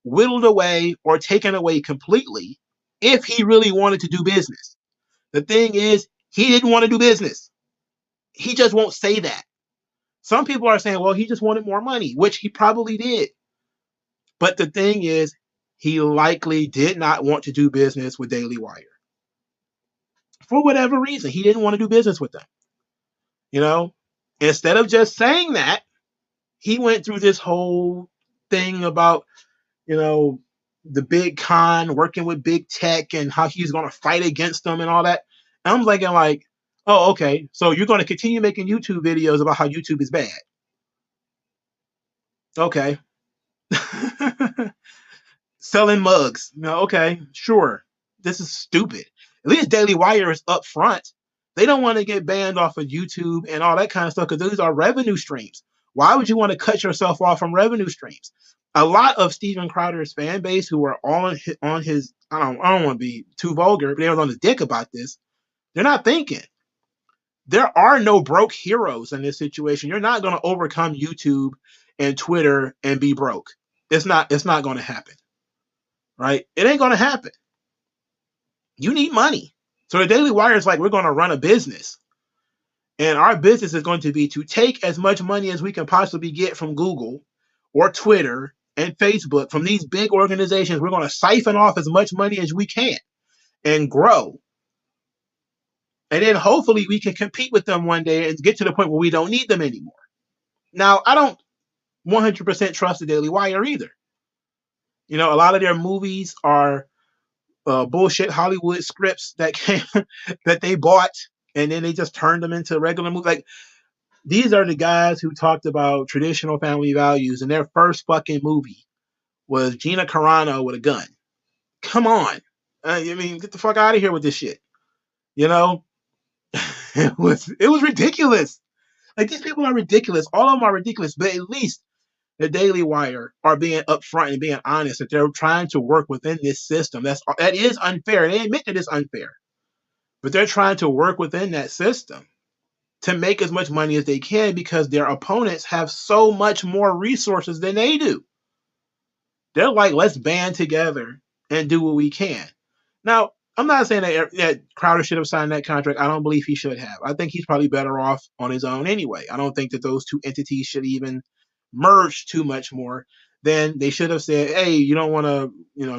Speaker 1: whittled away or taken away completely if he really wanted to do business. The thing is, he didn't want to do business. He just won't say that. Some people are saying, well, he just wanted more money, which he probably did. But the thing is, he likely did not want to do business with Daily Wire. For whatever reason, he didn't want to do business with them. Instead of just saying that, he went through this whole thing about, the big con working with big tech and how he's going to fight against them and all that. And I'm thinking like, oh, okay, so you're going to continue making YouTube videos about how YouTube is bad. Okay. Selling mugs. No, okay, sure. This is stupid. At least Daily Wire is up front. They don't want to get banned off of YouTube and all that kind of stuff because those are revenue streams. Why would you want to cut yourself off from revenue streams? A lot of Steven Crowder's fan base who are all on his, I don't want to be too vulgar, but they were on his dick about this. They're not thinking. There are no broke heroes in this situation. You're not going to overcome YouTube and Twitter and be broke. It's not going to happen. Right? It ain't going to happen. You need money. So the Daily Wire is like, we're going to run a business. And our business is going to be to take as much money as we can possibly get from Google or Twitter and Facebook, from these big organizations. We're going to siphon off as much money as we can and grow. And then hopefully we can compete with them one day and get to the point where we don't need them anymore. Now, I don't 100% trust the Daily Wire either. A lot of their movies are bullshit Hollywood scripts that they bought, and then they just turned them into regular movies. Like, these are the guys who talked about traditional family values, and their first fucking movie was Gina Carano with a gun. Come on. Get the fuck out of here with this shit. It was ridiculous. Like, these people are ridiculous. All of them are ridiculous, but at least the Daily Wire are being upfront and being honest that they're trying to work within this system. That is unfair. They admit that it's unfair, but they're trying to work within that system to make as much money as they can because their opponents have so much more resources than they do. They're like, let's band together and do what we can. Now, I'm not saying that Crowder should have signed that contract. I don't believe he should have. I think he's probably better off on his own anyway. I don't think that those two entities should even merge too much more. Then they should have said, hey, you don't want to,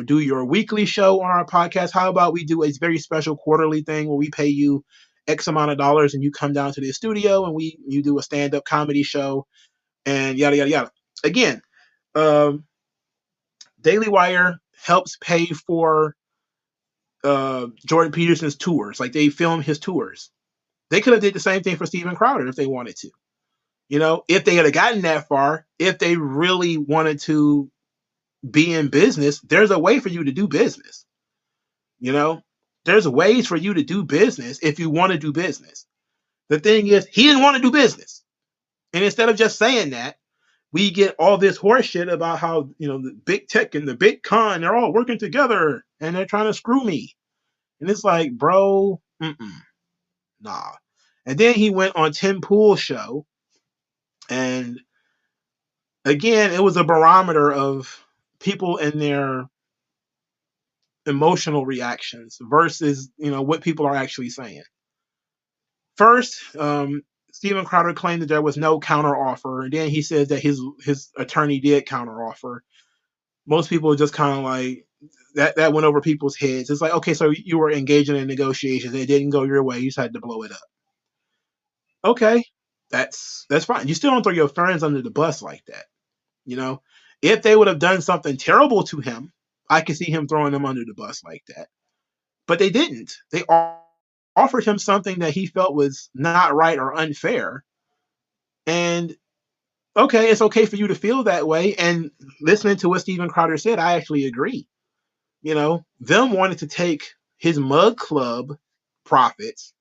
Speaker 1: do your weekly show on our podcast. How about we do a very special quarterly thing where we pay you X amount of dollars and you come down to the studio and you do a stand-up comedy show and yada, yada, yada. Again, Daily Wire helps pay for Jordan Peterson's tours. Like, they film his tours. They could have did the same thing for Steven Crowder if they wanted to. If they had gotten that far, if they really wanted to be in business, there's a way for you to do business. Don't There's ways for you to do business if you want to do business. The thing is, he didn't want to do business. And instead of just saying that, we get all this horse shit about how, the big tech and the big con, they're all working together and they're trying to screw me. And it's like, bro, nah. And then he went on Tim Pool's show. And again, it was a barometer of people and their emotional reactions versus, what people are actually saying. First, Steven Crowder claimed that there was no counter offer, and then he says that his attorney did counter offer. Most people are just kind of like that went over people's heads. It's like, okay, so you were engaging in negotiations, it didn't go your way, you just had to blow it up. Okay, that's fine. You still don't throw your friends under the bus like that. If they would have done something terrible to him, I could see him throwing them under the bus like that. But they didn't. They offered him something that he felt was not right or unfair. And okay, it's okay for you to feel that way. And listening to what Steven Crowder said, I actually agree. Them wanted to take his mug club profits.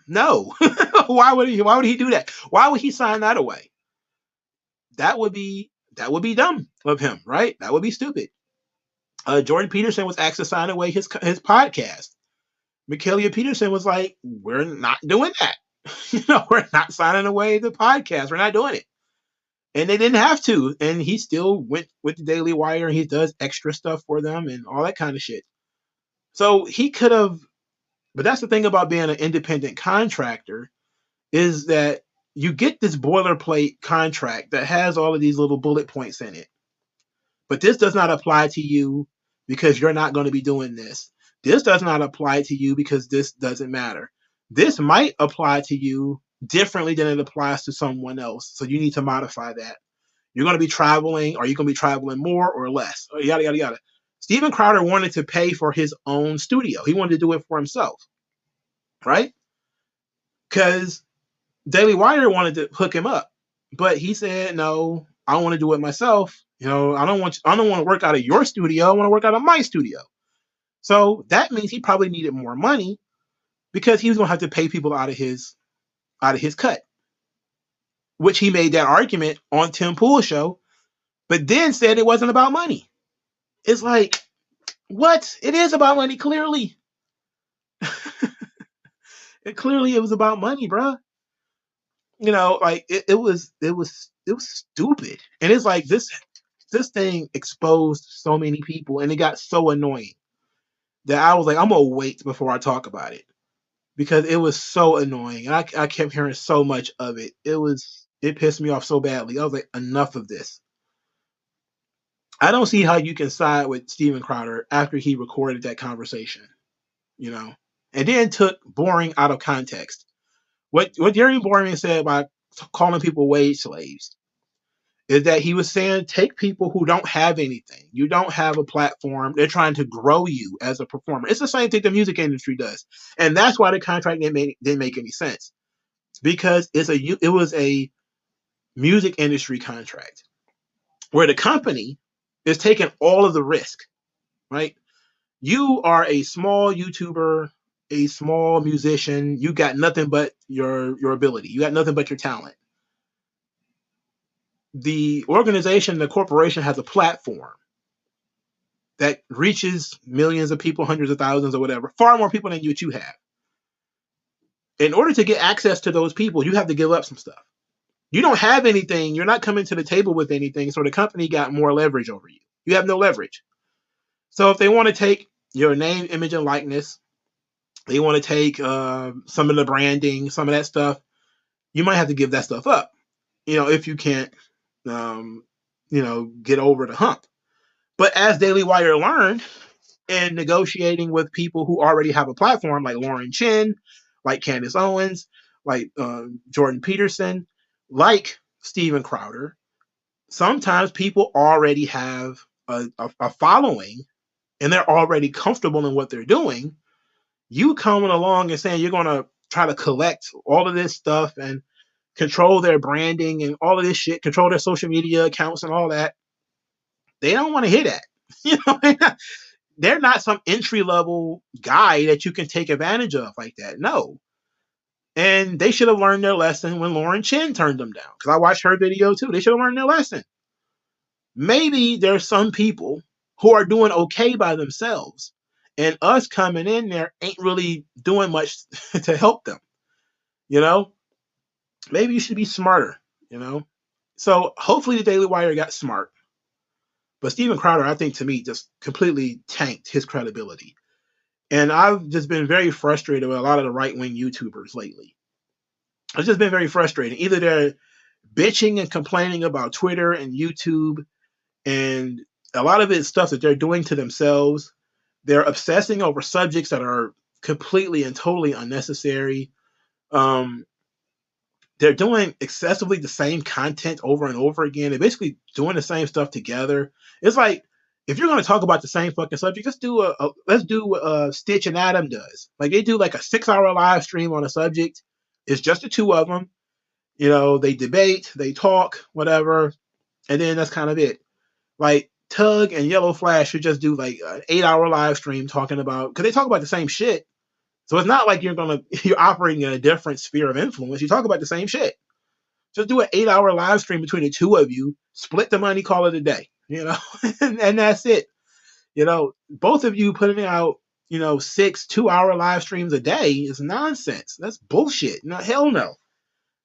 Speaker 1: No. Why would he do that? Why would he sign that away? That would be dumb of him, right? That would be stupid. Jordan Peterson was asked to sign away his podcast. Mikaela Peterson was like, we're not doing that. We're not signing away the podcast. We're not doing it. And they didn't have to. And he still went with the Daily Wire and he does extra stuff for them and all that kind of shit. So he could have, but that's the thing about being an independent contractor is that you get this boilerplate contract that has all of these little bullet points in it. But this does not apply to you because you're not going to be doing this. This does not apply to you because this doesn't matter. This might apply to you differently than it applies to someone else. So you need to modify that. You're going to be traveling. Are you going to be traveling more or less? Yada, yada, yada. Steven Crowder wanted to pay for his own studio. He wanted to do it for himself. Right? Because Daily Wire wanted to hook him up. But he said, no, I want to do it myself. I don't want to work out of your studio. I want to work out of my studio. So that means he probably needed more money because he was going to have to pay people out of his cut, which he made that argument on Tim Pool's show, but then said it wasn't about money. It's like, what? It is about money, clearly. Clearly it was about money, bruh. It was stupid. And it's like this thing exposed so many people and it got so annoying that I was like, I'm gonna wait before I talk about it because it was so annoying and I kept hearing so much of it. It pissed me off so badly. I was like, enough of this. I don't see how you can side with Steven Crowder after he recorded that conversation, and then took Boring out of context. What Jeremy Boring said about calling people wage slaves is that he was saying take people who don't have anything. You don't have a platform. They're trying to grow you as a performer. It's the same thing the music industry does. And that's why the contract didn't make any sense. Because it was a music industry contract where the company is taking all of the risk, right? You are a small YouTuber, a small musician. You got nothing but your ability. You got nothing but your talent. The organization, the corporation has a platform that reaches millions of people, hundreds of thousands or whatever, far more people than you have. In order to get access to those people, you have to give up some stuff. You don't have anything. You're not coming to the table with anything. So the company got more leverage over you. You have no leverage. So if they want to take your name, image, and likeness, they want to take some of the branding, some of that stuff, you might have to give that stuff up, if you can't, get over the hump. But as Daily Wire learned in negotiating with people who already have a platform, like Lauren Chin, like Candace Owens, like Jordan Peterson, like Steven Crowder, sometimes people already have a following and they're already comfortable in what they're doing. You coming along and saying you're going to try to collect all of this stuff and control their branding and all of this shit, control their social media accounts and all that. They don't want to hear that. they're not some entry level guy that you can take advantage of like that. No. And they should have learned their lesson when Lauren Chen turned them down. Because I watched her video too. They should have learned their lesson. Maybe there's some people who are doing okay by themselves, and us coming in there ain't really doing much to help them. You know, maybe you should be smarter. You know, so hopefully the Daily Wire got smart. But Steven Crowder, I think to me, just completely tanked his credibility. And I've just been very frustrated with a lot of the right wing YouTubers lately. It's just been very frustrating. Either they're bitching and complaining about Twitter and YouTube, and a lot of it is stuff that they're doing to themselves. They're obsessing over subjects that are completely and totally unnecessary. Um, they're doing excessively the same content over and over again. They're basically doing the same stuff together. It's like, if you're going to talk about the same fucking subject, let's do what Stitch and Adam does. Like, they do like a 6-hour live stream on a subject. It's just the two of them. You know, they debate, they talk, whatever, and then that's kind of it. Like, Tug and Yellow Flash should just do like an 8-hour live stream talking about, because they talk about the same shit. So it's not like you're operating in a different sphere of influence. You talk about the same shit. Just do an 8-hour live stream between the two of you, split the money, call it a day, you know, and that's it. You know, both of you putting out, 6 2-hour live streams a day is nonsense. That's bullshit. No, hell no.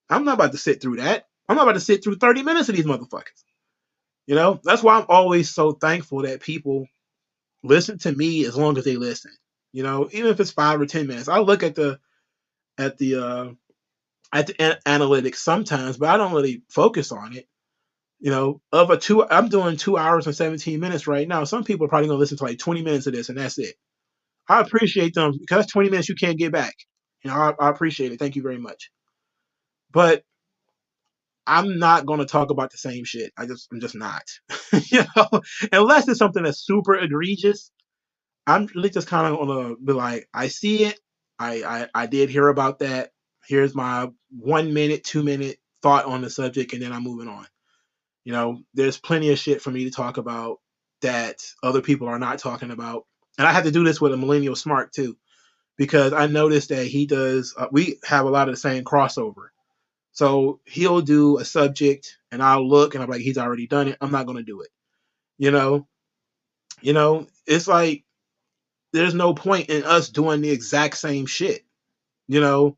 Speaker 1: I'm not about to sit through that. I'm not about to sit through 30 minutes of these motherfuckers. You know, that's why I'm always so thankful that people listen to me as long as they listen. You know, even if it's 5 or 10 minutes. I look at the analytics sometimes, but I don't really focus on it. You know, I'm doing 2 hours and 17 minutes right now. Some people are probably gonna listen to like 20 minutes of this and that's it. I appreciate them because that's 20 minutes you can't get back. You know, I appreciate it. Thank you very much. But I'm not going to talk about the same shit. I'm just not. You know, unless it's something that's super egregious, I'm really just kind of gonna be like, I see it. I did hear about that. Here's my 1 minute, 2 minute thought on the subject, and then I'm moving on. You know, there's plenty of shit for me to talk about that other people are not talking about, and I have to do this with a millennial smart too, because I noticed that he does. We have a lot of the same crossover. So he'll do a subject, and I'll look, and I'm like, he's already done it. I'm not gonna do it. You know, it's like there's no point in us doing the exact same shit. You know,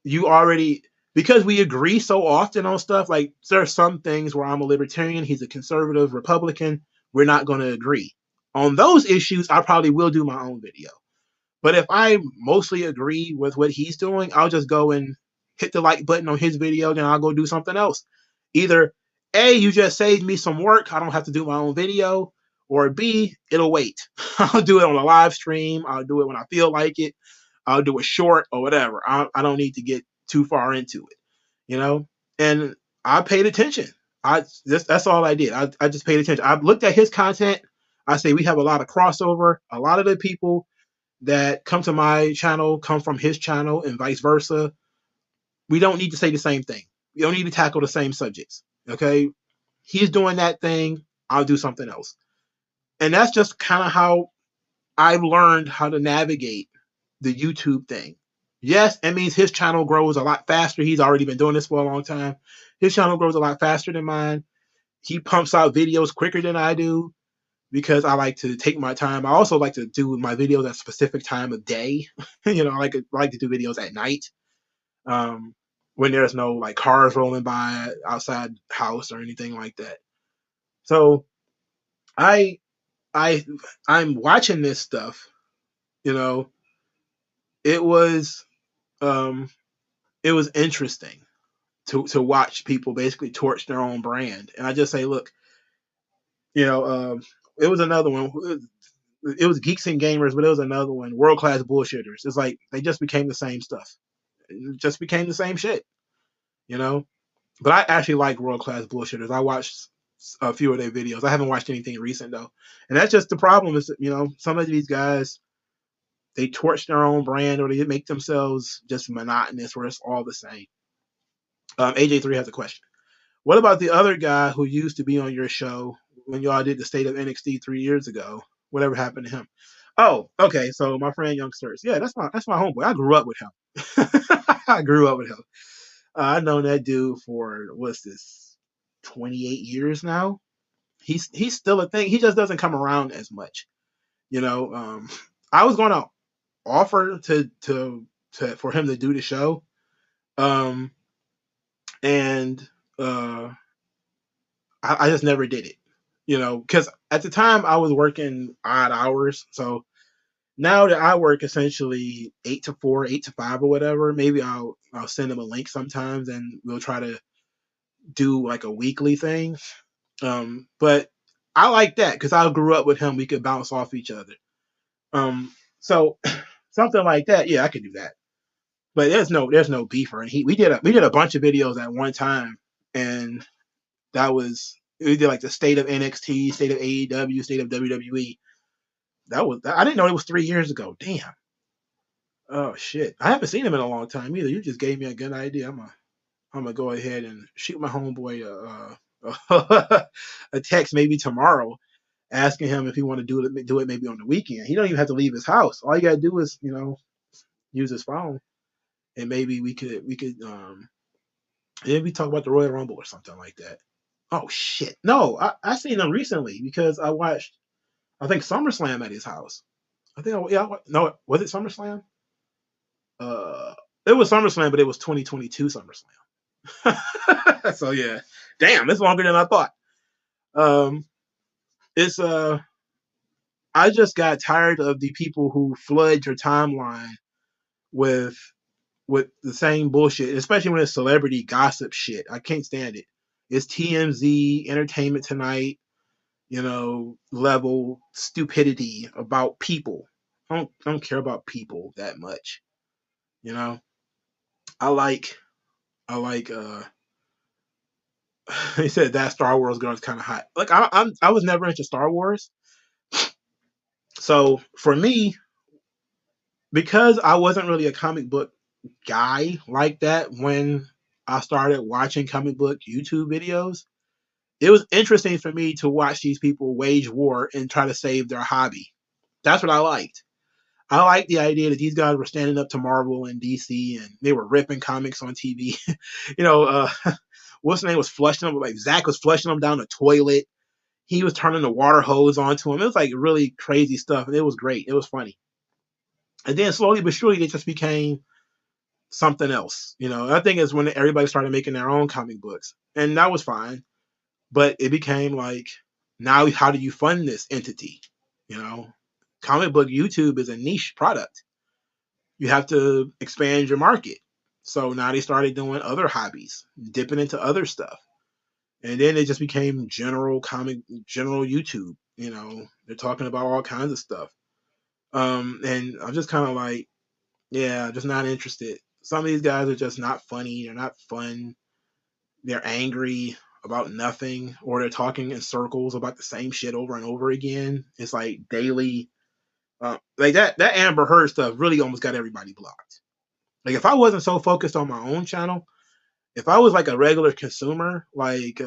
Speaker 1: you already, because we agree so often on stuff. Like, there are some things where I'm a libertarian, he's a conservative Republican. We're not going to agree on those issues. I probably will do my own video. But if I mostly agree with what he's doing, I'll just go and hit the like button on his video, then I'll go do something else. Either A, you just saved me some work, I don't have to do my own video, or B, it'll wait. I'll do it on a live stream, I'll do it when I feel like it, I'll do it short or whatever. I don't need to get too far into it, you know? And I paid attention. That's all I did. I just paid attention. I looked at his content. I say we have a lot of crossover. A lot of the people that come to my channel come from his channel and vice versa. We don't need to say the same thing. We don't need to tackle the same subjects. Okay. He's doing that thing. I'll do something else. And that's just kind of how I've learned how to navigate the YouTube thing. Yes, it means his channel grows a lot faster. He's already been doing this for a long time. His channel grows a lot faster than mine. He pumps out videos quicker than I do because I like to take my time. I also like to do my videos at a specific time of day. You know, I like to do videos at night, um, when there's no like cars rolling by outside house or anything like that. So I I I'm watching this stuff. You know, it was um, it was interesting to watch people basically torch their own brand, and I just say, look, you know, it was another one. It was Geeks and Gamers, but it was another one, World Class Bullshitters. It's like they just became the same stuff. It just became the same shit, you know. But I actually like World Class Bullshitters. I watched a few of their videos. I haven't watched anything recent though, and that's just the problem. Is some of these guys, they torch their own brand or they make themselves just monotonous, where it's all the same. AJ3 has a question. What about the other guy who used to be on your show when y'all did the State of NXT 3 years ago? whatever happened to him. Oh, okay. So my friend Youngsters, yeah, that's my homeboy. I grew up with him. I grew up with him. I've known that dude for what's this, 28 years now. He's still a thing. He just doesn't come around as much. You know, I was going to offer to for him to do the show, um, and I just never did it. You know, because at the time I was working odd hours, so now that I work essentially 8 to 4, 8 to 5, or whatever, maybe I'll send him a link sometimes, and we'll try to do like a weekly thing. But I like that because I grew up with him. We could bounce off each other. So something like that, yeah, I could do that. But there's no beef or any. We did a bunch of videos at one time, and that was we did like the state of NXT, state of AEW, state of WWE. I didn't know it was 3 years ago. Damn. Oh shit. I haven't seen him in a long time either. You just gave me a good idea. I'm gonna go ahead and shoot my homeboy a text maybe tomorrow, asking him if he want to do it maybe on the weekend. He don't even have to leave his house. All you gotta do is use his phone, and maybe we could maybe talk about the Royal Rumble or something like that. Oh shit! No, I seen him recently because I watched I think SummerSlam at his house. I think no, was it SummerSlam? Uh, it was SummerSlam, but it was 2022 SummerSlam. So yeah, damn, it's longer than I thought. Um, it's I just got tired of the people who flood your timeline with with the same bullshit, especially when it's celebrity gossip shit. I can't stand it. It's TMZ, Entertainment Tonight, level stupidity about people. I don't care about people that much. You know, I like I like he said that Star Wars girl is kind of hot. Like I was never into Star Wars, so for me, because I wasn't really a comic book guy like that when I started watching comic book YouTube videos, it was interesting for me to watch these people wage war and try to save their hobby. That's what I liked. I liked the idea that these guys were standing up to Marvel and DC and they were ripping comics on TV. you know, uh, what's the name was flushing them, like Zach was flushing them down the toilet. He was turning the water hose onto him. It was like really crazy stuff, and it was great. It was funny. And then slowly but surely, they just became something else. I think it's when everybody started making their own comic books, and that was fine. But it became like, now how do you fund this entity? You know, comic book YouTube is a niche product. You have to expand your market. So now they started doing other hobbies, dipping into other stuff. And then it just became general YouTube. They're talking about all kinds of stuff. And I'm just kind of like, yeah, just not interested. Some of these guys are just not funny. They're not fun. They're angry about nothing, or they're talking in circles about the same shit over and over again. It's like daily, like that Amber Heard stuff really almost got everybody blocked. Like if I wasn't so focused on my own channel, if I was like a regular consumer, like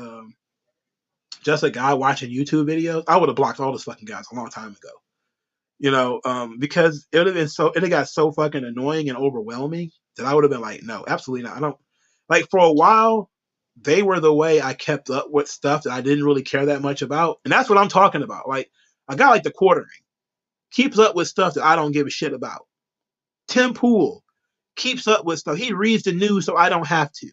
Speaker 1: just a guy watching YouTube videos, I would have blocked all those fucking guys a long time ago. Because it have got so fucking annoying and overwhelming that I would have been like, no, absolutely not. I don't like for a while. They were the way I kept up with stuff that I didn't really care that much about, and that's what I'm talking about. Like a guy like the Quartering keeps up with stuff that I don't give a shit about. Tim Pool keeps up with stuff. He reads the news so I don't have to.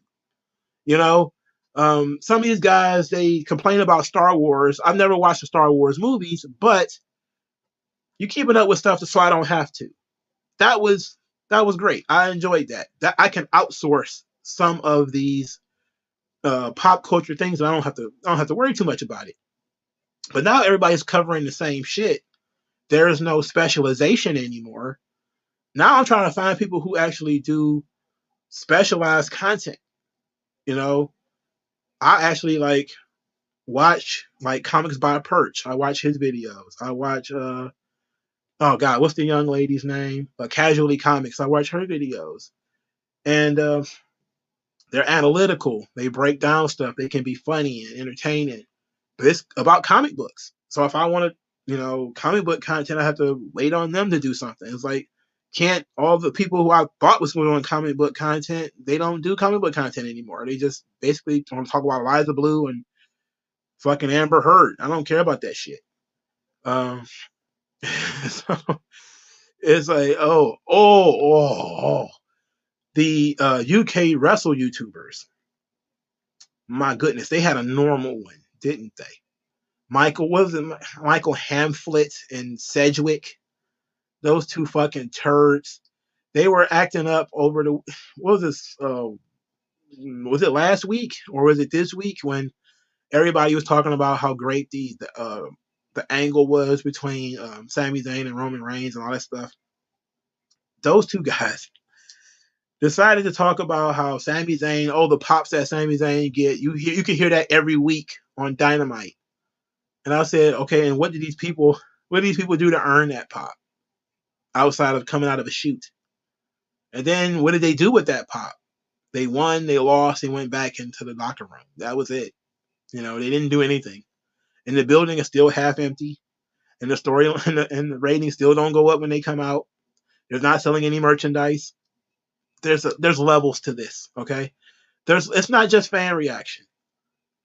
Speaker 1: You know, some of these guys they complain about Star Wars. I've never watched the Star Wars movies, but you keeping up with stuff so I don't have to. That was that was great. I enjoyed that. That I can outsource some of these pop culture things, and I don't have to worry too much about it. But now everybody's covering the same shit. There is no specialization anymore. Now I'm trying to find people who actually do specialized content. You know, I actually like watch like Comics by Perch. I watch his videos. I watch oh god, what's the young lady's name? Casually Comics. I watch her videos, and they're analytical. They break down stuff. They can be funny and entertaining, but it's about comic books. So if I want to comic book content, I have to wait on them to do something. It's like, can't all the people who I thought was going on comic book content, they don't do comic book content anymore. They just basically want to talk about Liza Blue and fucking Amber Heard. I don't care about that shit. So it's like, the UK wrestle YouTubers. My goodness, they had a normal one, didn't they? Michael Hamflet and Sedgwick? Those two fucking turds. They were acting up over the. What was this? Was it last week or was it this week when everybody was talking about how great the angle was between Sami Zayn and Roman Reigns and all that stuff? Those two guys decided to talk about how Sami Zayn, the pops that Sami Zayn get, you can hear that every week on Dynamite. And I said, okay, and what do these people do to earn that pop outside of coming out of a shoot? And then what did they do with that pop? They won, they lost, they went back into the locker room. That was it. They didn't do anything. And the building is still half empty. And the story and the ratings still don't go up when they come out. They're not selling any merchandise. There's levels to this, okay? It's not just fan reaction.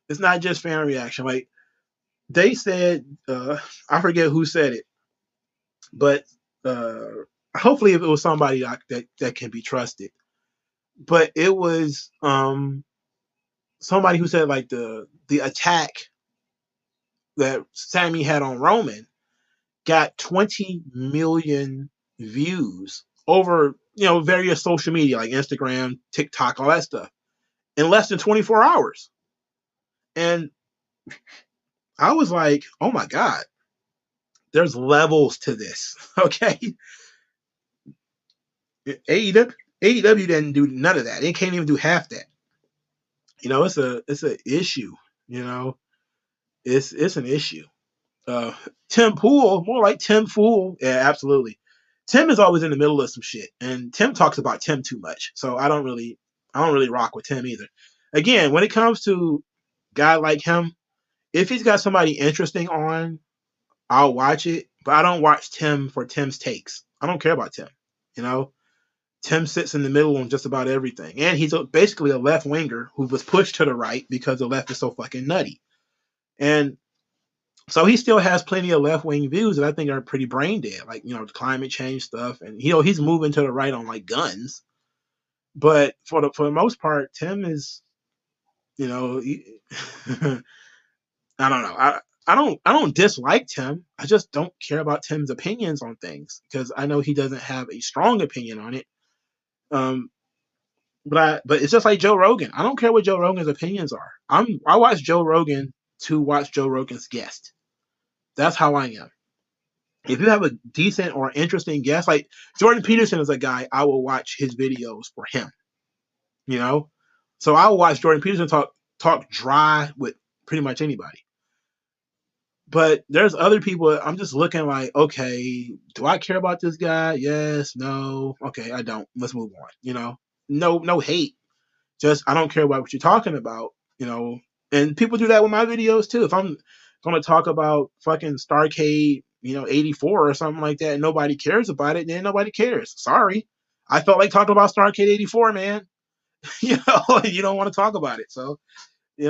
Speaker 1: It's not just fan reaction. Like they said, I forget who said it, but hopefully if it was somebody that can be trusted. But it was somebody who said like the attack that Sammy had on Roman got 20 million views over various social media like Instagram, TikTok, all that stuff in less than 24 hours. And I was like, oh my God, there's levels to this. Okay. AEW didn't do none of that. They can't even do half that. It's an issue. It's an issue. Tim Pool, more like Tim Fool. Yeah, absolutely. Tim is always in the middle of some shit, and Tim talks about Tim too much. So I don't really rock with Tim either. Again, when it comes to a guy like him, if he's got somebody interesting on, I'll watch it. But I don't watch Tim for Tim's takes. I don't care about Tim. Tim sits in the middle on just about everything, and he's basically a left winger who was pushed to the right because the left is so fucking nutty, and so he still has plenty of left wing views that I think are pretty brain dead, like climate change stuff, and he's moving to the right on like guns. But for the most part, Tim is, I don't know. I don't dislike Tim. I just don't care about Tim's opinions on things because I know he doesn't have a strong opinion on it. But it's just like Joe Rogan. I don't care what Joe Rogan's opinions are. I watch Joe Rogan to watch Joe Rogan's guest. That's how I am. If you have a decent or interesting guest, like Jordan Peterson is a guy, I will watch his videos for him. So I will watch Jordan Peterson talk dry with pretty much anybody. But there's other people I'm just looking like, okay, do I care about this guy? Yes, no, okay, I don't. Let's move on. No hate. Just I don't care about what you're talking about. And people do that with my videos too. If I'm gonna talk about fucking Starcade, 84 or something like that, and nobody cares about it, then nobody cares. Sorry. I felt like talking about Starcade 84, man. You don't want to talk about it. So, it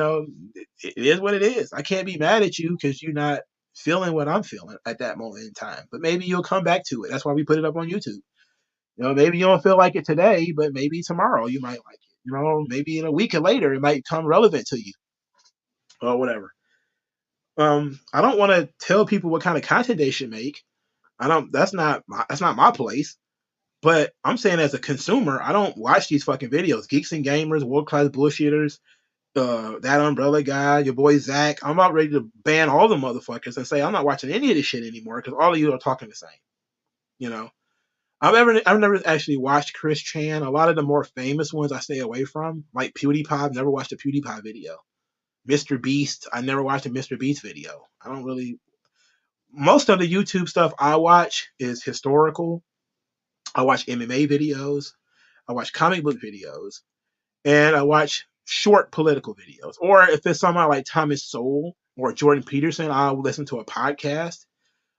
Speaker 1: is what it is. I can't be mad at you because you're not feeling what I'm feeling at that moment in time. But maybe you'll come back to it. That's why we put it up on YouTube. Maybe you don't feel like it today, but maybe tomorrow you might like it. Maybe in a week or later it might come relevant to you or whatever. I don't want to tell people what kind of content they should make. I don't. That's not my place. But I'm saying as a consumer, I don't watch these fucking videos. Geeks and Gamers, World Class Bullshitters, That Umbrella Guy, your boy Zach. I'm about ready to ban all the motherfuckers and say I'm not watching any of this shit anymore because all of you are talking the same. I've never actually watched Chris Chan. A lot of the more famous ones I stay away from, like PewDiePie. I've never watched a PewDiePie video. Mr. Beast, I never watched a Mr. Beast video. I don't really. Most of the YouTube stuff I watch is historical. I watch MMA videos. I watch comic book videos, and I watch short political videos. Or if it's somebody like Thomas Sowell or Jordan Peterson, I'll listen to a podcast.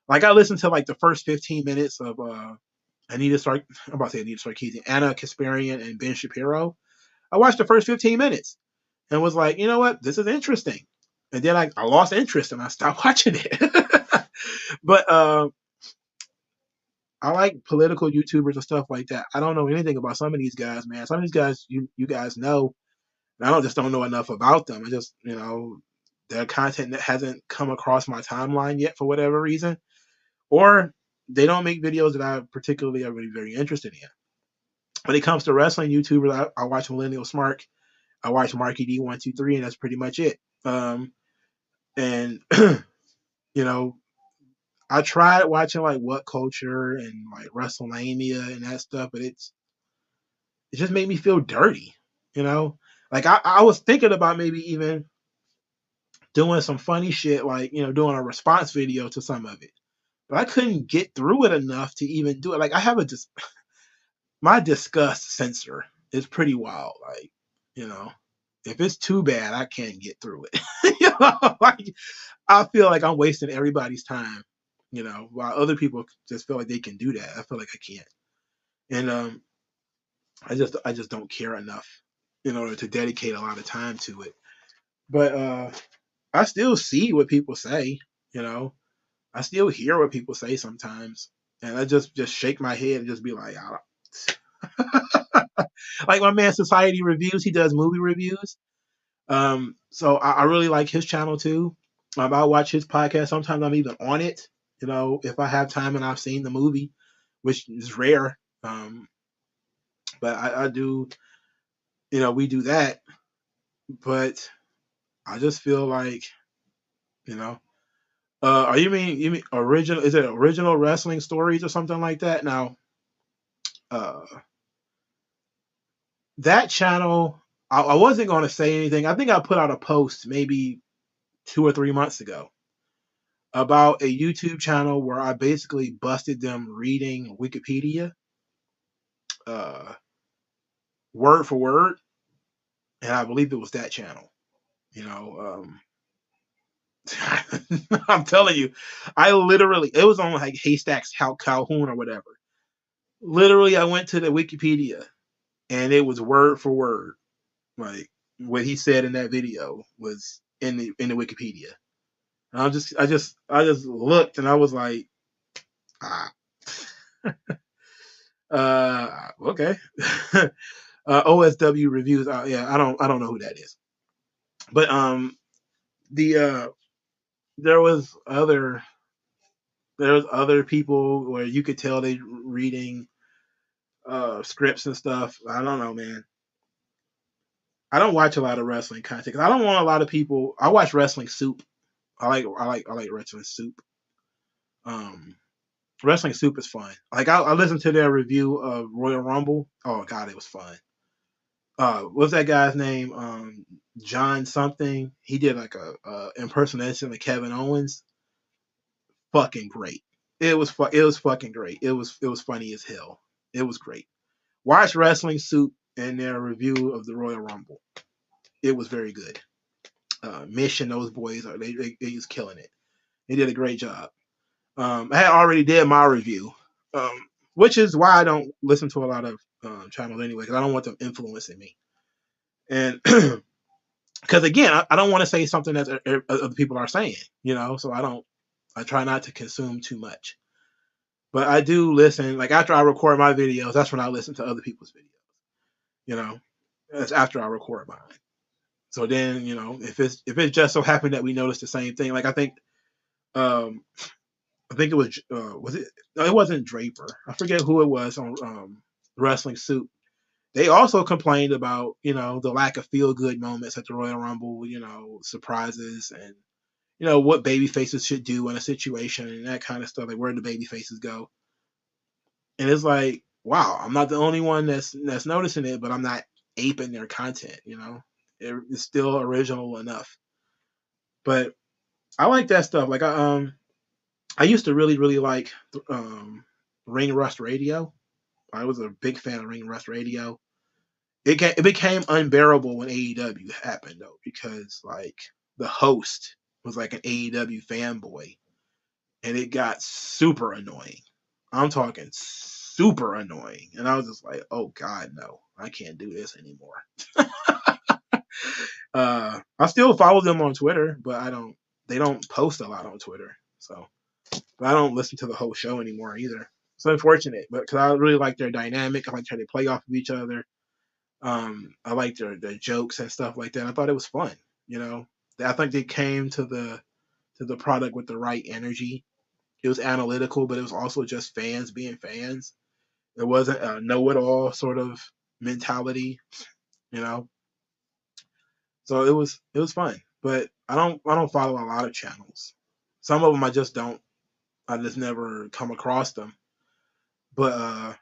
Speaker 1: Like I listened to like the first 15 minutes of Anita Sark. I'm about to say Anita Sarkeesian, Anna Kasparian, and Ben Shapiro. I watched the first 15 minutes and was like, you know what, this is interesting. And then I lost interest and I stopped watching it. But I like political YouTubers and stuff like that. I don't know anything about some of these guys, man. Some of these guys you guys know, and I don't know enough about them. I just their content that hasn't come across my timeline yet for whatever reason, or they don't make videos that I particularly are really very interested in. When it comes to wrestling YouTubers, I watch Millennial Smart, I watch Marky D123, and that's pretty much it. And you know, I tried watching like What Culture and like WrestleMania and that stuff, but it just made me feel dirty, you know. Like I was thinking about maybe even doing some funny shit, like doing a response video to some of it, but I couldn't get through it enough to even do it. Like I have my disgust sensor is pretty wild. Like if it's too bad, I can't get through it. Like I feel like I'm wasting everybody's time. While other people just feel like they can do that, I feel like I can't. And I just don't care enough in order to dedicate a lot of time to it. But I still see what people say, you know. I still hear what people say sometimes. And I just shake my head and just be like, like my man Society Reviews, he does movie reviews. So I really like his channel too. I watch his podcast. Sometimes I'm even on it, if I have time and I've seen the movie, which is rare. But I do, we do that. But I just feel like, you know, are you mean original? Is it original wrestling stories or something like that? Now, uh, that channel, I wasn't going to say anything. I think I put out a post maybe 2 or 3 months ago about a YouTube channel where I basically busted them reading Wikipedia, uh, word for word, and I believe it was that channel. You know, I'm telling you, I literally it was on like Haystacks Calhoun or whatever. Literally, I went to the Wikipedia and it was word for word, like what he said in that video was in the Wikipedia. And I just looked and I was like, ah, okay. OSW reviews. Yeah, I don't know who that is, but the there was other people where you could tell they reading scripts and stuff. I don't know, man. I don't watch a lot of wrestling content 'cause I don't want a lot of people. I watch Wrestling Soup. I like Wrestling Soup. Um, Wrestling Soup is fun. Like I listened to their review of Royal Rumble. Oh god, it was fun. What's that guy's name? John something. He did like a impersonation of Kevin Owens. Fucking great. It was fucking great. It was funny as hell. It was great. Watch Wrestling Soup and their review of the Royal Rumble. It was very good. Mission, those boys are they just killing it. They did a great job. I had already did my review, which is why I don't listen to a lot of channels anyway, because I don't want them influencing me. And because again, I don't want to say something that other people are saying, so I try not to consume too much. But I do listen, like after I record my videos, that's when I listen to other people's videos, you know, that's after I record mine. So then, if it just so happened that we noticed the same thing, like um, I think it was it? No, it wasn't Draper. I forget who it was on Wrestling Soup. They also complained about the lack of feel good moments at the Royal Rumble, surprises and what baby faces should do in a situation and that kind of stuff. Like where do baby faces go? And it's like, wow, I'm not the only one that's noticing it, but I'm not aping their content. It's still original enough. But I like that stuff. Like I used to really really like Ring Rust Radio. I was a big fan of Ring Rust Radio. It became unbearable when AEW happened though, because like the host was like an AEW fanboy, and it got super annoying. I'm talking super annoying. And I was just like, oh God, no, I can't do this anymore. I still follow them on Twitter, but they don't post a lot on Twitter. So, but I don't listen to the whole show anymore either. It's unfortunate, but because I really like their dynamic, I like how they play off of each other. I like their jokes and stuff like that. I thought it was fun. You know, I think they came to the product with the right energy. It was analytical, but it was also just fans being fans. It wasn't a know-it-all sort of mentality, you know. So it was fun, but I don't follow a lot of channels. Some of them I just don't. I just never come across them. But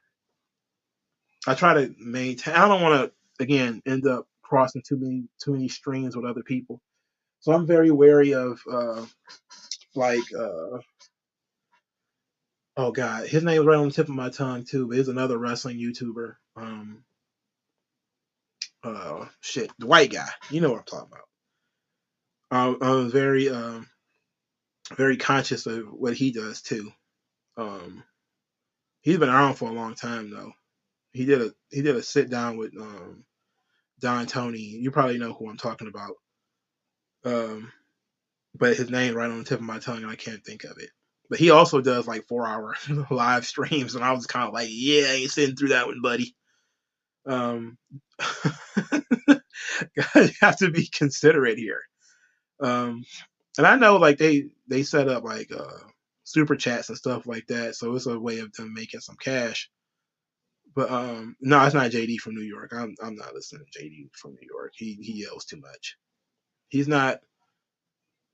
Speaker 1: I try to maintain. I don't want to again end up crossing too many streams with other people. So I'm very wary of like oh god, his name is right on the tip of my tongue too. But he's another wrestling YouTuber. Shit, the white guy. You know what I'm talking about. I'm very conscious of what he does too. Um, he's been around for a long time though. He did a sit down with Don Tony. You probably know who I'm talking about. Um, but his name right on the tip of my tongue, and I can't think of it. But he also does like 4 hour live streams, and I was kind of like, yeah, I ain't sitting through that one, buddy. Um, you have to be considerate here. Um, and I know like they set up like super chats and stuff like that, so it's a way of them making some cash. But no, it's not JD from New York. I'm not listening to JD from New York. He yells too much. He's not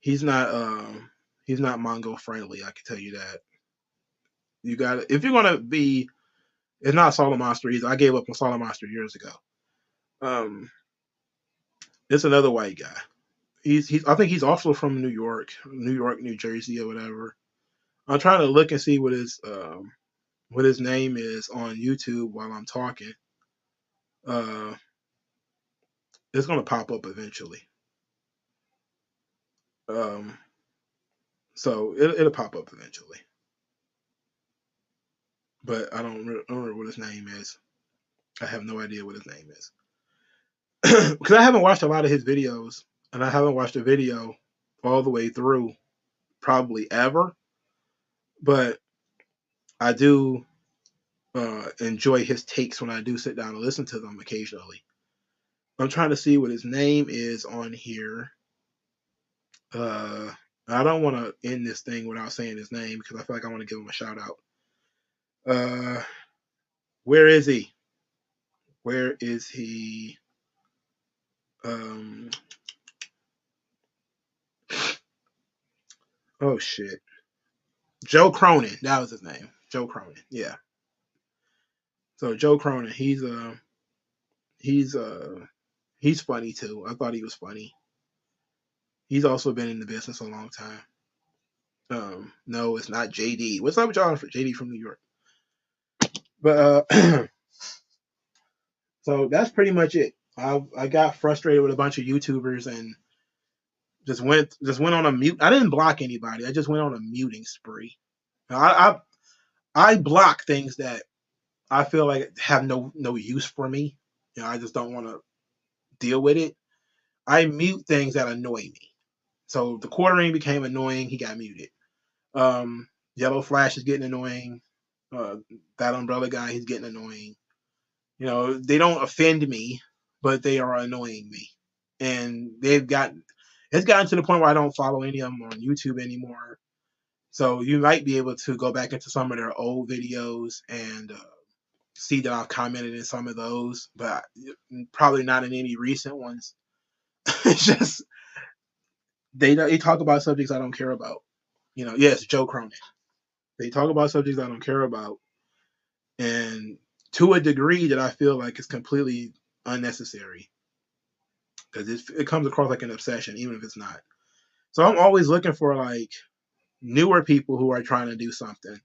Speaker 1: he's not he's not Mongo friendly. I can tell you that. You got to if you're gonna be. It's not Solid Monster either. I gave up on Solid Monster years ago. Um, it's another white guy. He's I think he's also from New York, New Jersey, or whatever. I'm trying to look and see what his name is on YouTube while I'm talking. Uh, it's gonna pop up eventually. Um, so it'll pop up eventually. But I don't remember what his name is. I have no idea what his name is because I haven't watched a lot of his videos, and I haven't watched a video all the way through probably ever. But I do enjoy his takes when I do sit down and listen to them occasionally. I'm trying to see what his name is on here. Uh, I don't want to end this thing without saying his name because I feel like I want to give him a shout out. Uh, where is he? Where is he? Um, oh shit, Joe Cronin. That was his name. Joe Cronin. Yeah. So Joe Cronin, he's he's funny too. I thought he was funny. He's also been in the business a long time. No, it's not JD. What's up with y'all for JD from New York? But so that's pretty much it. I got frustrated with a bunch of YouTubers and just went on a mute. I didn't block anybody. I just went on a muting spree. I I block things that I feel like have no use for me. You know, I just don't want to deal with it. I mute things that annoy me. So the quartering became annoying. He got muted. Yellow Flash is getting annoying. Uh, that umbrella guy, he's getting annoying. You know, they don't offend me, but they are annoying me. And it's gotten to the point where I don't follow any of them on YouTube anymore. So you might be able to go back into some of their old videos and see that I've commented in some of those, but probably not in any recent ones. It's just they talk about subjects I don't care about. You know, yes, Joe Cronin. They talk about subjects I don't care about, and to a degree that I feel like is completely unnecessary because it comes across like an obsession, even if it's not. So I'm always looking for like newer people who are trying to do something,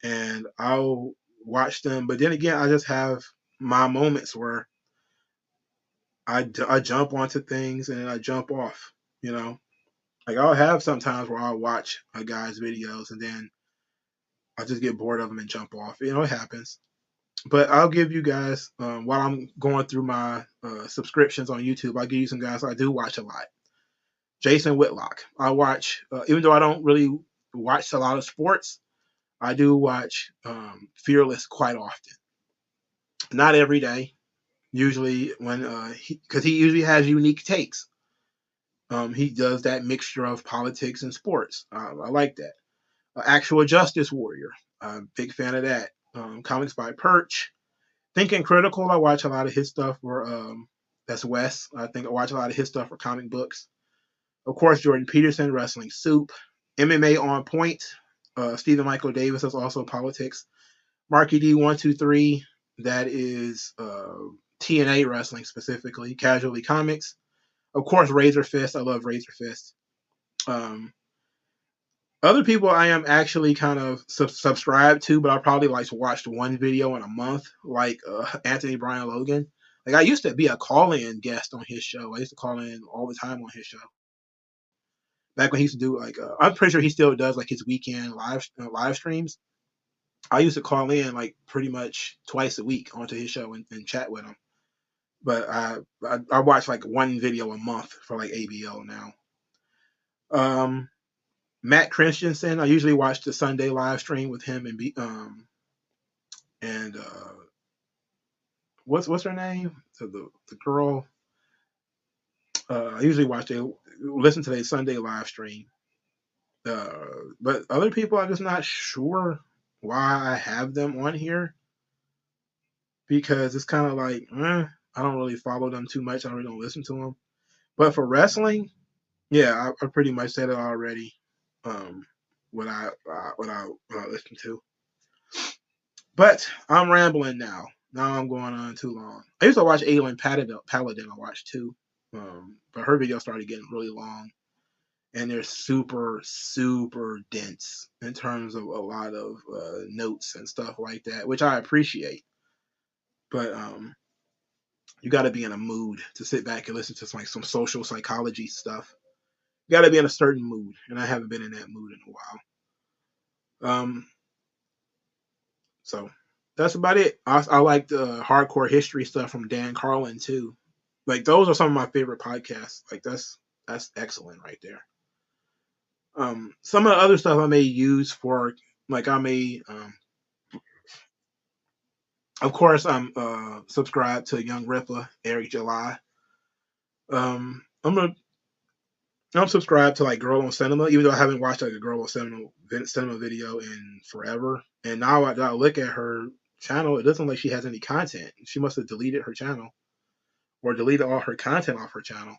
Speaker 1: and I'll watch them. But then again, I just have my moments where I jump onto things and then I jump off. You know, Like I'll have sometimes where I'll watch a guy's videos and then I just get bored of them and jump off. It happens. But I'll give you guys while I'm going through my subscriptions on YouTube. I'll give you some guys I do watch a lot. Jason Whitlock. I watch, even though I don't really watch a lot of sports, I do watch Fearless quite often. Not every day. Usually when because he usually has unique takes. He does that mixture of politics and sports. I like that. Actual Justice Warrior. I'm a big fan of that. Comics by Perch. Thinking Critical. I watch a lot of his stuff for that's Wes. I think I watch a lot of his stuff for comic books. Of course, Jordan Peterson, Wrestling Soup. MMA On Point. Stephen Michael Davis is also politics. Marky D123. That is TNA wrestling specifically. Casualty Comics. Of course, Razor Fist. I love Razor Fist. Um, Other people I am actually kind of subscribed to, but I probably like watched one video in a month, like Anthony Brian Logan. Like I used to be a call-in guest on his show. I used to call in all the time on his show. Back when he used to do like, I'm pretty sure he still does like his weekend live streams. I used to call in like pretty much twice a week onto his show and chat with him. But I watch like one video a month for like ABL now. Um, Matt Christensen. I usually watch the Sunday live stream with him and what's her name? The girl. I usually listen to their Sunday live stream. But other people, I'm just not sure why I have them on here because it's kind of like I don't really follow them too much. I really don't listen to them. But for wrestling, yeah, I pretty much said it already. Um, what I listen to. But I'm rambling now. Now I'm going on too long. I used to watch Aylin Paladin. I watched too, but her videos started getting really long, and they're super super dense in terms of a lot of notes and stuff like that, which I appreciate. But you got to be in a mood to sit back and listen to some social psychology stuff. You got to be in a certain mood, and I haven't been in that mood in a while. So that's about it. I like the hardcore history stuff from Dan Carlin too. Like those are some of my favorite podcasts. Like that's excellent right there. Some of the other stuff I may use for like I may of course I'm subscribed to Young Ripper, Eric July. I'm subscribed to like Girl on Cinema, even though I haven't watched like a Girl on Cinema video in forever. And now I look at her channel, it doesn't look like she has any content. She must have deleted her channel or deleted all her content off her channel.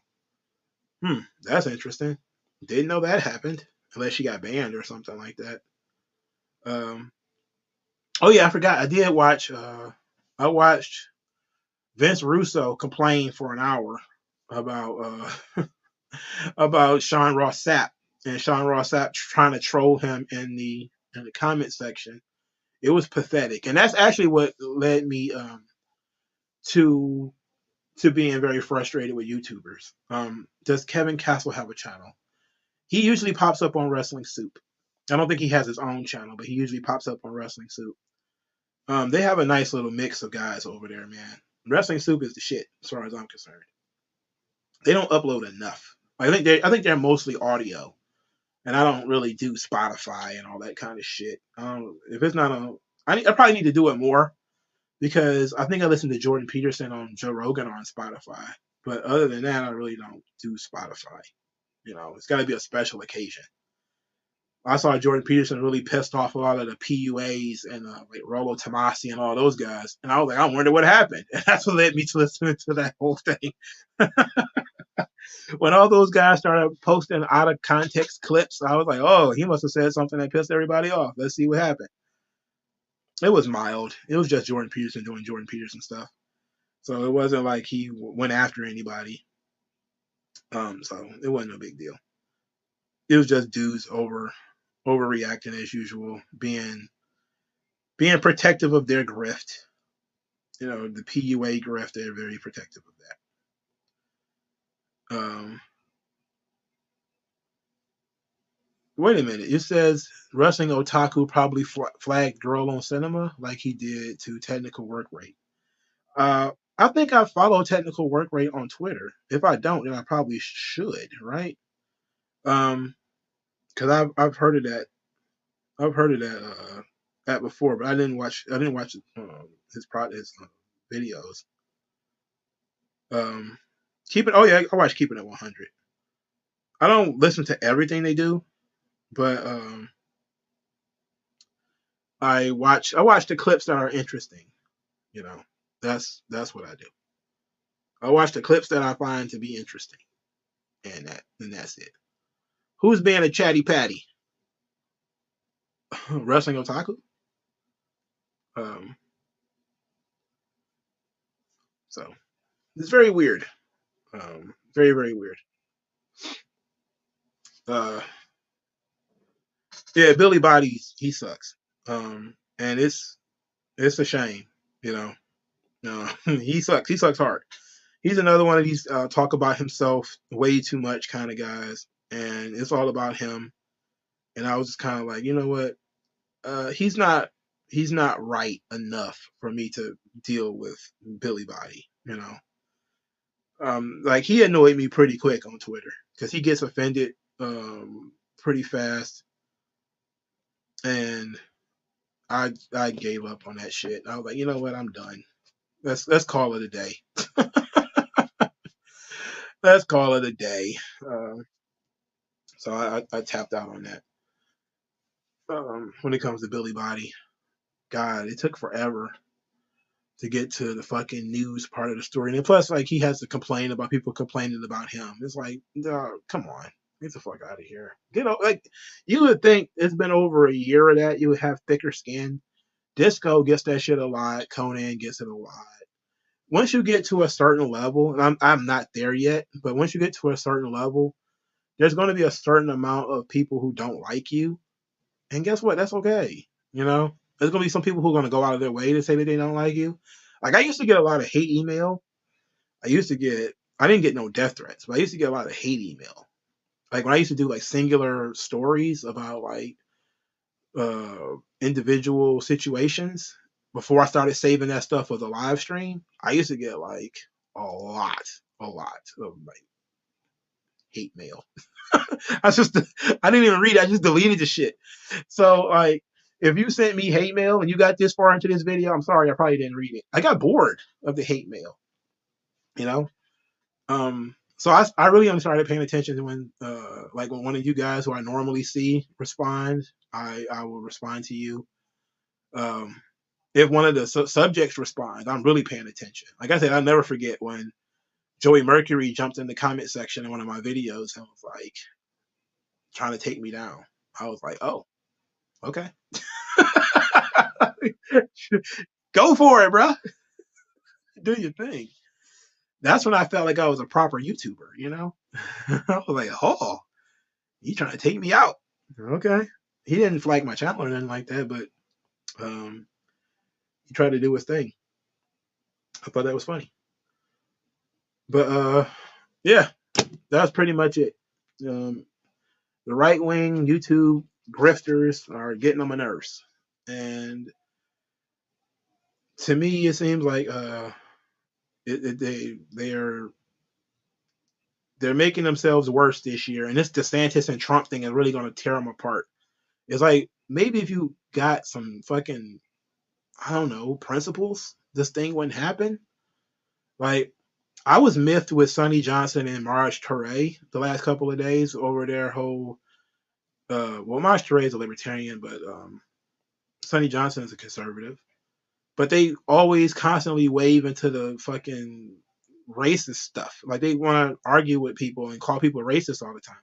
Speaker 1: That's interesting. Didn't know that happened unless she got banned or something like that. Um, oh yeah, I forgot. I watched Vince Russo complain for an hour about about Sean Ross Sapp and Sean Ross Sapp trying to troll him in the comment section. It was pathetic, and that's actually what led me to being very frustrated with YouTubers. Does Kevin Castle have a channel? He usually pops up on Wrestling Soup. I don't think he has his own channel, but he usually pops up on Wrestling Soup. They have a nice little mix of guys over there, man. Wrestling Soup is the shit, as far as I'm concerned. They don't upload enough. I think they're mostly audio, and I don't really do Spotify and all that kind of shit. If it's not on, I probably need to do it more because I think I listen to Jordan Peterson on Joe Rogan on Spotify. But other than that, I really don't do Spotify. It's got to be a special occasion. I saw Jordan Peterson really pissed off a lot of the PUAs and like Rollo Tomasi and all those guys. And I was like, I wonder what happened. And that's what led me to listening to that whole thing. When all those guys started posting out of context clips, I was like, oh, he must have said something that pissed everybody off. Let's see what happened. It was mild. It was just Jordan Peterson doing Jordan Peterson stuff. So it wasn't like he went after anybody. So it wasn't a big deal. It was just dudes overreacting as usual, being protective of their grift. The PUA grift, they're very protective of that. Wait a minute. It says wrestling otaku probably flagged girl on cinema like he did to technical work rate. I think I follow technical work rate on Twitter. If I don't, then I probably should, right? Because I've heard of that. I've heard of that before, but I didn't watch. His videos. Um, keep it. Oh yeah, I watch Keeping It 100. I don't listen to everything they do, but I watch the clips that are interesting. You know, that's what I do. I watch the clips that I find to be interesting, and that's it. Who's being a chatty patty? Wrestling otaku. Um, so it's very weird. Very very weird. Uh, yeah, Billy Bodies he sucks. And it's a shame. You know, he sucks. He sucks hard. He's another one of these talk about himself way too much kind of guys, and it's all about him. And I was just kind of like, you know what? He's not right enough for me to deal with Billy Body. Like he annoyed me pretty quick on Twitter because he gets offended pretty fast, and I gave up on that shit. I was like, you know what? I'm done. Let's call it a day. Let's call it a day. So I tapped out on that. When it comes to Billy Body, God, it took forever to get to the fucking news part of the story. And then plus, like, he has to complain about people complaining about him. It's like, come on, get the fuck out of here. Like, you would think it's been over a year of that, you would have thicker skin. Disco gets that shit a lot. Conan gets it a lot. Once you get to a certain level, and I'm not there yet, but once you get to a certain level, there's going to be a certain amount of people who don't like you, and guess what? That's okay. There's going to be some people who are going to go out of their way to say that they don't like you. Like I used to get a lot of hate email. I didn't get no death threats, but I used to get a lot of hate email. Like when I used to do like singular stories about like individual situations before I started saving that stuff for the live stream, I used to get like a lot of like hate mail. I didn't even read it. I just deleted the shit. So like, if you sent me hate mail and you got this far into this video, I'm sorry, I probably didn't read it. I got bored of the hate mail. You know. So I really only started paying attention to when like when one of you guys who I normally see respond, I will respond to you. Um, if one of the subjects responds, I'm really paying attention. Like I said, I'll never forget when Joey Mercury jumped in the comment section in one of my videos and was like trying to take me down. I was like, oh, okay. Go for it, bro. Do your thing. That's when I felt like I was a proper YouTuber. I was like, oh, he trying to take me out. Okay. He didn't flag my channel or anything like that, but he tried to do his thing. I thought that was funny. But yeah, that's pretty much it. Um, the right wing YouTube grifters are getting on my nerves, and to me, it seems like they're making themselves worse this year, and this DeSantis and Trump thing is really going to tear them apart. It's like maybe if you got some fucking I don't know principles, this thing wouldn't happen. Like I was miffed with Sonny Johnson and Marge Touré the last couple of days over their whole. Well, Marge Touré is a libertarian, but Sonny Johnson is a conservative. But they always constantly wave into the fucking racist stuff. Like they want to argue with people and call people racist all the time.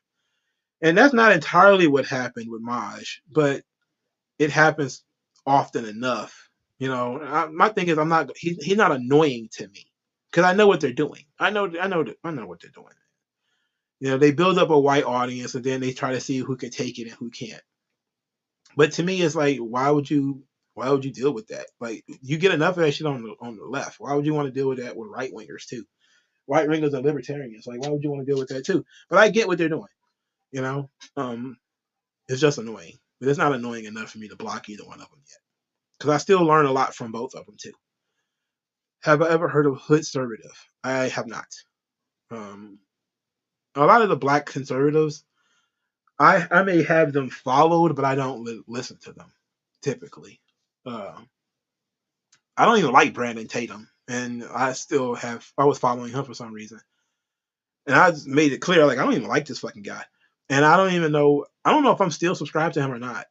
Speaker 1: And that's not entirely what happened with Maj, but it happens often enough. My thing is, he's not annoying to me because I know what they're doing. I know what they're doing. They build up a white audience and then they try to see who can take it and who can't. But to me, it's like, why would you deal with that? Like, you get enough of that shit on the left. Why would you want to deal with that with right wingers too? Right wingers and libertarians. Like, why would you want to deal with that too? But I get what they're doing. You know, um, It's just annoying, but it's not annoying enough for me to block either one of them yet. Because I still learn a lot from both of them too. Have I ever heard of Hood Conservative? I have not. Um, a lot of the black conservatives, I may have them followed, but I don't listen to them typically. Uh, I don't even like Brandon Tatum, and I was following him for some reason, and I just made it clear like I don't even like this fucking guy, and I don't know if I'm still subscribed to him or not.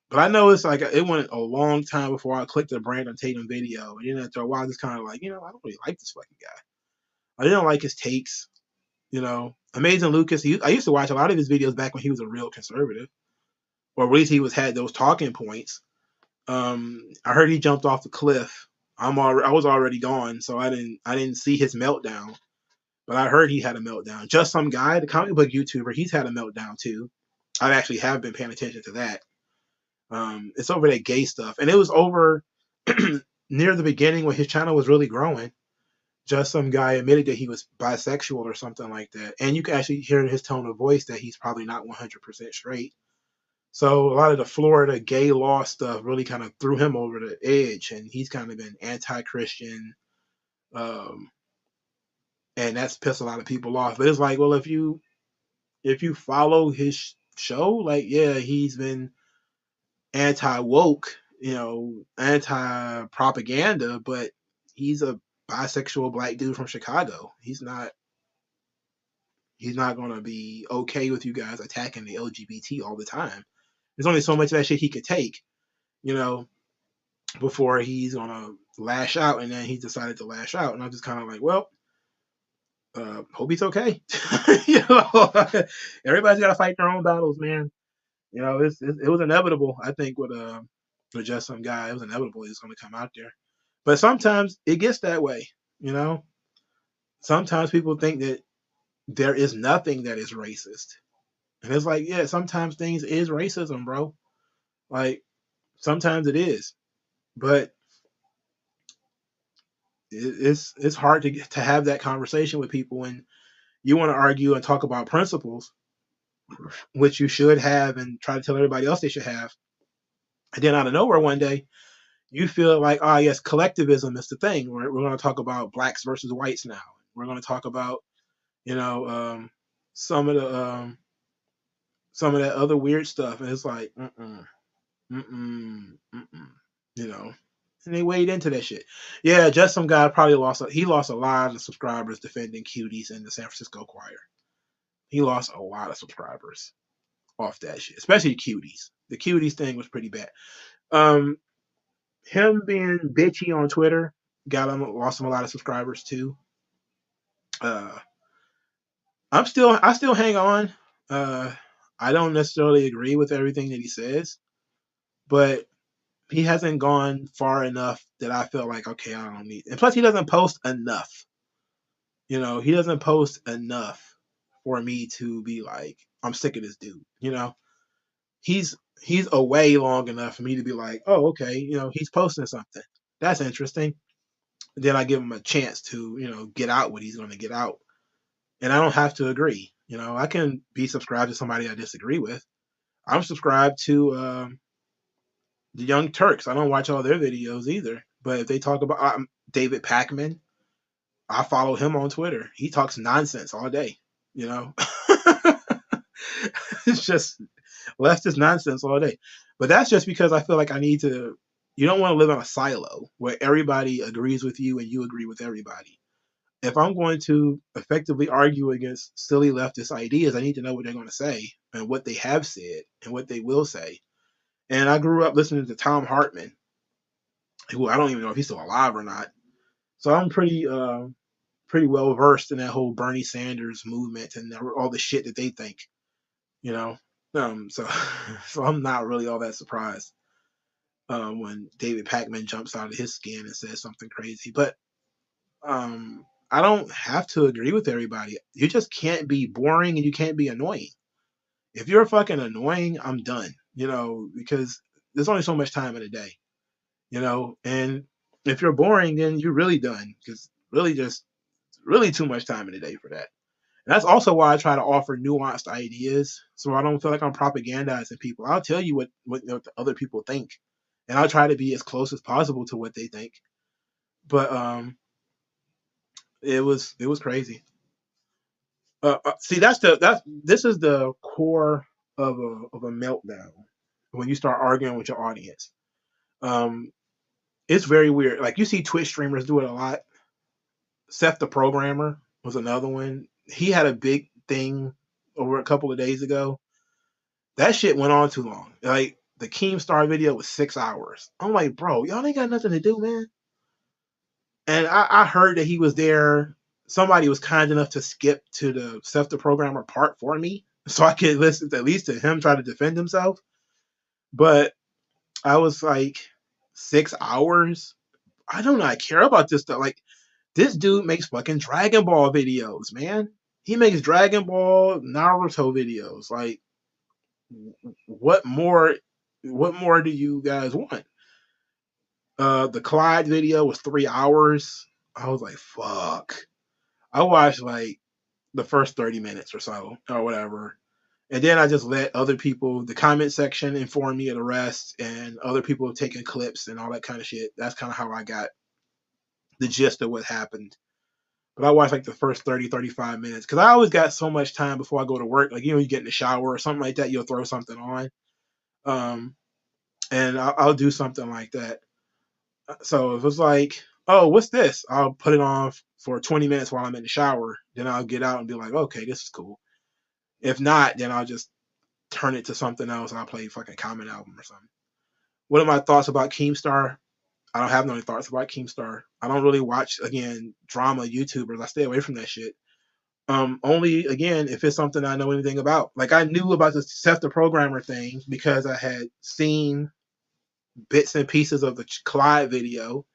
Speaker 1: But I know it's like it went a long time before I clicked the Brandon Tatum video, and then after a while, I just kind of like, I don't really like this fucking guy. I didn't like his takes. Amazing Lucas. I used to watch a lot of his videos back when he was a real conservative, or at least he had those talking points. I heard he jumped off the cliff. I was already gone, so I didn't see his meltdown, but I heard he had a meltdown. Just Some Guy, the comic book YouTuber, he's had a meltdown too. I actually have been paying attention to that. It's over that gay stuff, and it was over near the beginning when his channel was really growing. Just Some Guy admitted that he was bisexual or something like that, and you can actually hear in his tone of voice that he's probably not 100% straight. So a lot of the Florida gay law stuff really kind of threw him over the edge, and he's kind of been anti-Christian, um, and that's pissed a lot of people off. But it's like, well, if you follow his show, like, yeah, he's been anti-woke, anti-propaganda, but he's a bisexual black dude from Chicago. He's not going to be okay with you guys attacking the LGBT all the time. There's only so much of that shit he could take, you know, before he's going to lash out. And then he decided to lash out. And I'm just kind of like, well, hope he's okay. Everybody's got to fight their own battles, man. It was inevitable. I think with Just Some Guy, it was inevitable he's going to come out there. But sometimes it gets that way, you know. Sometimes people think that there is nothing that is racist, and it's like, yeah, sometimes things is racism, bro. Like sometimes it is, but it's hard to have that conversation with people when you want to argue and talk about principles, which you should have, and try to tell everybody else they should have. And then out of nowhere one day you feel like, oh yes, collectivism is the thing. We're going to talk about blacks versus whites now. We're going to talk about, you know, some of the some of that other weird stuff, and it's like, mm-mm, mm-mm, you know. And they weighed into that shit. Yeah, Just Some Guy probably lost a lot of subscribers defending cuties in the San Francisco choir. He lost a lot of subscribers off that shit, especially cuties. The cuties thing was pretty bad. Um, him being bitchy on Twitter lost him a lot of subscribers too. Uh, I still hang on. Uh, I don't necessarily agree with everything that he says, but he hasn't gone far enough that I feel like, okay, I don't need. And plus, he doesn't post enough. He doesn't post enough for me to be like, I'm sick of this dude. He's he's away long enough for me to be like, oh, okay, he's posting something. That's interesting. Then I give him a chance to, get out what he's going to get out. And I don't have to agree. I can be subscribed to somebody I disagree with. I'm subscribed to the Young Turks. I don't watch all their videos either. But if they talk about David Pakman, I follow him on Twitter. He talks nonsense all day. It's just leftist nonsense all day. But that's just because I feel like I need to. You don't want to live in a silo where everybody agrees with you and you agree with everybody. If I'm going to effectively argue against silly leftist ideas, I need to know what they're going to say and what they have said and what they will say. And I grew up listening to Tom Hartman, who I don't even know if he's still alive or not. So I'm pretty well versed in that whole Bernie Sanders movement and all the shit that they think, you know. So so I'm not really all that surprised when David Pakman jumps out of his skin and says something crazy. But I don't have to agree with everybody. You just can't be boring and you can't be annoying. If you're fucking annoying, I'm done. Because there's only so much time in a day. And if you're boring, then you're really done. Because really too much time in a day for that. And that's also why I try to offer nuanced ideas, so I don't feel like I'm propagandizing people. I'll tell you what the other people think, and I'll try to be as close as possible to what they think. But it was crazy. See, that's this is the core of a meltdown when you start arguing with your audience. Um, it's very weird. Like you see Twitch streamers do it a lot. Seth the Programmer was another one. He had a big thing over a couple of days ago. That shit went on too long. Like the Keemstar video was 6 hours. I'm like, bro, y'all ain't got nothing to do, man. And I heard that he was there. Somebody was kind enough to skip to the Seth the Programmer part for me, so I could listen at least to him try to defend himself. But I was like, 6 hours. I do not care about this stuff. Like this dude makes fucking Dragon Ball videos, man. He makes Dragon Ball, Naruto videos. Like, what more? What more do you guys want? The Clyde video was 3 hours. I was like, fuck. I watched like the first 30 minutes or so, or whatever. And then I just let other people, the comment section, inform me of the rest, and other people have taken clips and all that kind of shit. That's kind of how I got the gist of what happened. But I watched like the first 30, 35 minutes because I always got so much time before I go to work. Like, you get in the shower or something like that, you'll throw something on. Um, and I'll do something like that. So if it's like, oh, what's this? I'll put it on for 20 minutes while I'm in the shower. Then I'll get out and be like, okay, this is cool. If not, then I'll just turn it to something else and I'll play fucking Common Album or something. What are my thoughts about Keemstar? I don't have no thoughts about Keemstar. I don't really watch, again, drama YouTubers. I stay away from that shit. Only again if it's something I know anything about. Like I knew about the Seth the Programmer thing because I had seen bits and pieces of the Clyde video,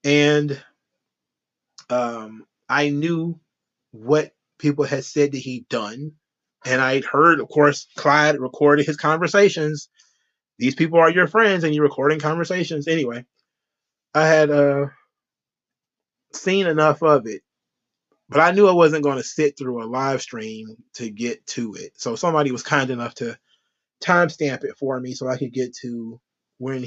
Speaker 1: and I knew what people had said that he'd done, and I'd heard, of course, Clyde recorded his conversations. These people are your friends, and you're recording conversations. Anyway, I had seen enough of it, but I knew I wasn't going to sit through a live stream to get to it. So somebody was kind enough to timestamp it for me so I could get to when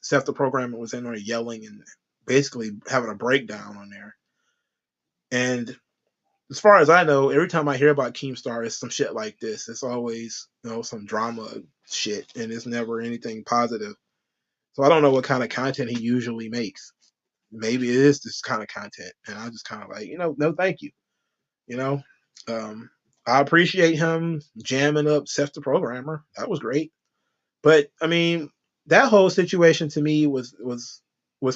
Speaker 1: Seth the Programmer was in there yelling and basically having a breakdown on there. And as far as I know, every time I hear about Keemstar, it's some shit like this. It's always, some drama shit, and it's never anything positive. So I don't know what kind of content he usually makes. Maybe it is this kind of content, and I just kind of like, no, thank you. You know, I appreciate him jamming up Seth the Programmer. That was great. But I mean, that whole situation to me was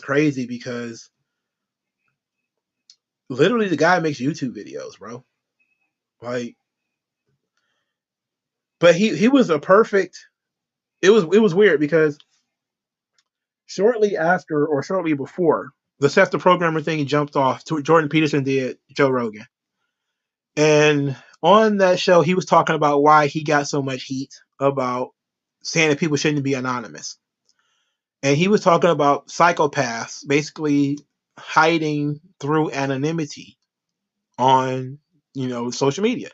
Speaker 1: crazy because literally the guy makes YouTube videos, bro. Like, but he was a perfect. It was weird because shortly after or shortly before the Seth the Programmer thing jumped off, Jordan Peterson did Joe Rogan, and on that show he was talking about why he got so much heat about saying that people shouldn't be anonymous. And he was talking about psychopaths basically hiding through anonymity on, social media.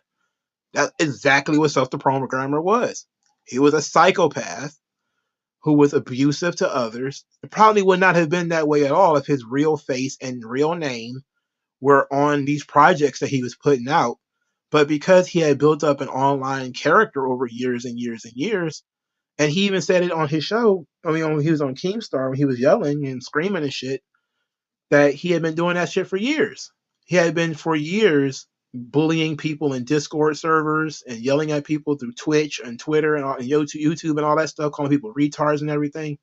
Speaker 1: That's exactly what Seth the Programmer was. He was a psychopath who was abusive to others. It probably would not have been that way at all if his real face and real name were on these projects that he was putting out. But because he had built up an online character over years and years and years, and he even said it on his show. I mean, when he was on Keemstar, when he was yelling and screaming and shit, that he had been doing that shit for years. He had been for years bullying people in Discord servers and yelling at people through Twitch and Twitter and YouTube and all that stuff, calling people retards and everything,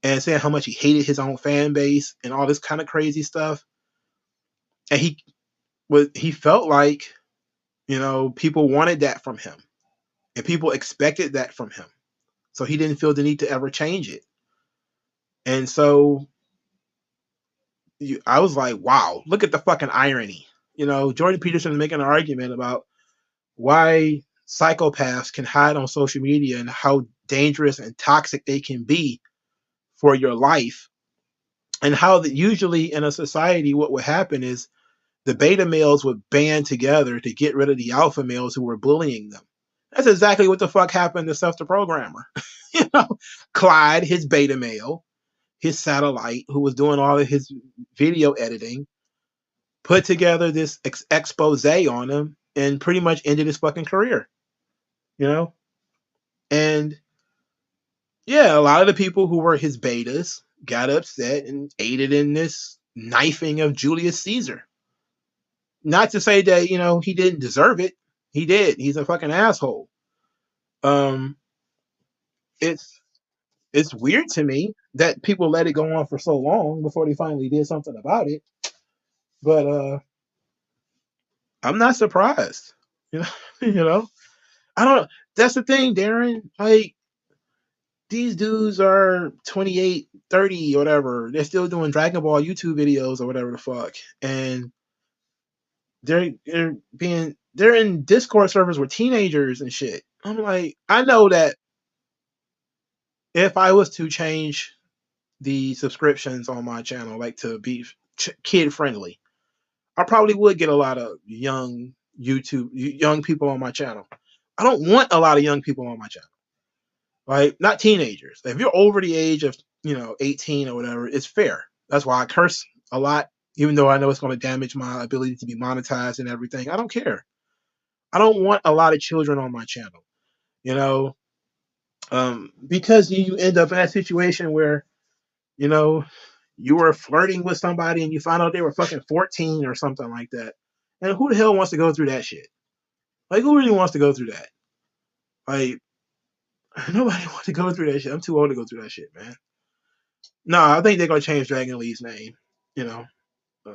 Speaker 1: and saying how much he hated his own fan base and all this kind of crazy stuff. And he felt like, people wanted that from him, and people expected that from him. So he didn't feel the need to ever change it. And so I was like, wow, look at the fucking irony. Jordan Peterson is making an argument about why psychopaths can hide on social media and how dangerous and toxic they can be for your life. And how that usually in a society, what would happen is the beta males would band together to get rid of the alpha males who were bullying them. That's exactly what the fuck happened to Seth the Programmer. You know, Clyde, his beta male, his satellite, who was doing all of his video editing, put together this expose on him and pretty much ended his fucking career. You know? And yeah, a lot of the people who were his betas got upset and aided in this knifing of Julius Caesar. Not to say that, you know, he didn't deserve it. He did. He's a fucking asshole. Um, it's it's weird to me that people let it go on for so long before they finally did something about it. But I'm not surprised. You know, you know. I don't. That's the thing, Darren. Like these dudes are 28, 30, or whatever. They're still doing Dragon Ball YouTube videos or whatever the fuck, and they're in Discord servers with teenagers and shit. I'm like, I know that if I was to change the subscriptions on my channel, like to be kid friendly, I probably would get a lot of young people on my channel. I don't want a lot of young people on my channel, right? Not teenagers. If you're over the age of 18 or whatever, it's fair. That's why I curse a lot, even though I know it's going to damage my ability to be monetized and everything. I don't care. I don't want a lot of children on my channel, you know, because you end up in that situation where you know you were flirting with somebody and you found out they were fucking 14 or something like that. And who the hell wants to go through that shit? Like, who really wants to go through that? Like, nobody wants to go through that shit. I'm too old to go through that shit, man. No, I think they're gonna change Dragon Lee's name. You know,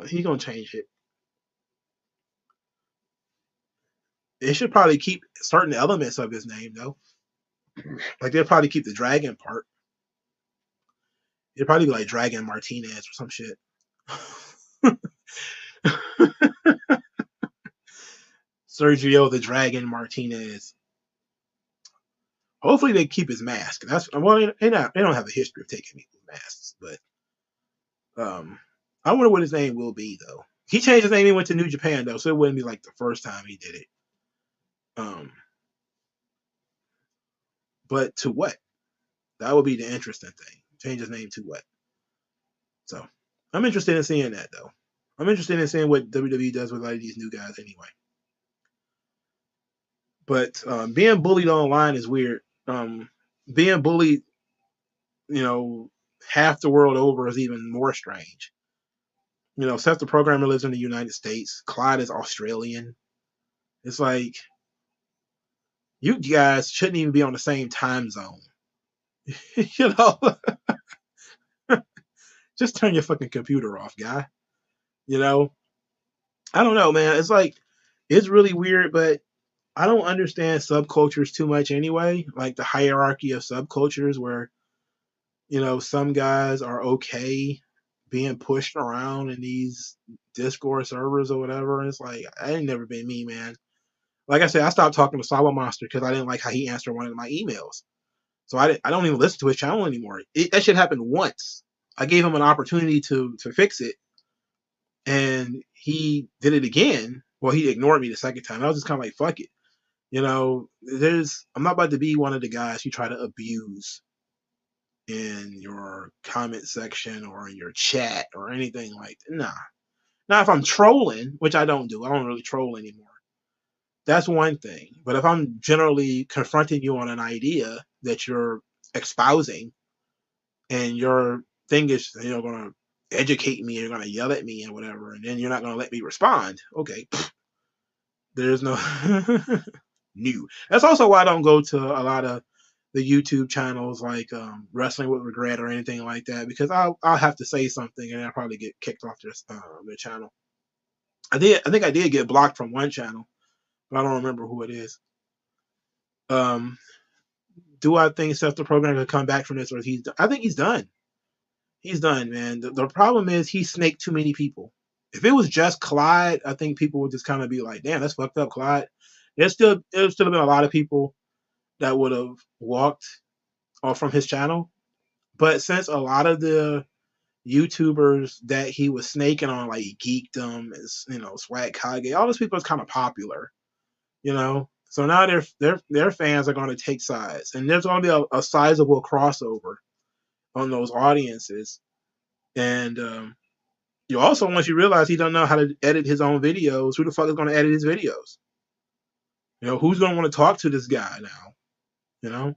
Speaker 1: he's gonna change it. They should probably keep certain elements of his name though. Like they'll probably keep the dragon part. It'd probably be like Dragon Martinez or some shit. Sergio the Dragon Martinez. Hopefully they keep his mask. That's well, they don't have a history of taking people's masks, but I wonder what his name will be though. He changed his name. He went to New Japan though, so it wouldn't be like the first time he did it. But to what? That would be the interesting thing. Change his name to what? So I'm interested in seeing that though. I'm interested in seeing what WWE does with a lot of these new guys anyway. But being bullied online is weird. Being bullied, half the world over is even more strange. Seth the Programmer lives in the United States. Clyde is Australian. It's like you guys shouldn't even be on the same time zone. Just turn your fucking computer off, guy. I don't know, man. It's like it's really weird, but I don't understand subcultures too much anyway. Like the hierarchy of subcultures where, some guys are okay being pushed around in these Discourse servers or whatever. And it's like, I ain't never been me, man. Like I said, I stopped talking to Cyber Monster because I didn't like how he answered one of my emails. So I don't even listen to his channel anymore. That shit happened once. I gave him an opportunity to fix it, and he did it again. Well, he ignored me the second time. I was just kind of like, fuck it. I'm not about to be one of the guys you try to abuse in your comment section or in your chat or anything like that. Nah. Now, if I'm trolling, which I don't do, I don't really troll anymore. That's one thing. But if I'm generally confronting you on an idea that you're espousing and your thing is, going to educate me, you're going to yell at me and whatever, and then you're not going to let me respond, okay. There's no new. That's also why I don't go to a lot of the YouTube channels like Wrestling with Regret or anything like that, because I'll have to say something and I'll probably get kicked off their channel. I think I did get blocked from one channel, but I don't remember who it is. Do I think Seth the Programmer could come back from this, or I think he's done. He's done, man. The problem is he snaked too many people. If it was just Clyde, I think people would just kind of be like, damn, that's fucked up, Clyde. There's still been a lot of people that would have walked off from his channel. But since a lot of the YouTubers that he was snaking on, like Geekdom, Swag Kage, all those people is kind of popular, you know. So now their fans are going to take sides, and there's going to be a sizable crossover on those audiences. And you also, once you realize he don't know how to edit his own videos, who the fuck is going to edit his videos? Who's going to want to talk to this guy now?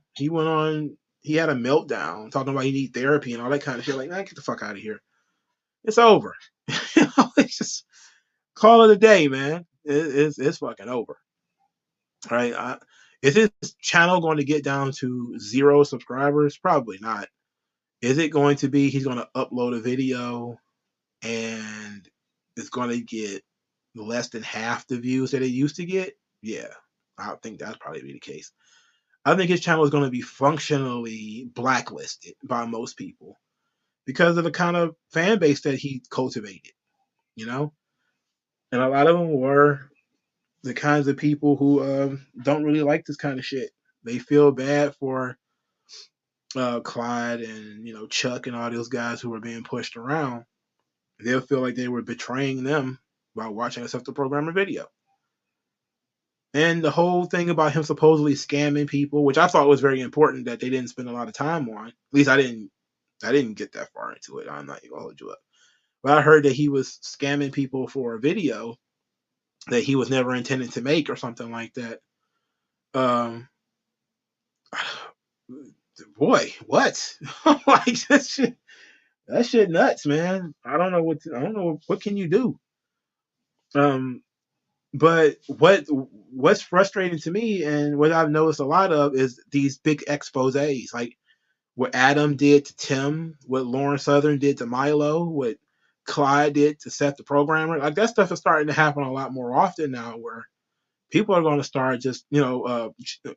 Speaker 1: He had a meltdown talking about he need therapy and all that kind of shit. Like, man, get the fuck out of here. It's over. It's just call it a day, man. It's fucking over. All right. Is his channel going to get down to 0 subscribers? Probably not. Is it going to be he's going to upload a video and it's going to get less than half the views that it used to get? Yeah, I think that's probably be the case. I think his channel is going to be functionally blacklisted by most people because of the kind of fan base that he cultivated, you know? And a lot of them were the kinds of people who don't really like this kind of shit. They feel bad for Clyde and Chuck and all those guys who were being pushed around. They'll feel like they were betraying them by watching a Self Programmer video. And the whole thing about him supposedly scamming people, which I thought was very important that they didn't spend a lot of time on. At least I didn't get that far into it. I'm not gonna hold you up. But I heard that he was scamming people for a video that he was never intended to make or something like that. Boy, what? Like that shit nuts, man. I don't know what can you do. But what's frustrating to me and what I've noticed a lot of is these big exposés, like what Adam did to Tim, what Lauren Southern did to Milo, what Clyde did to Seth the Programmer. Like that stuff is starting to happen a lot more often now, where people are going to start just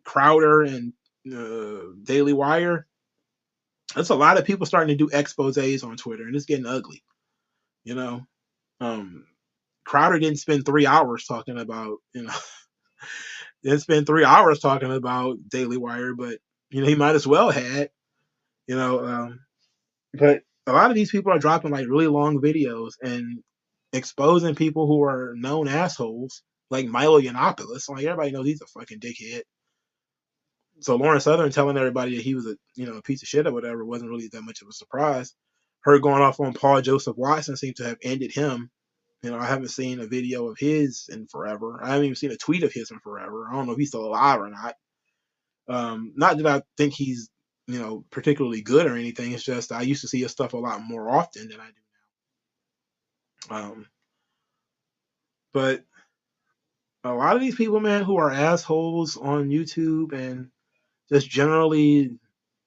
Speaker 1: Crowder and Daily Wire. That's a lot of people starting to do exposés on Twitter, and it's getting ugly. You know, Crowder didn't spend 3 hours talking about didn't spend 3 hours talking about Daily Wire, but he might as well had. But a lot of these people are dropping like really long videos and exposing people who are known assholes, like Milo Yiannopoulos. Like everybody knows he's a fucking dickhead. So Lauren Southern telling everybody that he was a piece of shit or whatever wasn't really that much of a surprise. Her going off on Paul Joseph Watson seemed to have ended him. I haven't seen a video of his in forever. I haven't even seen a tweet of his in forever. I don't know if he's still alive or not. Not that I think he's, particularly good or anything. It's just I used to see his stuff a lot more often than I do now. But a lot of these people, man, who are assholes on YouTube and just generally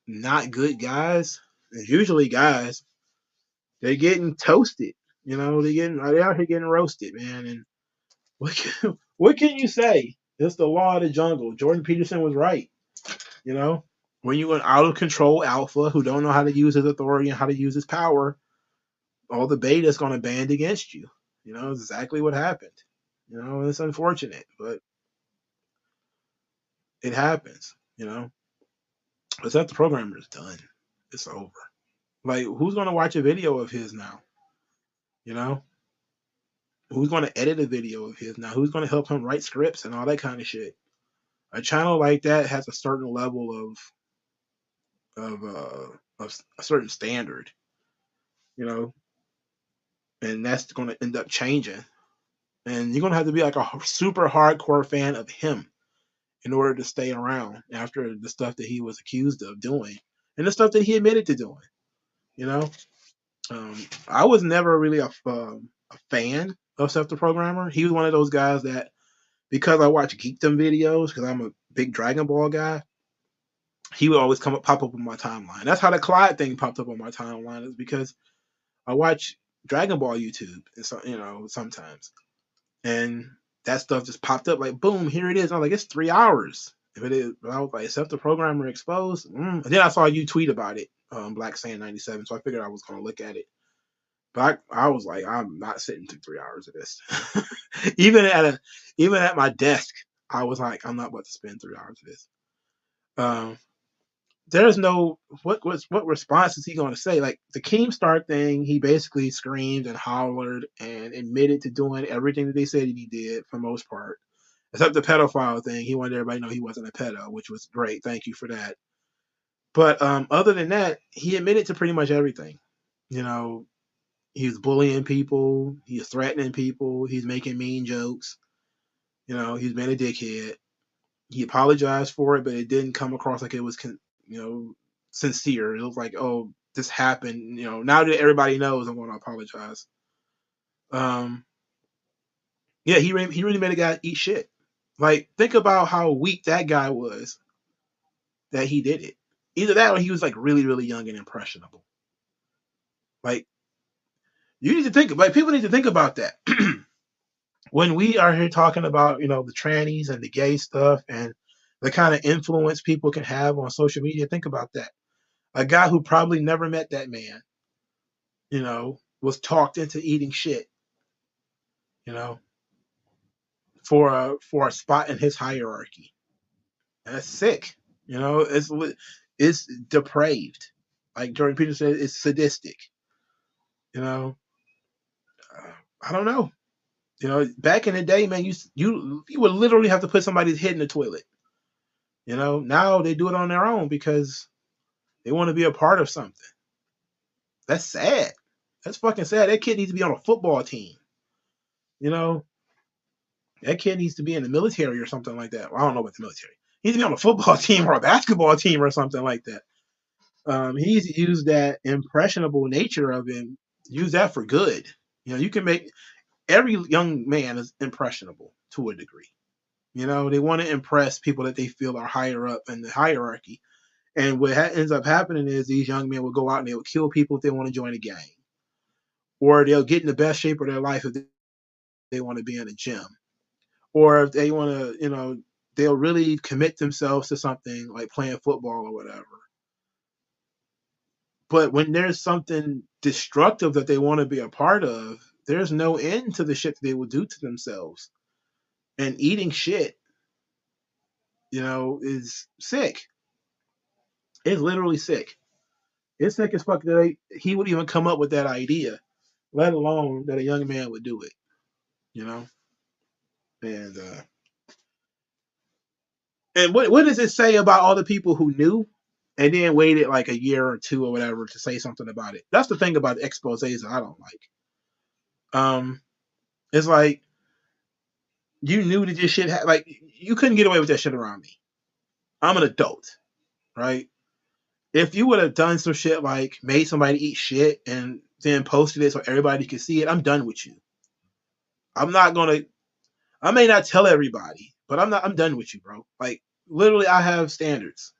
Speaker 1: not good guys, usually guys, they're getting toasted. They're out here getting roasted, man. And what can you say? It's the law of the jungle. Jordan Peterson was right. When you're an out of control alpha who don't know how to use his authority and how to use his power, all the beta's going to band against you. Exactly what happened. It's unfortunate, but it happens. But Seth the Programmer is done. It's over. Like, who's going to watch a video of his now? Who's going to edit a video of his now? Who's going to help him write scripts and all that kind of shit? A channel like that has a certain level of a certain standard, and that's going to end up changing. And you're going to have to be like a super hardcore fan of him in order to stay around after the stuff that he was accused of doing and the stuff that he admitted to doing. I was never really a fan of Seth the Programmer. He was one of those guys that, because I watch Geekdom videos, because I'm a big Dragon Ball guy, he would always pop up on my timeline. That's how the Clyde thing popped up on my timeline, is because I watch Dragon Ball YouTube, and so, sometimes, and that stuff just popped up like boom, here it is. I was like, it's 3 hours. If it is, but I was like, Seth the Programmer exposed. And then I saw you tweet about it, Black Sand 97. So I figured I was going to look at it. But I was like, I'm not sitting through 3 hours of this. even at my desk, I was like, I'm not about to spend 3 hours of this. there's no what response is he going to say? Like the Keemstar thing, he basically screamed and hollered and admitted to doing everything that they said he did for the most part, except the pedophile thing. He wanted everybody to know he wasn't a pedo, which was great. Thank you for that. But other than that, he admitted to pretty much everything. You know, he was bullying people, he was threatening people, he's making mean jokes. You know, he's been a dickhead. He apologized for it, but it didn't come across like it was, you know, sincere. It was like, oh, this happened. You know, now that everybody knows, I'm going to apologize. Um, yeah, he really made a guy eat shit. Like, think about how weak that guy was that he did it. Either that or he was like really, really young and impressionable. Like, you need to think, like, people need to think about that. When we are here talking about, you know, the trannies and the gay stuff and the kind of influence people can have on social media, think about that. A guy who probably never met that man, you know, was talked into eating shit, you know, for a spot in his hierarchy. That's sick. You know, it's depraved. Like Jordan Peterson said, it's sadistic. You know, I don't know. You know, back in the day, man, you would literally have to put somebody's head in the toilet. You know, now they do it on their own because they want to be a part of something. That's sad. That's fucking sad. That kid needs to be on a football team. You know, that kid needs to be in the military or something like that. Well, I don't know about the military. He needs to be on a football team or a basketball team or something like that. He's used that impressionable nature of him, use that for good. You know, you can make every young man is impressionable to a degree. You know, they want to impress people that they feel are higher up in the hierarchy. And what ends up happening is these young men will go out and they'll kill people if they want to join a gang, or they'll get in the best shape of their life if they want to be in a gym, or if they want to, you know, they'll really commit themselves to something like playing football or whatever. But when there's something destructive that they want to be a part of, there's no end to the shit that they will do to themselves. And eating shit, you know, is sick. It's literally sick. It's sick as fuck that he would even come up with that idea, let alone that a young man would do it, you know? And what does it say about all the people who knew and then waited like a year or two or whatever to say something about it? That's the thing about exposés that I don't like. It's like you knew that this shit like you couldn't get away with that shit around me. I'm an adult, right? If you would have done some shit like made somebody eat shit and then posted it so everybody could see it, I'm done with you. I'm not gonna. I may not tell everybody, but I'm not. I'm done with you, bro. Like literally, I have standards.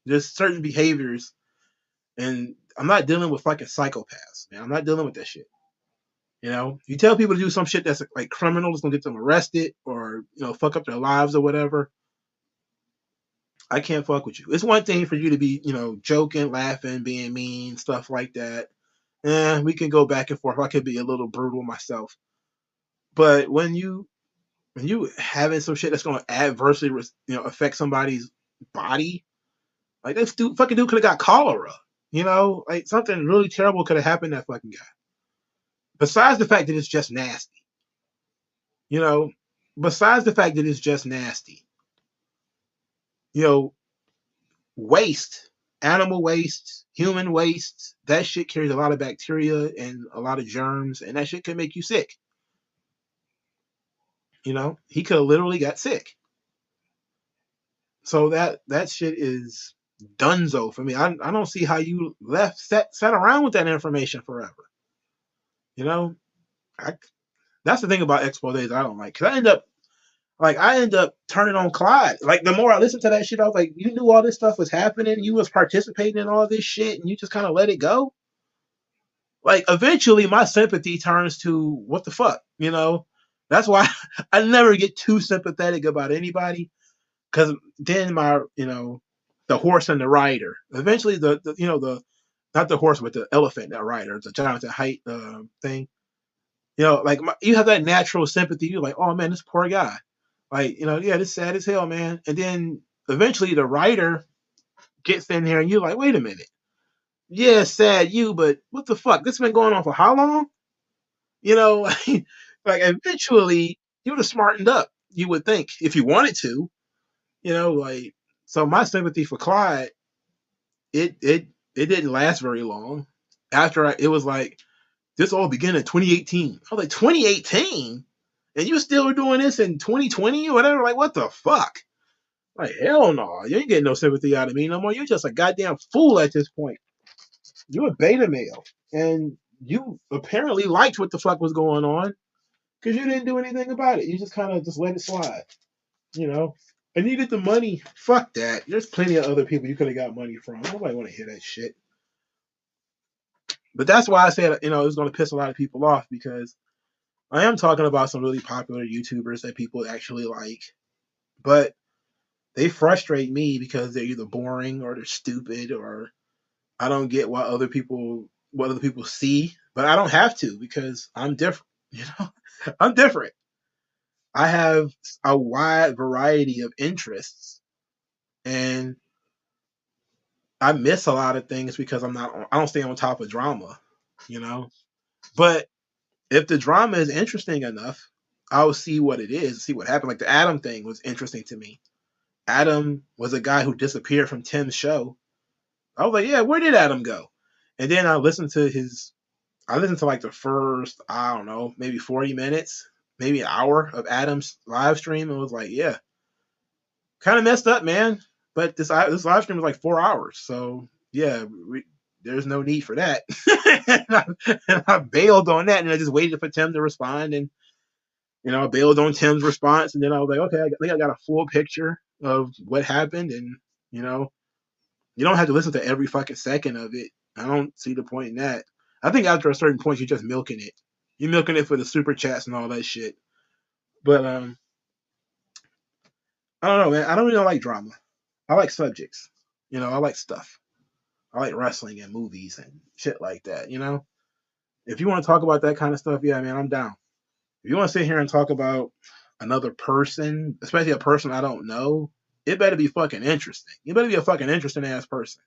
Speaker 1: There's certain behaviors, and I'm not dealing with fucking psychopaths, man. I'm not dealing with that shit. You know, you tell people to do some shit that's like criminal, that's gonna get them arrested or you know fuck up their lives or whatever. I can't fuck with you. It's one thing for you to be, you know, joking, laughing, being mean, stuff like that. We can go back and forth. I could be a little brutal myself. But when you having some shit that's gonna adversely, you know, affect somebody's body, like this fucking dude could have got cholera. You know, like something really terrible could have happened to that fucking guy. Besides the fact that it's just nasty, you know, besides the fact that it's just nasty, you know, waste, animal waste, human waste, that shit carries a lot of bacteria and a lot of germs, and that shit can make you sick. You know, he could have literally got sick. So that shit is dunzo for me. I don't see how you sat around with that information forever. You know, I, that's the thing about exposes I don't like. Cause I end up turning on Clyde. Like the more I listen to that shit, I was like, you knew all this stuff was happening, you was participating in all this shit, and you just kind of let it go. Like eventually, my sympathy turns to what the fuck, you know. That's why I never get too sympathetic about anybody, because then the horse and the rider. Eventually, the you know the not the horse but the elephant, that rider, the Jonathan Haidt thing. You know, like you have that natural sympathy. You're like, oh man, this poor guy. Like, you know, yeah, this sad as hell, man. And then eventually the writer gets in there and you're like, wait a minute. Yeah, sad you, but what the fuck? This has been going on for how long? You know, like eventually you would have smartened up, you would think, if you wanted to. You know, like so my sympathy for Clyde, it didn't last very long. It was like this all began in 2018. I was like, 2018? And you still were doing this in 2020 or whatever? Like, what the fuck? Like, hell no. You ain't getting no sympathy out of me no more. You're just a goddamn fool at this point. You're a beta male. And you apparently liked what the fuck was going on because you didn't do anything about it. You just kind of just let it slide. You know? I needed the money. Fuck that. There's plenty of other people you could have got money from. Nobody want to hear that shit. But that's why I said, it's going to piss a lot of people off because I am talking about some really popular YouTubers that people actually like. But they frustrate me because they're either boring or they're stupid or I don't get what other people see. But I don't have to because I'm different. I'm different. I have a wide variety of interests and I miss a lot of things because I don't stay on top of drama, you know. But if the drama is interesting enough, I'll see what it is, see what happened. Like the Adam thing was interesting to me. Adam was a guy who disappeared from Tim's show. I was like, yeah, where did Adam go? And then I listened to like the first, I don't know, maybe 40 minutes, maybe an hour of Adam's live stream and was like, yeah, kind of messed up, man. But this live stream was like 4 hours. So yeah, there's no need for that. and I bailed on that and I just waited for Tim to respond and I bailed on Tim's response and then I was like, okay, I think I got a full picture of what happened and you know, you don't have to listen to every fucking second of it. I don't see the point in that. I think after a certain point you're just milking it. You're milking it for the super chats and all that shit. But I don't know, man. I don't really like drama. I like subjects. I like stuff. I like wrestling and movies and shit like that, If you want to talk about that kind of stuff, yeah, man, I'm down. If you want to sit here and talk about another person, especially a person I don't know, it better be fucking interesting. You better be a fucking interesting ass person.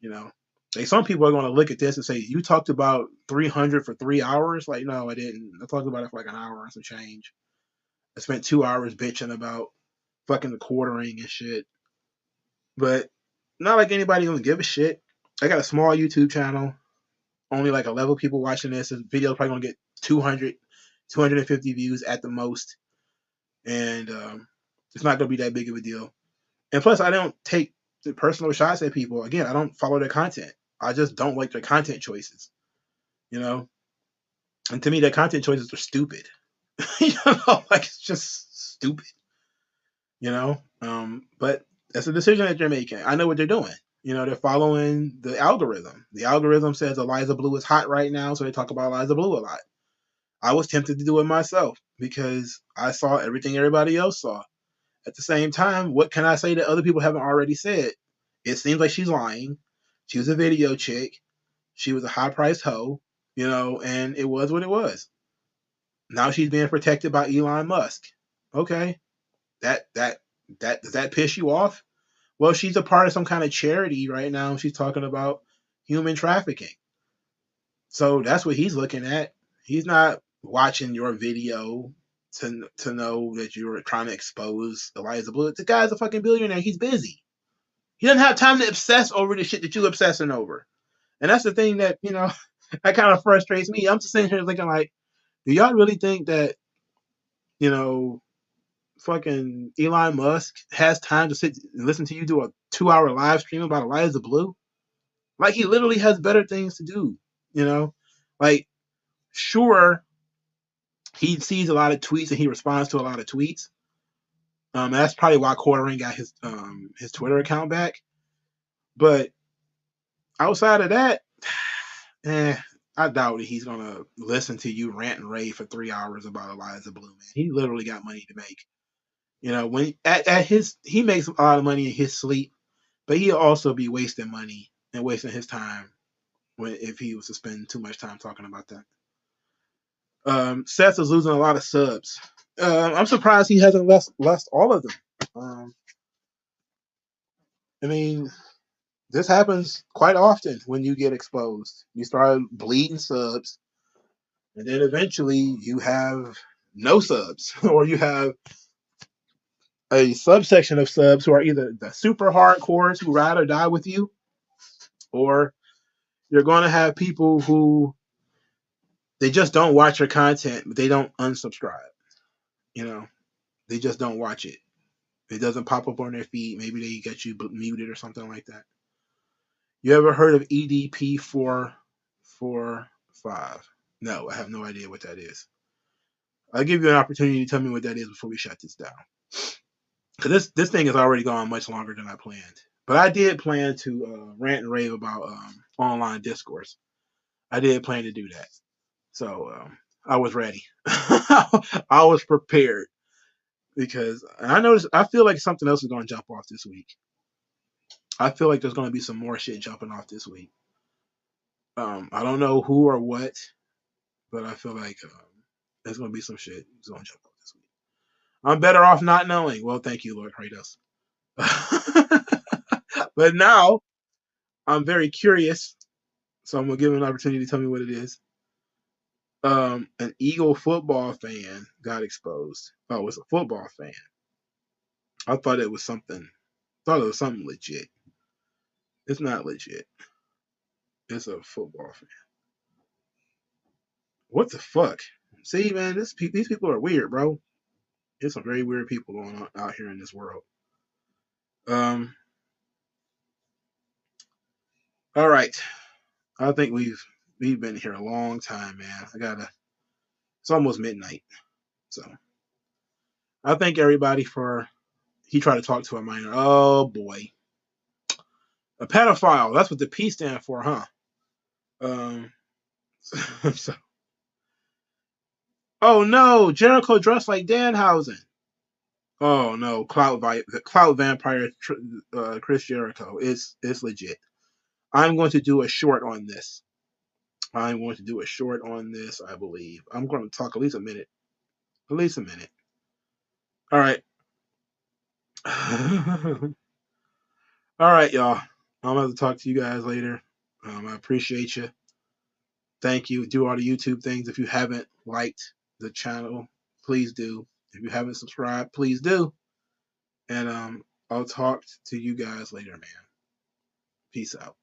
Speaker 1: You know, like some people are going to look at this and say, "You talked about 300 for 3 hours." Like, no, I didn't. I talked about it for like an hour and some change. I spent 2 hours bitching about fucking the quartering and shit. But not like anybody gonna give a shit. I got a small YouTube channel, only like 11 people watching this. This video probably gonna get 200, 250 views at the most, and it's not gonna be that big of a deal. And plus, I don't take the personal shots at people. Again, I don't follow their content. I just don't like their content choices, you know. And to me, their content choices are stupid. Like it's just stupid, you know. But that's a decision that they're making. I know what they're doing. They're following the algorithm. The algorithm says Eliza Blue is hot right now, so they talk about Eliza Blue a lot. I was tempted to do it myself because I saw everything everybody else saw. At the same time, what can I say that other people haven't already said? It seems like she's lying. She was a video chick. She was a high priced hoe, and it was what it was. Now she's being protected by Elon Musk. Okay. That does that piss you off? Well, she's a part of some kind of charity right now. She's talking about human trafficking. So that's what he's looking at. He's not watching your video to know that you're trying to expose Eliza Blue. The guy's a fucking billionaire. He's busy. He doesn't have time to obsess over the shit that you're obsessing over. And that's the thing that, that kind of frustrates me. I'm just sitting here thinking like, do y'all really think that, you know, fucking Elon Musk has time to sit and listen to you do a 2-hour live stream about Eliza Blue? Like he literally has better things to do, you know? Like, sure, he sees a lot of tweets and he responds to a lot of tweets. That's probably why Quartering got his Twitter account back. But outside of that, I doubt that he's gonna listen to you rant and rave for 3 hours about Eliza Blue, man. He literally got money to make. When at his he makes a lot of money in his sleep, but he'll also be wasting money and wasting his time if he was to spend too much time talking about that. Seth is losing a lot of subs. I'm surprised he hasn't lost all of them. I mean, this happens quite often when you get exposed. You start bleeding subs, and then eventually you have no subs, or you have a subsection of subs who are either the super hardcores who ride or die with you, or you're going to have people who they just don't watch your content, but they don't unsubscribe. You know, they just don't watch it. It doesn't pop up on their feed. Maybe they get you muted or something like that. You ever heard of EDP 445? No, I have no idea what that is. I'll give you an opportunity to tell me what that is before we shut this down. Because this thing has already gone much longer than I planned. But I did plan to rant and rave about online discourse. I did plan to do that. So I was ready. I was prepared because and I feel like something else is going to jump off this week. I feel like there's going to be some more shit jumping off this week. I don't know who or what, but I feel like there's going to be some shit that's going to jump off this week. I'm better off not knowing. Well, thank you, Lord Kratos. But now I'm very curious, so I'm gonna give him an opportunity to tell me what it is. An Eagle football fan got exposed. Oh, it was a football fan. I thought it was something. Thought it was something legit. It's not legit. It's a football fan. What the fuck? See, man, these people are weird, bro. There's some very weird people going on out here in this world. Um. All right. I think we've been here a long time, man. It's almost midnight, so I thank everybody for. He tried to talk to a minor. Oh boy, a pedophile. That's what the P stand for, huh? Um. So, oh no, Jericho dressed like Danhausen. Oh no, Cloud Vampire Chris Jericho. It's legit. I'm going to do a short on this. I'm going to do a short on this. I believe I'm going to talk at least a minute. At least a minute. All right. All right, y'all. I'm going to talk to you guys later. I appreciate you. Thank you. Do all the YouTube things. If you haven't liked the channel, please do. If you haven't subscribed, please do. And I'll talk to you guys later, man. Peace out.